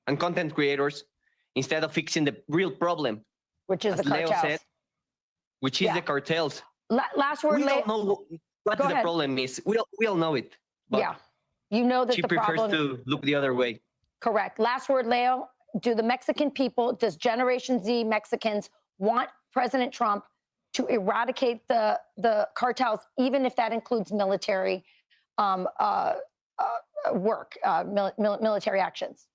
and content creators instead of fixing the real problem, which is as the Leo cartels. said, which is the cartels. Last word, We Leo. don't know what Go the ahead. problem is. We all know it. But Yeah, you know that she the prefers problem. to look the other way. Correct. Last word, Leo. Do the Mexican people, does Generation Z Mexicans want President Trump to eradicate the cartels, even if that includes military work, military actions?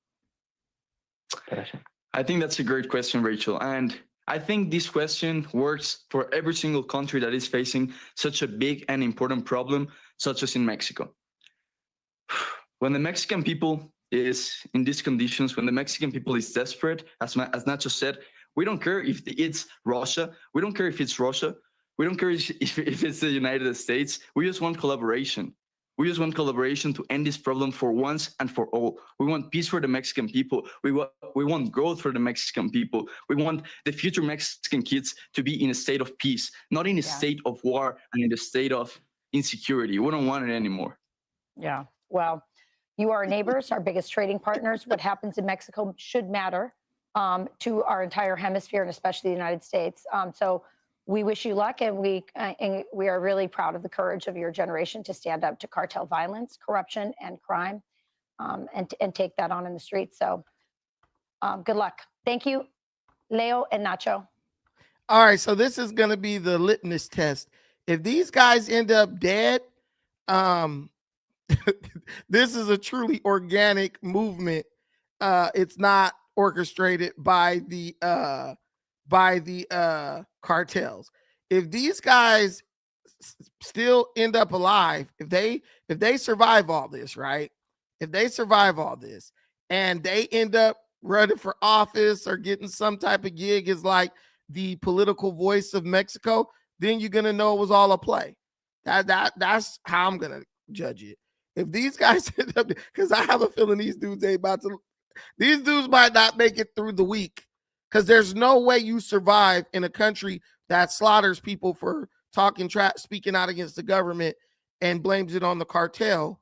I think that's a great question, Rachel. And I think this question works for every single country that is facing such a big and important problem, such as in Mexico. When the Mexican people is in these conditions, when the Mexican people is desperate, as Nacho said, we don't care if it's Russia. We don't care if it's Russia. We don't care if it's the United States. We just want collaboration. We just want collaboration to end this problem for once and for all. We want peace for the Mexican people. We want growth for the Mexican people. We want the future Mexican kids to be in a state of peace, not in a state of war and in a state of insecurity. We don't want it anymore. Yeah. Well, you are our neighbors, our biggest trading partners. What happens in Mexico should matter to our entire hemisphere and especially the United States. So we wish you luck, and we are really proud of the courage of your generation to stand up to cartel violence, corruption, and crime, and take that on in the streets. So good luck. Thank you, Leo and Nacho. All right, so this is going to be the litmus test. If these guys end up dead, this is a truly organic movement. It's not orchestrated by the by the cartels. If these guys still end up alive, if they survive all this, right? If they survive all this and they end up running for office or getting some type of gig as like the political voice of Mexico, then you're gonna know it was all a play. That's how I'm gonna judge it. If these guys end up, because I have a feeling these dudes might not make it through the week, because there's no way you survive in a country that slaughters people for speaking out against the government and blames it on the cartel,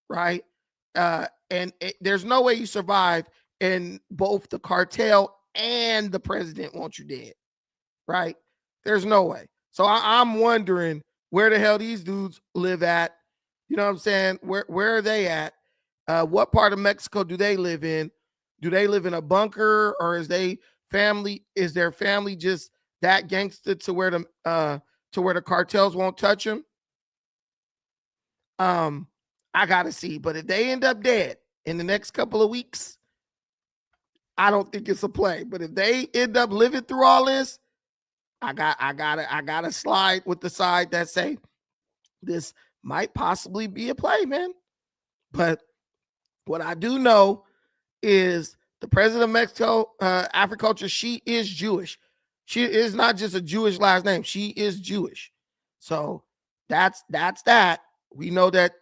right? There's no way you survive, and both the cartel and the president want you dead, right? There's no way. So I'm wondering where the hell these dudes live at. You know what I'm saying? Where are they at? What part of Mexico do they live in? Do they live in a bunker, or is their family just that gangster to where the cartels won't touch them? I gotta see. But if they end up dead in the next couple of weeks, I don't think it's a play. But if they end up living through all this, I gotta slide with the side that say this might possibly be a play, man. But what I do know is the president of Mexico, Agriculture, she is Jewish. She is not just a Jewish last name. She is Jewish. So that's that. We know that,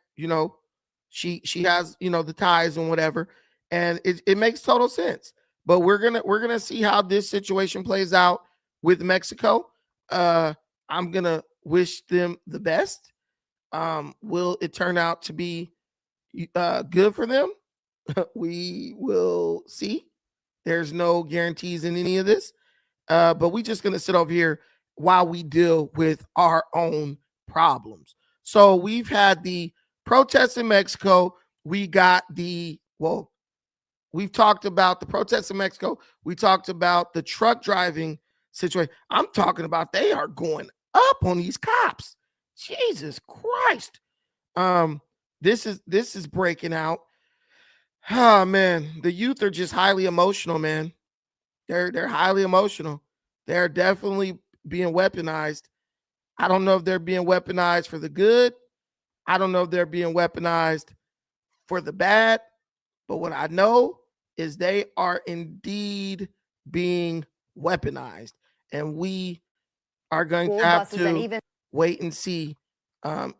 she has, the ties and whatever. And it makes total sense. But we're gonna see how this situation plays out with Mexico. I'm gonna wish them the best. Will it turn out to be good for them? We will see. There's no guarantees in any of this. But we're just gonna sit over here while we deal with our own problems. So we've had the protests in Mexico. We got we've talked about the protests in Mexico. We talked about the truck driving situation. I'm talking about they are going up on these cops. Jesus Christ. This is breaking out. Oh man, the youth are just highly emotional, man. They're highly emotional. They're definitely being weaponized. I don't know if they're being weaponized for the good. I don't know if they're being weaponized for the bad. But what I know is they are indeed being weaponized. And we are going to have to wait and see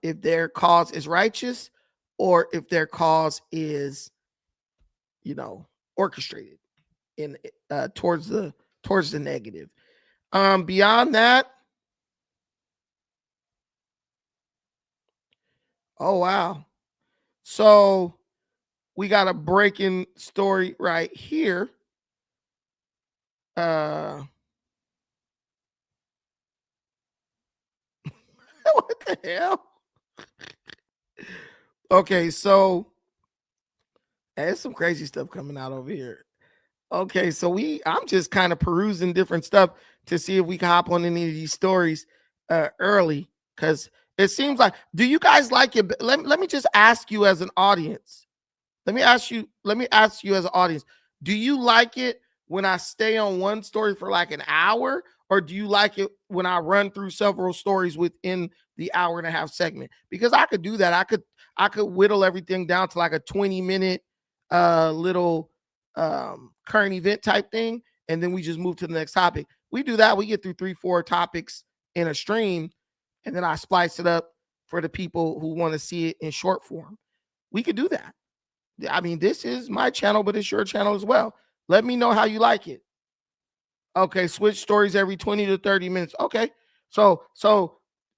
if their cause is righteous or if their cause is, orchestrated in towards the negative. Beyond that, oh wow. So we got a breaking story right here. What the hell? Okay, so there's some crazy stuff coming out over here. Okay, so I'm just kind of perusing different stuff to see if we can hop on any of these stories early, because it seems like, do you guys like it? Let me just ask you as an audience. Let me ask you as an audience. Do you like it when I stay on one story for like an hour, or do you like it when I run through several stories within the hour and a half segment? Because I could do that. I could whittle everything down to like a 20-minute little current event type thing, and then we just move to the next topic. We do that. We get through 3-4 topics in a stream, and then I splice it up for the people who want to see it in short form. We could do that. I mean, this is my channel, but it's your channel as well. Let me know how you like it. Okay, switch stories every 20 to 30 minutes. Okay, so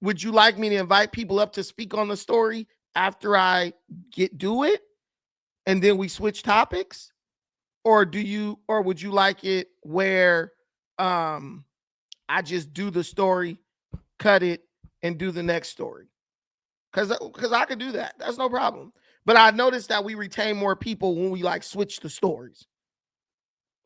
would you like me to invite people up to speak on the story after I do it, and then we switch topics? Or would you like it where I just do the story, cut it, and do the next story? Because I could do that. That's no problem. But I noticed that we retain more people when we switch the stories.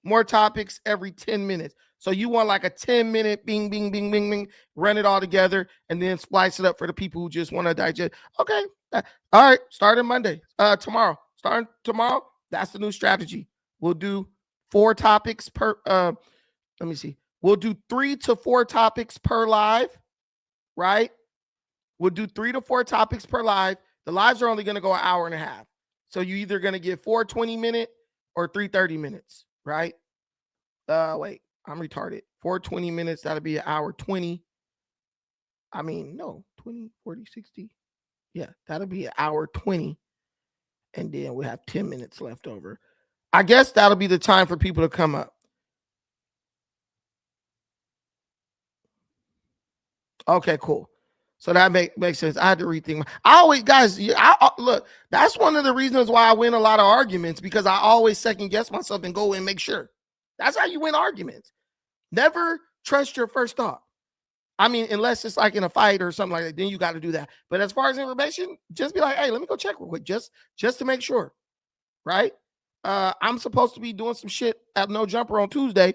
More topics every 10 minutes. So you want like a 10-minute bing, bing, bing, bing, bing, run it all together, and then splice it up for the people who just want to digest. Okay. All right. Starting Monday. Tomorrow. Starting tomorrow. That's the new strategy. We'll do 4 topics per, let me see, We'll do 3 to 4 topics per live, right? We'll do 3 to 4 topics per live. The lives are only going to go an hour and a half. So you're either going to get 4 20-minute or 3 30 minutes, right? Wait, I'm retarded. 4 20 minutes, that'll be an hour 20. I mean, no, 20, 40, 60. Yeah, that'll be an hour 20. And then we have 10 minutes left over. I guess that'll be the time for people to come up. Okay, cool. So that makes sense. I had to rethink. I always, guys, look, that's one of the reasons why I win a lot of arguments, because I always second guess myself and go and make sure. That's how you win arguments. Never trust your first thought. I mean, unless it's like in a fight or something like that, then you got to do that. But as far as information, just be like, hey, let me go check real quick, just to make sure, right? I'm supposed to be doing some shit at No Jumper on Tuesday.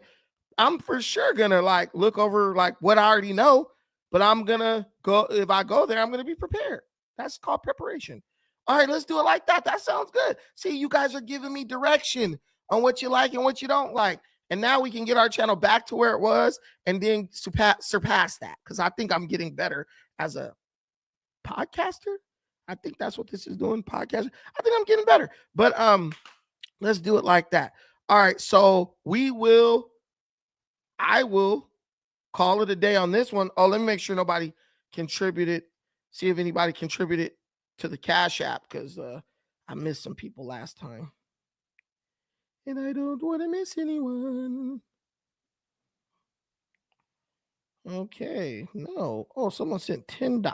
I'm for sure gonna like look over like what I already know, but I'm gonna go. If I go there, I'm gonna be prepared. That's called preparation. All right, let's do it like that. That sounds good. See, you guys are giving me direction on what you like and what you don't like. And now we can get our channel back to where it was and then surpass that, because I think I'm getting better as a podcaster. I think that's what this is doing, podcaster. I think I'm getting better. But let's do it like that. All right, so I will call it a day on this one. Oh, let me make sure nobody contributed. See if anybody contributed to the Cash App, because I missed some people last time. And I don't want to miss anyone. Okay, no. Oh, someone sent $10.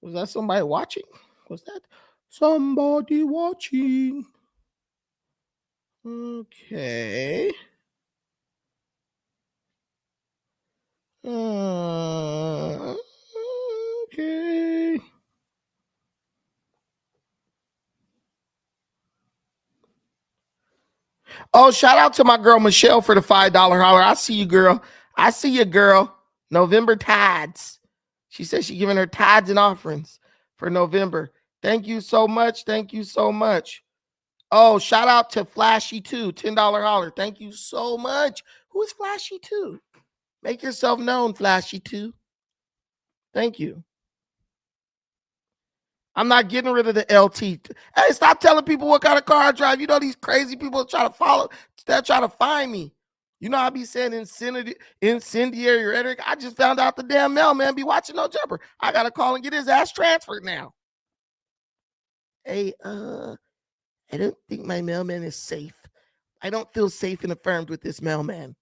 Was that somebody watching? Was that somebody watching? Okay. Okay. Oh, shout out to my girl Michelle for the $5 holler. I see you, girl. I see you, girl. November tithes. She says she's giving her tithes and offerings for November. Thank you so much. Thank you so much. Oh, shout out to Flashy2, $10 holler. Thank you so much. Who is Flashy2? Make yourself known, Flashy2. Thank you. I'm not getting rid of the LT. Hey, stop telling people what kind of car I drive. You know these crazy people try to follow, they're trying to find me. You know I be saying incendiary rhetoric. I just found out the damn mailman be watching No Jumper. I gotta call and get his ass transferred now. Hey, I don't think my mailman is safe. I don't feel safe and affirmed with this mailman.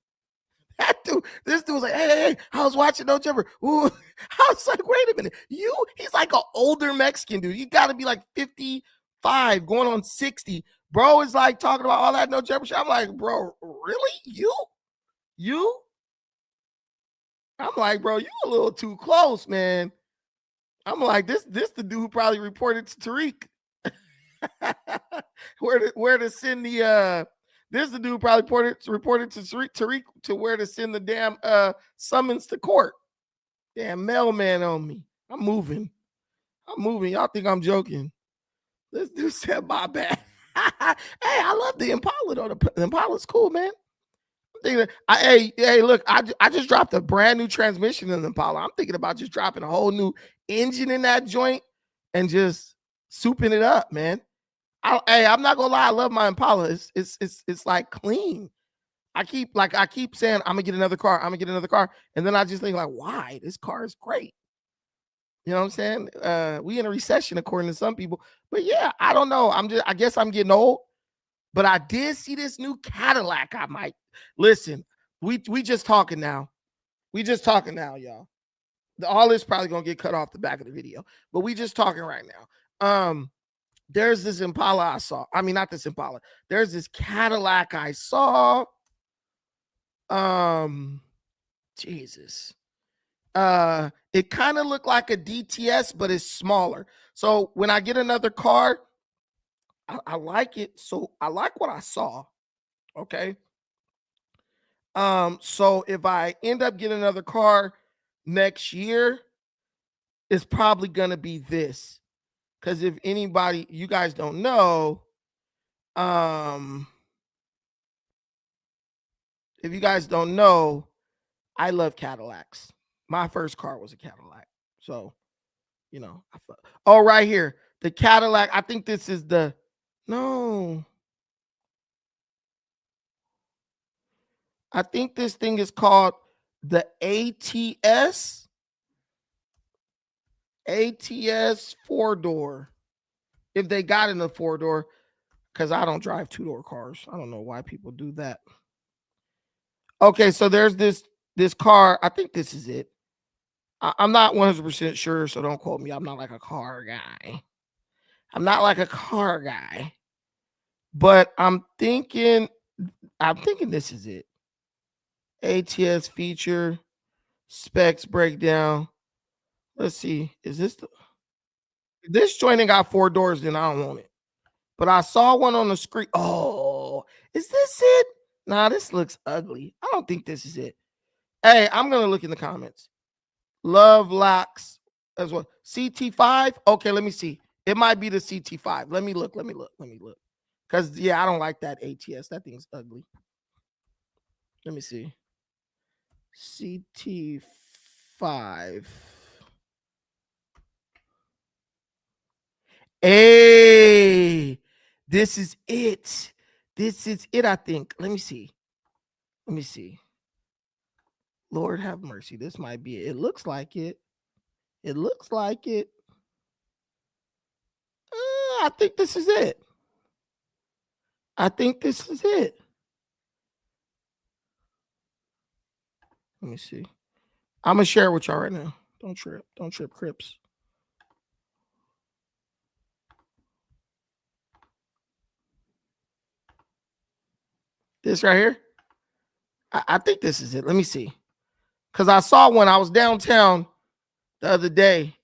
This dude was like, hey, I was watching No Jumper. Ooh. I was like, wait a minute. He's like an older Mexican dude. You got to be like 55 going on 60. Bro is like talking about all that No Jumper shit. I'm like, bro, really? You? I'm like, bro, you a little too close, man. I'm like, this the dude who probably reported to Tariq. where to send the this is the dude probably reported to Tariq to where to send the damn summons to court. Damn mailman on me. I'm moving. Y'all think I'm joking. This dude said my bad. Hey, I love the Impala though. The Impala's cool, man. I'm thinking, hey, look, I just dropped a brand new transmission in the Impala. I'm thinking about just dropping a whole new engine in that joint and just souping it up, man. I'm not gonna lie, I love my Impala. It's like clean. I keep saying I'm gonna get another car, and then I just think like, why? This car is great. You know what I'm saying? We in a recession according to some people, but yeah, I don't know. I guess I'm getting old, but I did see this new Cadillac. I might listen. We just talking now. Y'all. All this probably gonna get cut off the back of the video, but we just talking right now. There's this Impala I saw. I mean, not this Impala. There's this Cadillac I saw. Jesus. It kind of looked like a DTS, but it's smaller. So when I get another car, I like it. So I like what I saw. Okay. So if I end up getting another car next year, it's probably gonna be this. Because if anybody, you guys don't know, If you guys don't know, I love Cadillacs. My first car was a Cadillac. So, you know. Oh, right here. The Cadillac. I think this is the. No. I think this thing is called the ATS. ATS 4-door. If they got in the 4-door, because I don't drive 2-door cars. I don't know why people do that. Okay, so there's this car. I think this is it. I'm not 100% sure, so don't quote me. I'm not like a car guy. But I'm thinking this is it. ATS feature, specs breakdown. Let's see. Is this this joint ain't got 4 doors, then I don't want it. But I saw one on the screen. Oh, is this it? Nah, this looks ugly. I don't think this is it. Hey, I'm gonna look in the comments. Love locks as well. CT5. Okay, let me see. It might be the CT5. Let me look. Because yeah, I don't like that ATS. That thing's ugly. Let me see. CT5. Hey, this is it. I think. Let me see. Lord have mercy. This might be it. It looks like it. I think this is it. Let me see. I'm going to share it with y'all right now. Don't trip, Crips. This right here. I think this is it. Let me see. Because I saw one. I was downtown the other day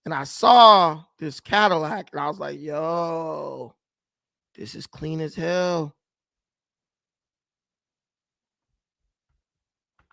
and I saw this Cadillac and I was like, yo, this is clean as hell.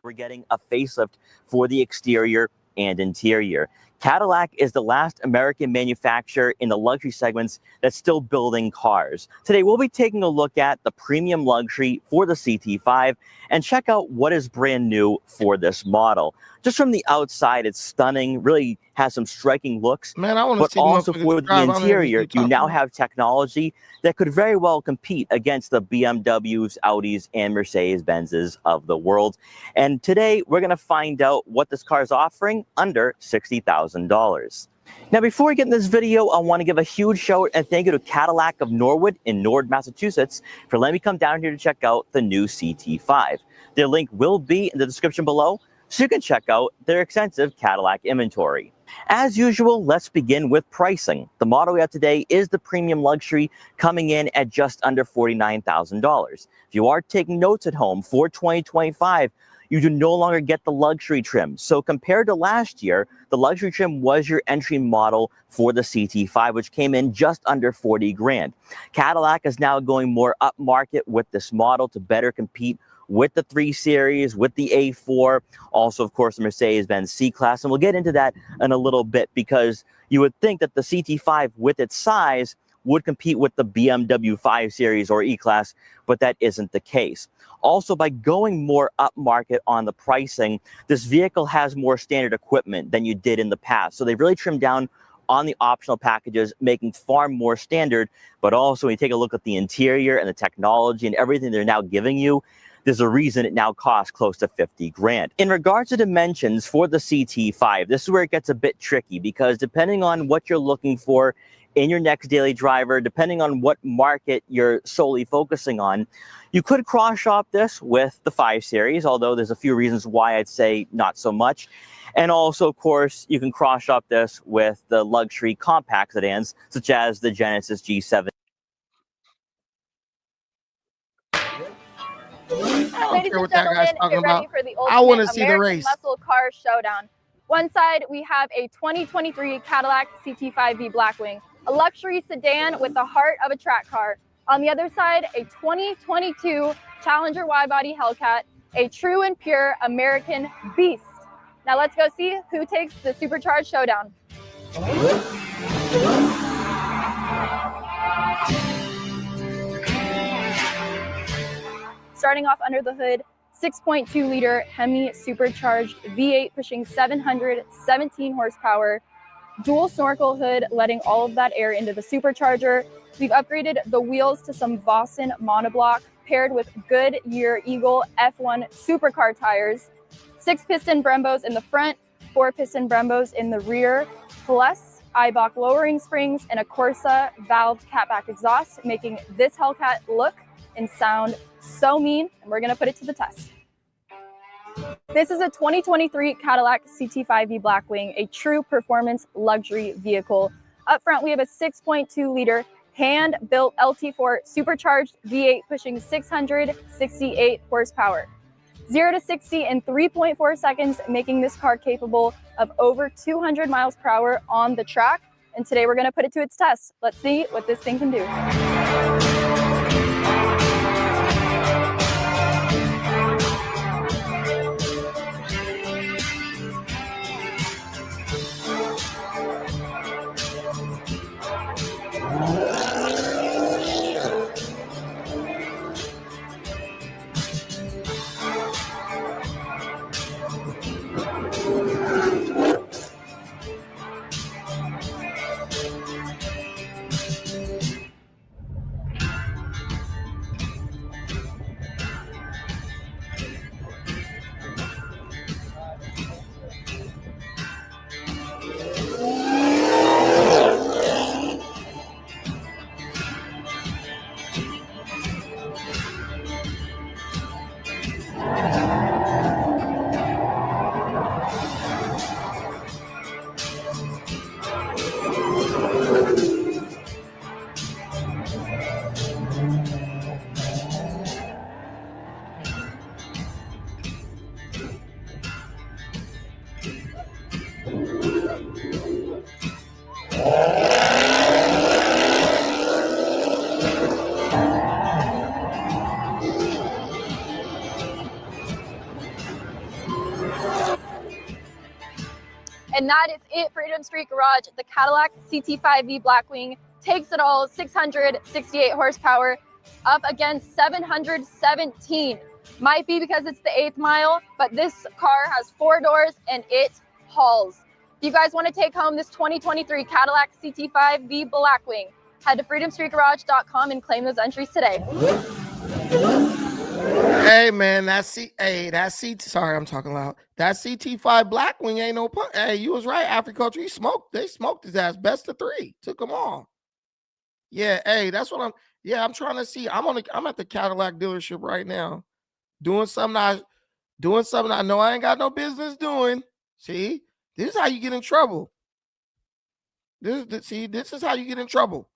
We're getting a facelift for the exterior and interior. Cadillac is the last American manufacturer in the luxury segments that's still building cars. Today, we'll be taking a look at the premium luxury for the CT5 and check out what is brand new for this model. Just from the outside, it's stunning, really has some striking looks. Man, I want to but see also motherfuckers for the drive. I don't interior, know you now have technology that could very well compete against the BMWs, Audis, and Mercedes-Benzes of the world. And today, we're going to find out what this car is offering under $60,000. Now, before we get in this video, I want to give a huge shout and thank you to Cadillac of Norwood in Norwood, Massachusetts for letting me come down here to check out the new CT5. Their link will be in the description below, so you can check out their extensive Cadillac inventory. As usual, let's begin with pricing. The model we have today is the premium luxury, coming in at just under $49,000. If you are taking notes at home for 2025, you do no longer get the luxury trim. So compared to last year, the luxury trim was your entry model for the CT5, which came in just under 40 grand. Cadillac is now going more upmarket with this model to better compete with the 3 Series, with the A4, also, of course, the Mercedes-Benz C-Class. And we'll get into that in a little bit because you would think that the CT5, with its size, would compete with the BMW 5 Series or E-Class, but that isn't the case. Also, by going more upmarket on the pricing, this vehicle has more standard equipment than you did in the past. So they've really trimmed down on the optional packages, making far more standard. But also, when you take a look at the interior and the technology and everything they're now giving you, there's a reason it now costs close to 50 grand. In regards to dimensions for the CT5, this is where it gets a bit tricky because depending on what you're looking for in your next daily driver, depending on what market you're solely focusing on, you could cross-shop this with the 5 Series, although there's a few reasons why I'd say not so much. And also, of course, you can cross-shop this with the luxury compact sedans, such as the Genesis G7. Ladies and gentlemen, get ready for the I want to ultimate see the American race. muscle car showdown. One side, we have a 2023 Cadillac CT5V Blackwing, a luxury sedan with the heart of a track car. On the other side, a 2022 Challenger wide-body Hellcat, a true and pure American beast. Now let's go see who takes the supercharged showdown. Starting off under the hood, 6.2 liter Hemi supercharged V8 pushing 717 horsepower, dual snorkel hood letting all of that air into the supercharger. We've upgraded the wheels to some Vossen monoblock paired with Goodyear Eagle F1 supercar tires, 6-piston Brembos in the front, 4-piston Brembos in the rear, plus Eibach lowering springs and a Corsa valved catback exhaust, making this Hellcat look and sound so mean, and we're gonna put it to the test. This is a 2023 Cadillac CT5V Blackwing, a true performance luxury vehicle. Up front, we have a 6.2 liter hand-built LT4 supercharged V8 pushing 668 horsepower. 0 to 60 in 3.4 seconds, making this car capable of over 200 miles per hour on the track. And today we're gonna put it to its test. Let's see what this thing can do. And that is it, Freedom Street Garage. The Cadillac CT5V Blackwing takes it all, 668 horsepower up against 717. Might be because it's the 8th mile, but this car has 4 doors and it hauls. If you guys want to take home this 2023 Cadillac CT5V Blackwing, head to freedomstreetgarage.com and claim those entries today. Hey man, sorry, I'm talking loud. That CT5 Blackwing ain't no punk. Hey, you was right. Africulture, they smoked his ass. Best of 3. Took them all. Yeah, hey, that's what I'm trying to see. I'm at the Cadillac dealership right now. Doing something I know I ain't got no business doing. See, this is how you get in trouble. This is how you get in trouble.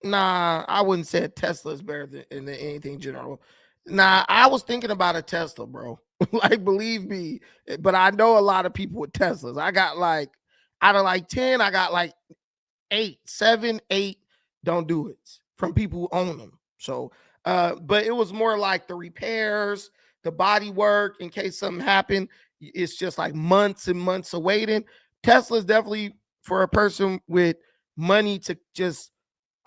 Nah, I wouldn't say Tesla is better than anything general. Nah, I was thinking about a Tesla, bro. Like, believe me. But I know a lot of people with Teslas. I got like, out of like 10, I got like 7, 8 don't do it from people who own them. So, but it was more like the repairs, the body work, in case something happened. It's just like months and months of waiting. Tesla's definitely for a person with money to just,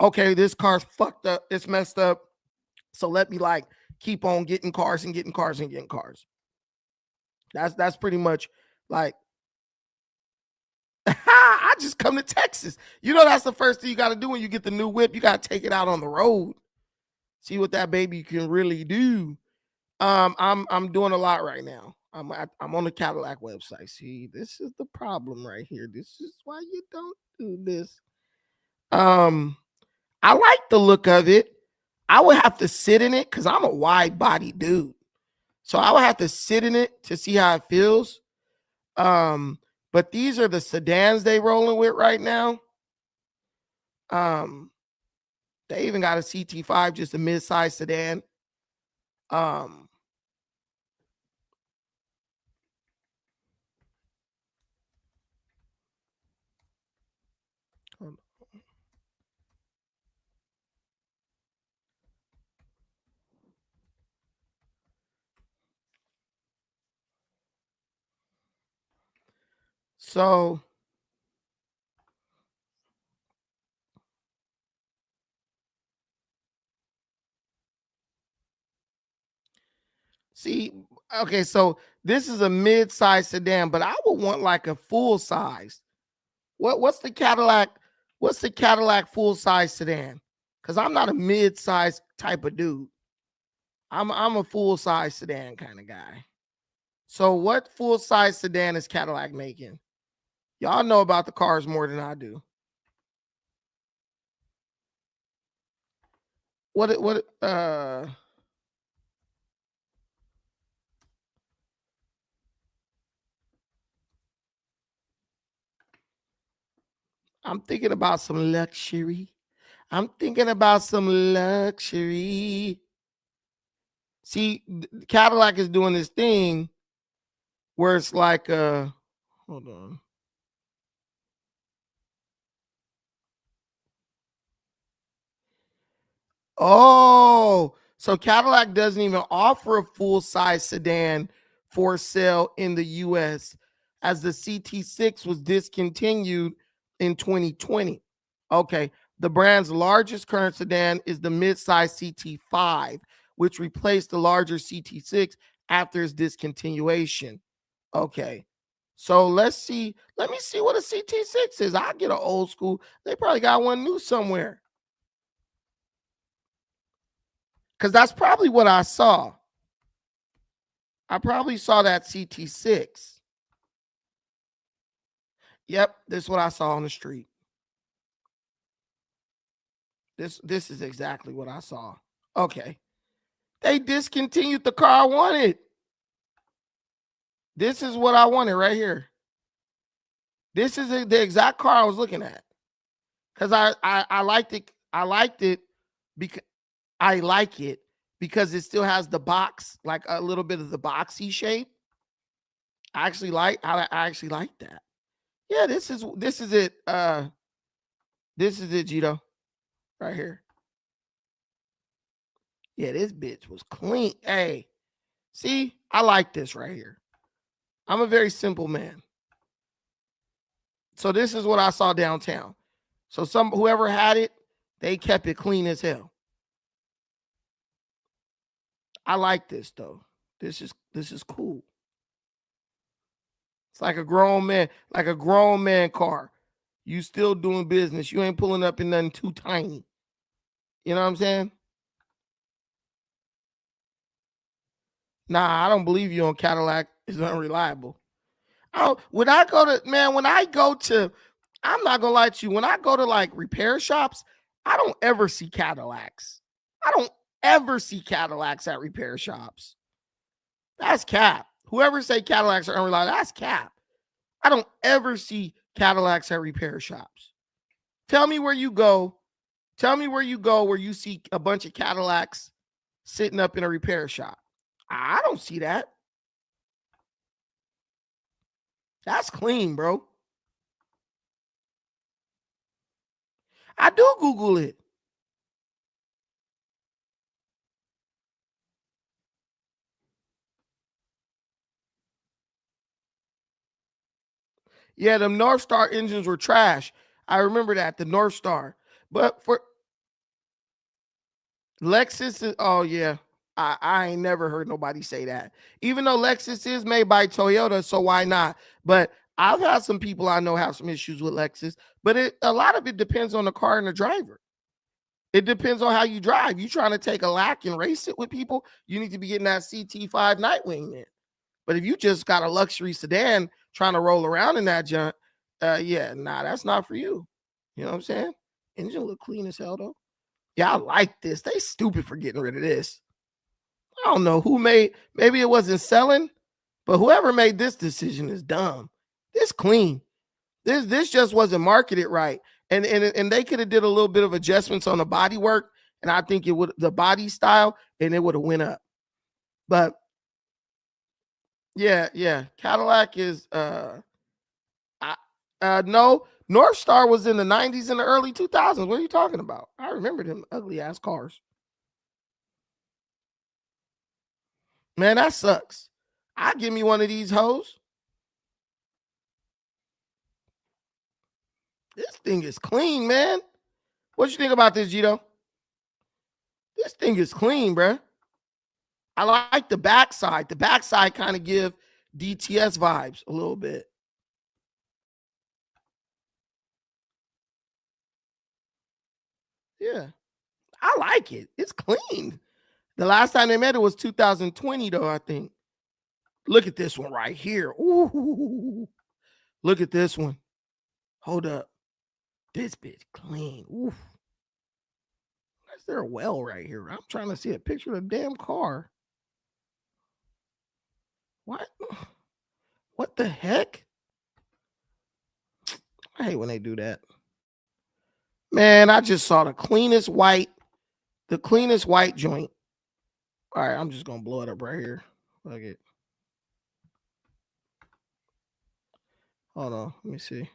okay, this car's fucked up, it's messed up, so let me like keep on getting cars and getting cars and getting cars. That's pretty much like, I just come to Texas. You know, that's the first thing you got to do when you get the new whip. You got to take it out on the road, see what that baby can really do. I'm doing a lot right now. I'm on the Cadillac website. See, this is the problem right here. This is why you don't do this. I like the look of it. I would have to sit in it because I'm a wide body dude. So I would have to sit in it to see how it feels. But these are the sedans they rolling with right now. They even got a CT5, just a mid-size sedan. So See, okay, so this is a mid-size sedan, but I would want like a full size. What's the Cadillac? What's the Cadillac full-size sedan? Because I'm not a mid-size type of dude. I'm a full-size sedan kind of guy. So what full-size sedan is Cadillac making? Y'all know about the cars more than I do. I'm thinking about some luxury. I'm thinking about some luxury. See, Cadillac is doing this thing where it's like, hold on. Oh, so Cadillac doesn't even offer a full-size sedan for sale in the US as the CT6 was discontinued in 2020. Okay, the brand's largest current sedan is the mid-size CT5, which replaced the larger CT6 after its discontinuation. Okay, so let me see what a CT6 is. I get an old school. They probably got one new somewhere. Because that's probably what I saw. I probably saw that CT6. Yep, this is what I saw on the street. This is exactly what I saw. Okay. They discontinued the car I wanted. This is what I wanted right here. This is the exact car I was looking at. Because I liked it. I liked it because I like it because it still has the box, like a little bit of the boxy shape. I actually like that. Yeah, this is it. This is it, Gito. Right here. Yeah, this bitch was clean. Hey, see, I like this right here. I'm a very simple man. So this is what I saw downtown. So whoever had it, they kept it clean as hell. I like this though. This is cool. It's like a grown man car. You still doing business. You ain't pulling up in nothing too tiny. You know what I'm saying? Nah, I don't believe you on Cadillac is unreliable. When I go to, I'm not gonna lie to you, when I go to like repair shops, I don't ever see Cadillacs. I don't ever see Cadillacs at repair shops. That's cap. Whoever say Cadillacs are unreliable, that's cap. I don't ever see Cadillacs at repair shops. Tell me where you go. Tell me where you go where you see a bunch of Cadillacs sitting up in a repair shop. I don't see that. That's clean, bro. I do Google it. Yeah, them North Star engines were trash. I remember that, the North Star. But for Lexus, oh yeah, I ain't never heard nobody say that. Even though Lexus is made by Toyota, so why not? But I've had some people I know have some issues with Lexus, but a lot of it depends on the car and the driver. It depends on how you drive. You trying to take a lack and race it with people, you need to be getting that CT5 Nightwing in. But if you just got a luxury sedan trying to roll around in that junk, yeah, nah, that's not for you. You know what I'm saying? Engine look clean as hell though. Yeah, I like this. They stupid for getting rid of this. I don't know who maybe it wasn't selling, but whoever made this decision is dumb. This clean. This just wasn't marketed right. And they could have did a little bit of adjustments on the body work, and I think it would, the body style, and it would have went up. But yeah, Cadillac is no, North Star was in the 90s and the early 2000s. What are you talking about? I remember them ugly ass cars. Man, that sucks. I'll give me one of these hoes. This thing is clean, man. What you think about this, Gito? This thing is clean, bruh. I like the backside. The backside kind of give DTS vibes a little bit. Yeah, I like it. It's clean. The last time they met it was 2020, though, I think. Look at this one right here. Ooh, look at this one. Hold up. This bitch clean. Ooh. Is there a well right here? I'm trying to see a picture of the damn car. What? What the heck? I hate when they do that. Man, I just saw the cleanest white joint. All right, I'm just gonna blow it up right here. Look it. Hold on, let me see.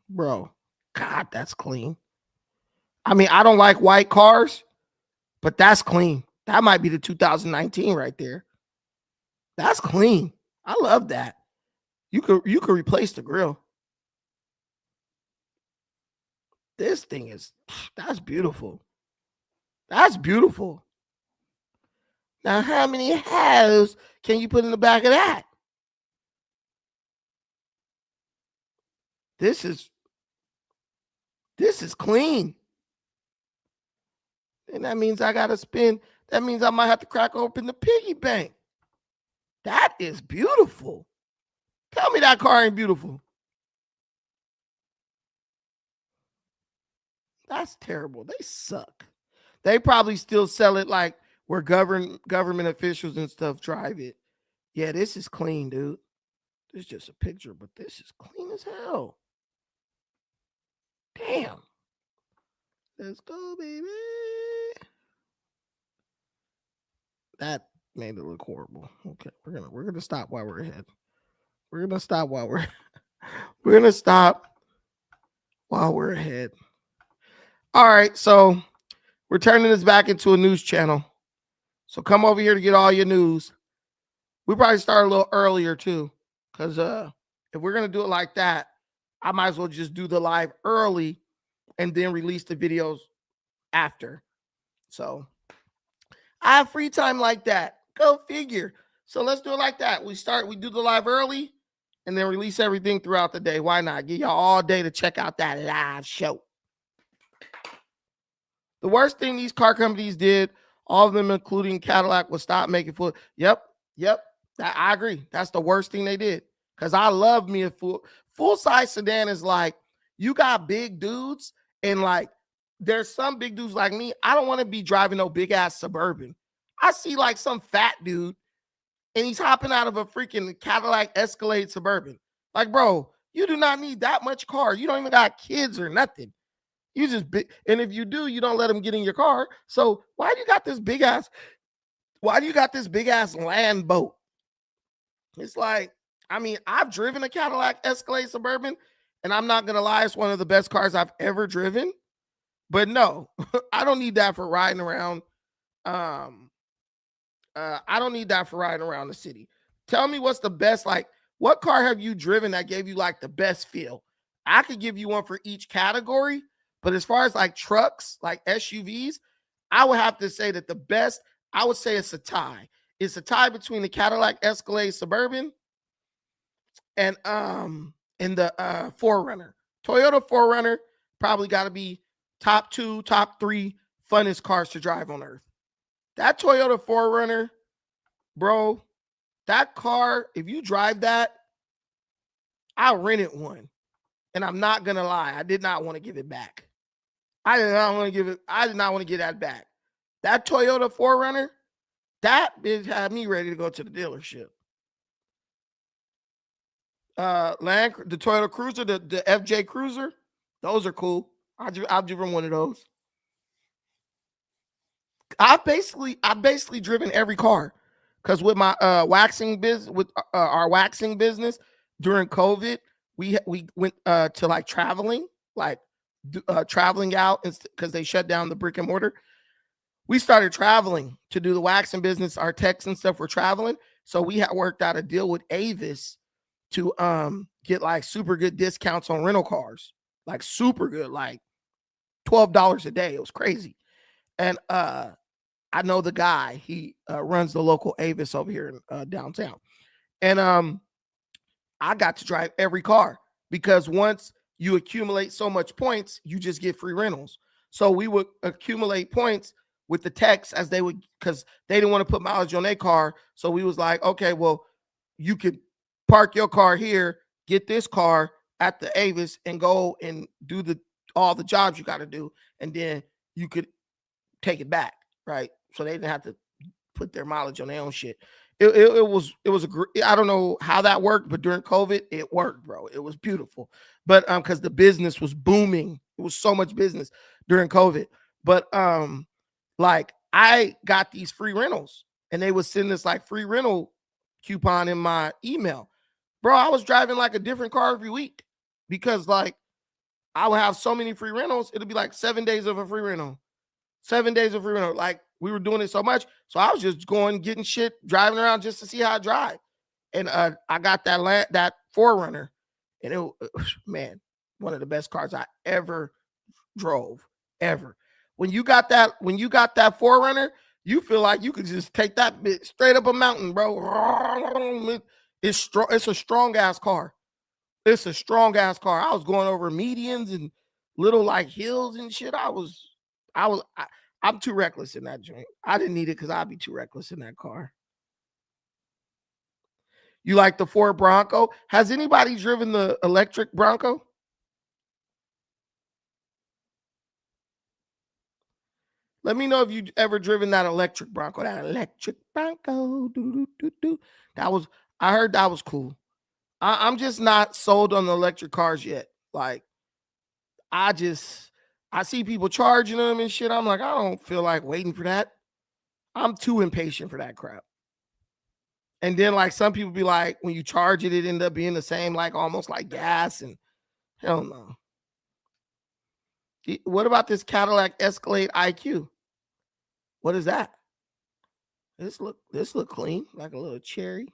Bro, God, that's clean. I mean, I don't like white cars, but that's clean. That might be the 2019 right there. That's clean. I love that. You could replace the grill. This thing is, that's beautiful. That's beautiful. Now, how many halves can you put in the back of that? This is clean. And that means I got to spend, that means I might have to crack open the piggy bank. That is beautiful. Tell me that car ain't beautiful. That's terrible. They suck. They probably still sell it like where government officials and stuff drive it. Yeah, this is clean, dude. This is just a picture, but this is clean as hell. Damn. Let's go, baby. That made it look horrible. Okay, we're gonna stop while we're ahead. We're gonna stop while we're ahead. All right, so we're turning this back into a news channel. So come over here to get all your news. We probably start a little earlier too, because if we're gonna do it like that, I might as well just do the live early and then release the videos after. So I have free time like that. Go figure. So let's do it like that. We do the live early and then release everything throughout the day. Why not? Give y'all all day to check out that live show. The worst thing these car companies did, all of them, including Cadillac, was stop making full. Yep. I agree. That's the worst thing they did. Because I love me a full-size sedan is like, you got big dudes, and like, there's some big dudes like me. I don't want to be driving no big-ass Suburban. I see like some fat dude, and he's hopping out of a freaking Cadillac Escalade Suburban. Like, bro, you do not need that much car. You don't even got kids or nothing. You just big, and if you do, you don't let them get in your car. So why do you got this big ass land boat? It's like, I mean, I've driven a Cadillac Escalade Suburban, and I'm not gonna lie, it's one of the best cars I've ever driven. But no, I don't need that for riding around. I don't need that for riding around the city. Tell me what's the best, like, what car have you driven that gave you like the best feel? I could give you one for each category. But as far as like trucks, like SUVs, I would have to say that the best, I would say it's a tie. It's a tie between the Cadillac Escalade Suburban and the 4Runner. Toyota 4Runner probably got to be top 2, top 3 funnest cars to drive on earth. That Toyota 4Runner, bro, that car, if you drive that, I rented one. And I'm not going to lie, I did not want to give it back. I did not want to get that back. That Toyota 4Runner, that bitch had me ready to go to the dealership. The Toyota Cruiser, the FJ Cruiser, those are cool. I've driven one of those. I've basically driven every car, because with my waxing business, with our waxing business during COVID, we went to like traveling, traveling out, because they shut down the brick and mortar. We started traveling to do the waxing business. Our techs and stuff were traveling, so we had worked out a deal with Avis to get like super good discounts on rental cars, like super good, like $12 a day. It was crazy. And I know the guy. He runs the local Avis over here in downtown. And I got to drive every car because once you accumulate so much points, you just get free rentals. So we would accumulate points with the techs as they would, because they didn't want to put mileage on their car. So we was like, okay, well, you could park your car here, get this car at the Avis and go and do all the jobs you got to do. And then you could take it back, right? So they didn't have to put their mileage on their own shit. It was I don't know how that worked, but during COVID, it worked, bro. It was beautiful. But because the business was booming, it was so much business during COVID. But like I got these free rentals and they would send this like free rental coupon in my email. Bro, I was driving like a different car every week because like I would have so many free rentals. It'll be like 7 days of a free rental. 7 days of free rental. Like we were doing it so much. So I was just going, getting shit, driving around just to see how I drive. And I got that 4Runner. And it man, one of the best cars I ever drove, ever. When you got that 4Runner, you feel like you could just take that bit straight up a mountain, bro. It's strong. It's a strong ass car. It's a strong ass car. I was going over medians and little like hills and shit. I'm too reckless in that joint. I didn't need it because I'd be too reckless in that car. You like the Ford Bronco? Has anybody driven the electric Bronco? Let me know if you ever driven that electric Bronco. That electric Bronco. I heard that was cool. I'm just not sold on the electric cars yet. Like, I see people charging them and shit. I'm like, I don't feel like waiting for that. I'm too impatient for that crap. And then like some people be like, when you charge it, it end up being the same, like almost like gas, and hell no. What about this Cadillac Escalade IQ? What is that? This look clean, like a little cherry.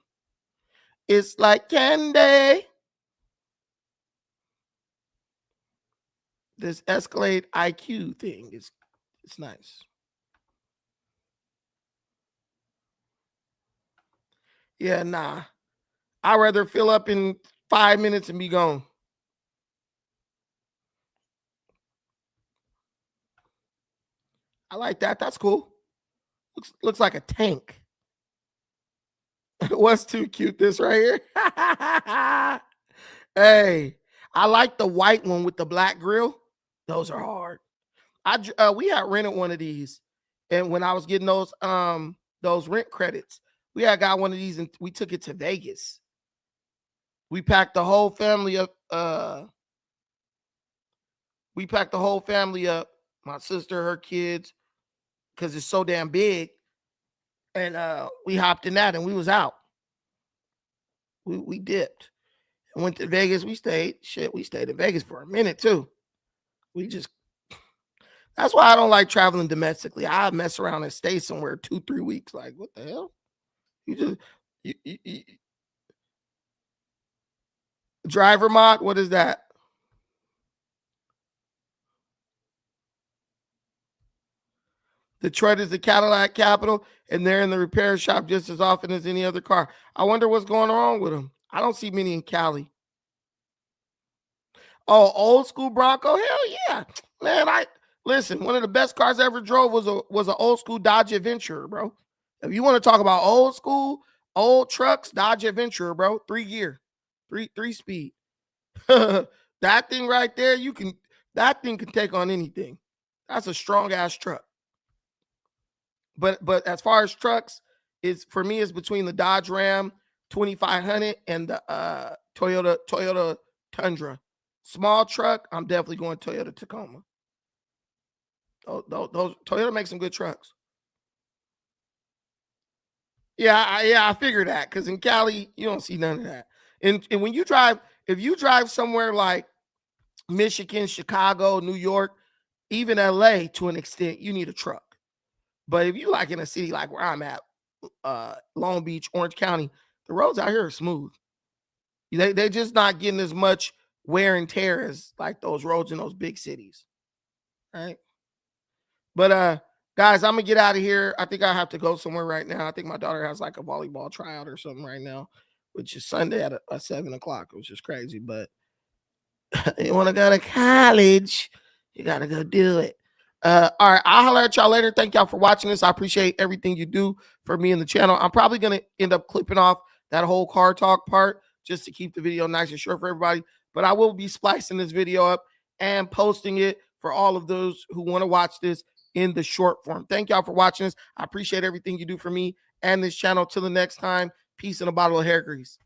It's like candy. This Escalade IQ thing it's nice. Yeah, nah. I'd rather fill up in 5 minutes and be gone. I like that. That's cool. Looks like a tank. What's too cute? This right here. Hey, I like the white one with the black grill. Those are hard. We had rented one of these, and when I was getting those rent credits, we had got one of these and we took it to Vegas. We packed the whole family up. My sister, her kids, because it's so damn big. And we hopped in that and we was out. We dipped and went to Vegas. We stayed in Vegas for a minute too. That's why I don't like traveling domestically. I mess around and stay somewhere 2-3 weeks. Like, what the hell? Driver mod, what is that? Detroit is the Cadillac capital, and they're in the repair shop just as often as any other car. I wonder what's going on with them. I don't see many in Cali. Oh, old school Bronco? Hell yeah. Man, listen, one of the best cars I ever drove was an old school Dodge Adventurer, bro. If you want to talk about old school, old trucks, Dodge Adventurer, bro. 3-gear, three speed. That thing right there, that thing can take on anything. That's a strong ass truck. But as far as trucks, for me it's between the Dodge Ram 2500 and the Toyota Tundra. Small truck, I'm definitely going Toyota Tacoma. Those Toyota makes some good trucks. Yeah, I figured that because in Cali you don't see none of that. And when you drive, if you drive somewhere like Michigan, Chicago, New York, even LA to an extent, you need a truck. But if you like in a city like where I'm at, Long Beach, Orange County, the roads out here are smooth. They're just not getting as much wear and tear as like those roads in those big cities, right? But Guys, I'm gonna get out of here. I think I have to go somewhere right now. I think my daughter has like a volleyball tryout or something right now, which is Sunday at 7 o'clock, which is crazy. But you want to go to college, you gotta go do it. All right, I'll holler at y'all later. Thank y'all for watching this. I appreciate everything you do for me and the channel. I'm probably gonna end up clipping off that whole car talk part just to keep the video nice and short for everybody. But I will be splicing this video up and posting it for all of those who want to watch this in the short form. Thank y'all for watching this. I appreciate everything you do for me and this channel. Till the next time, peace and a bottle of hair grease.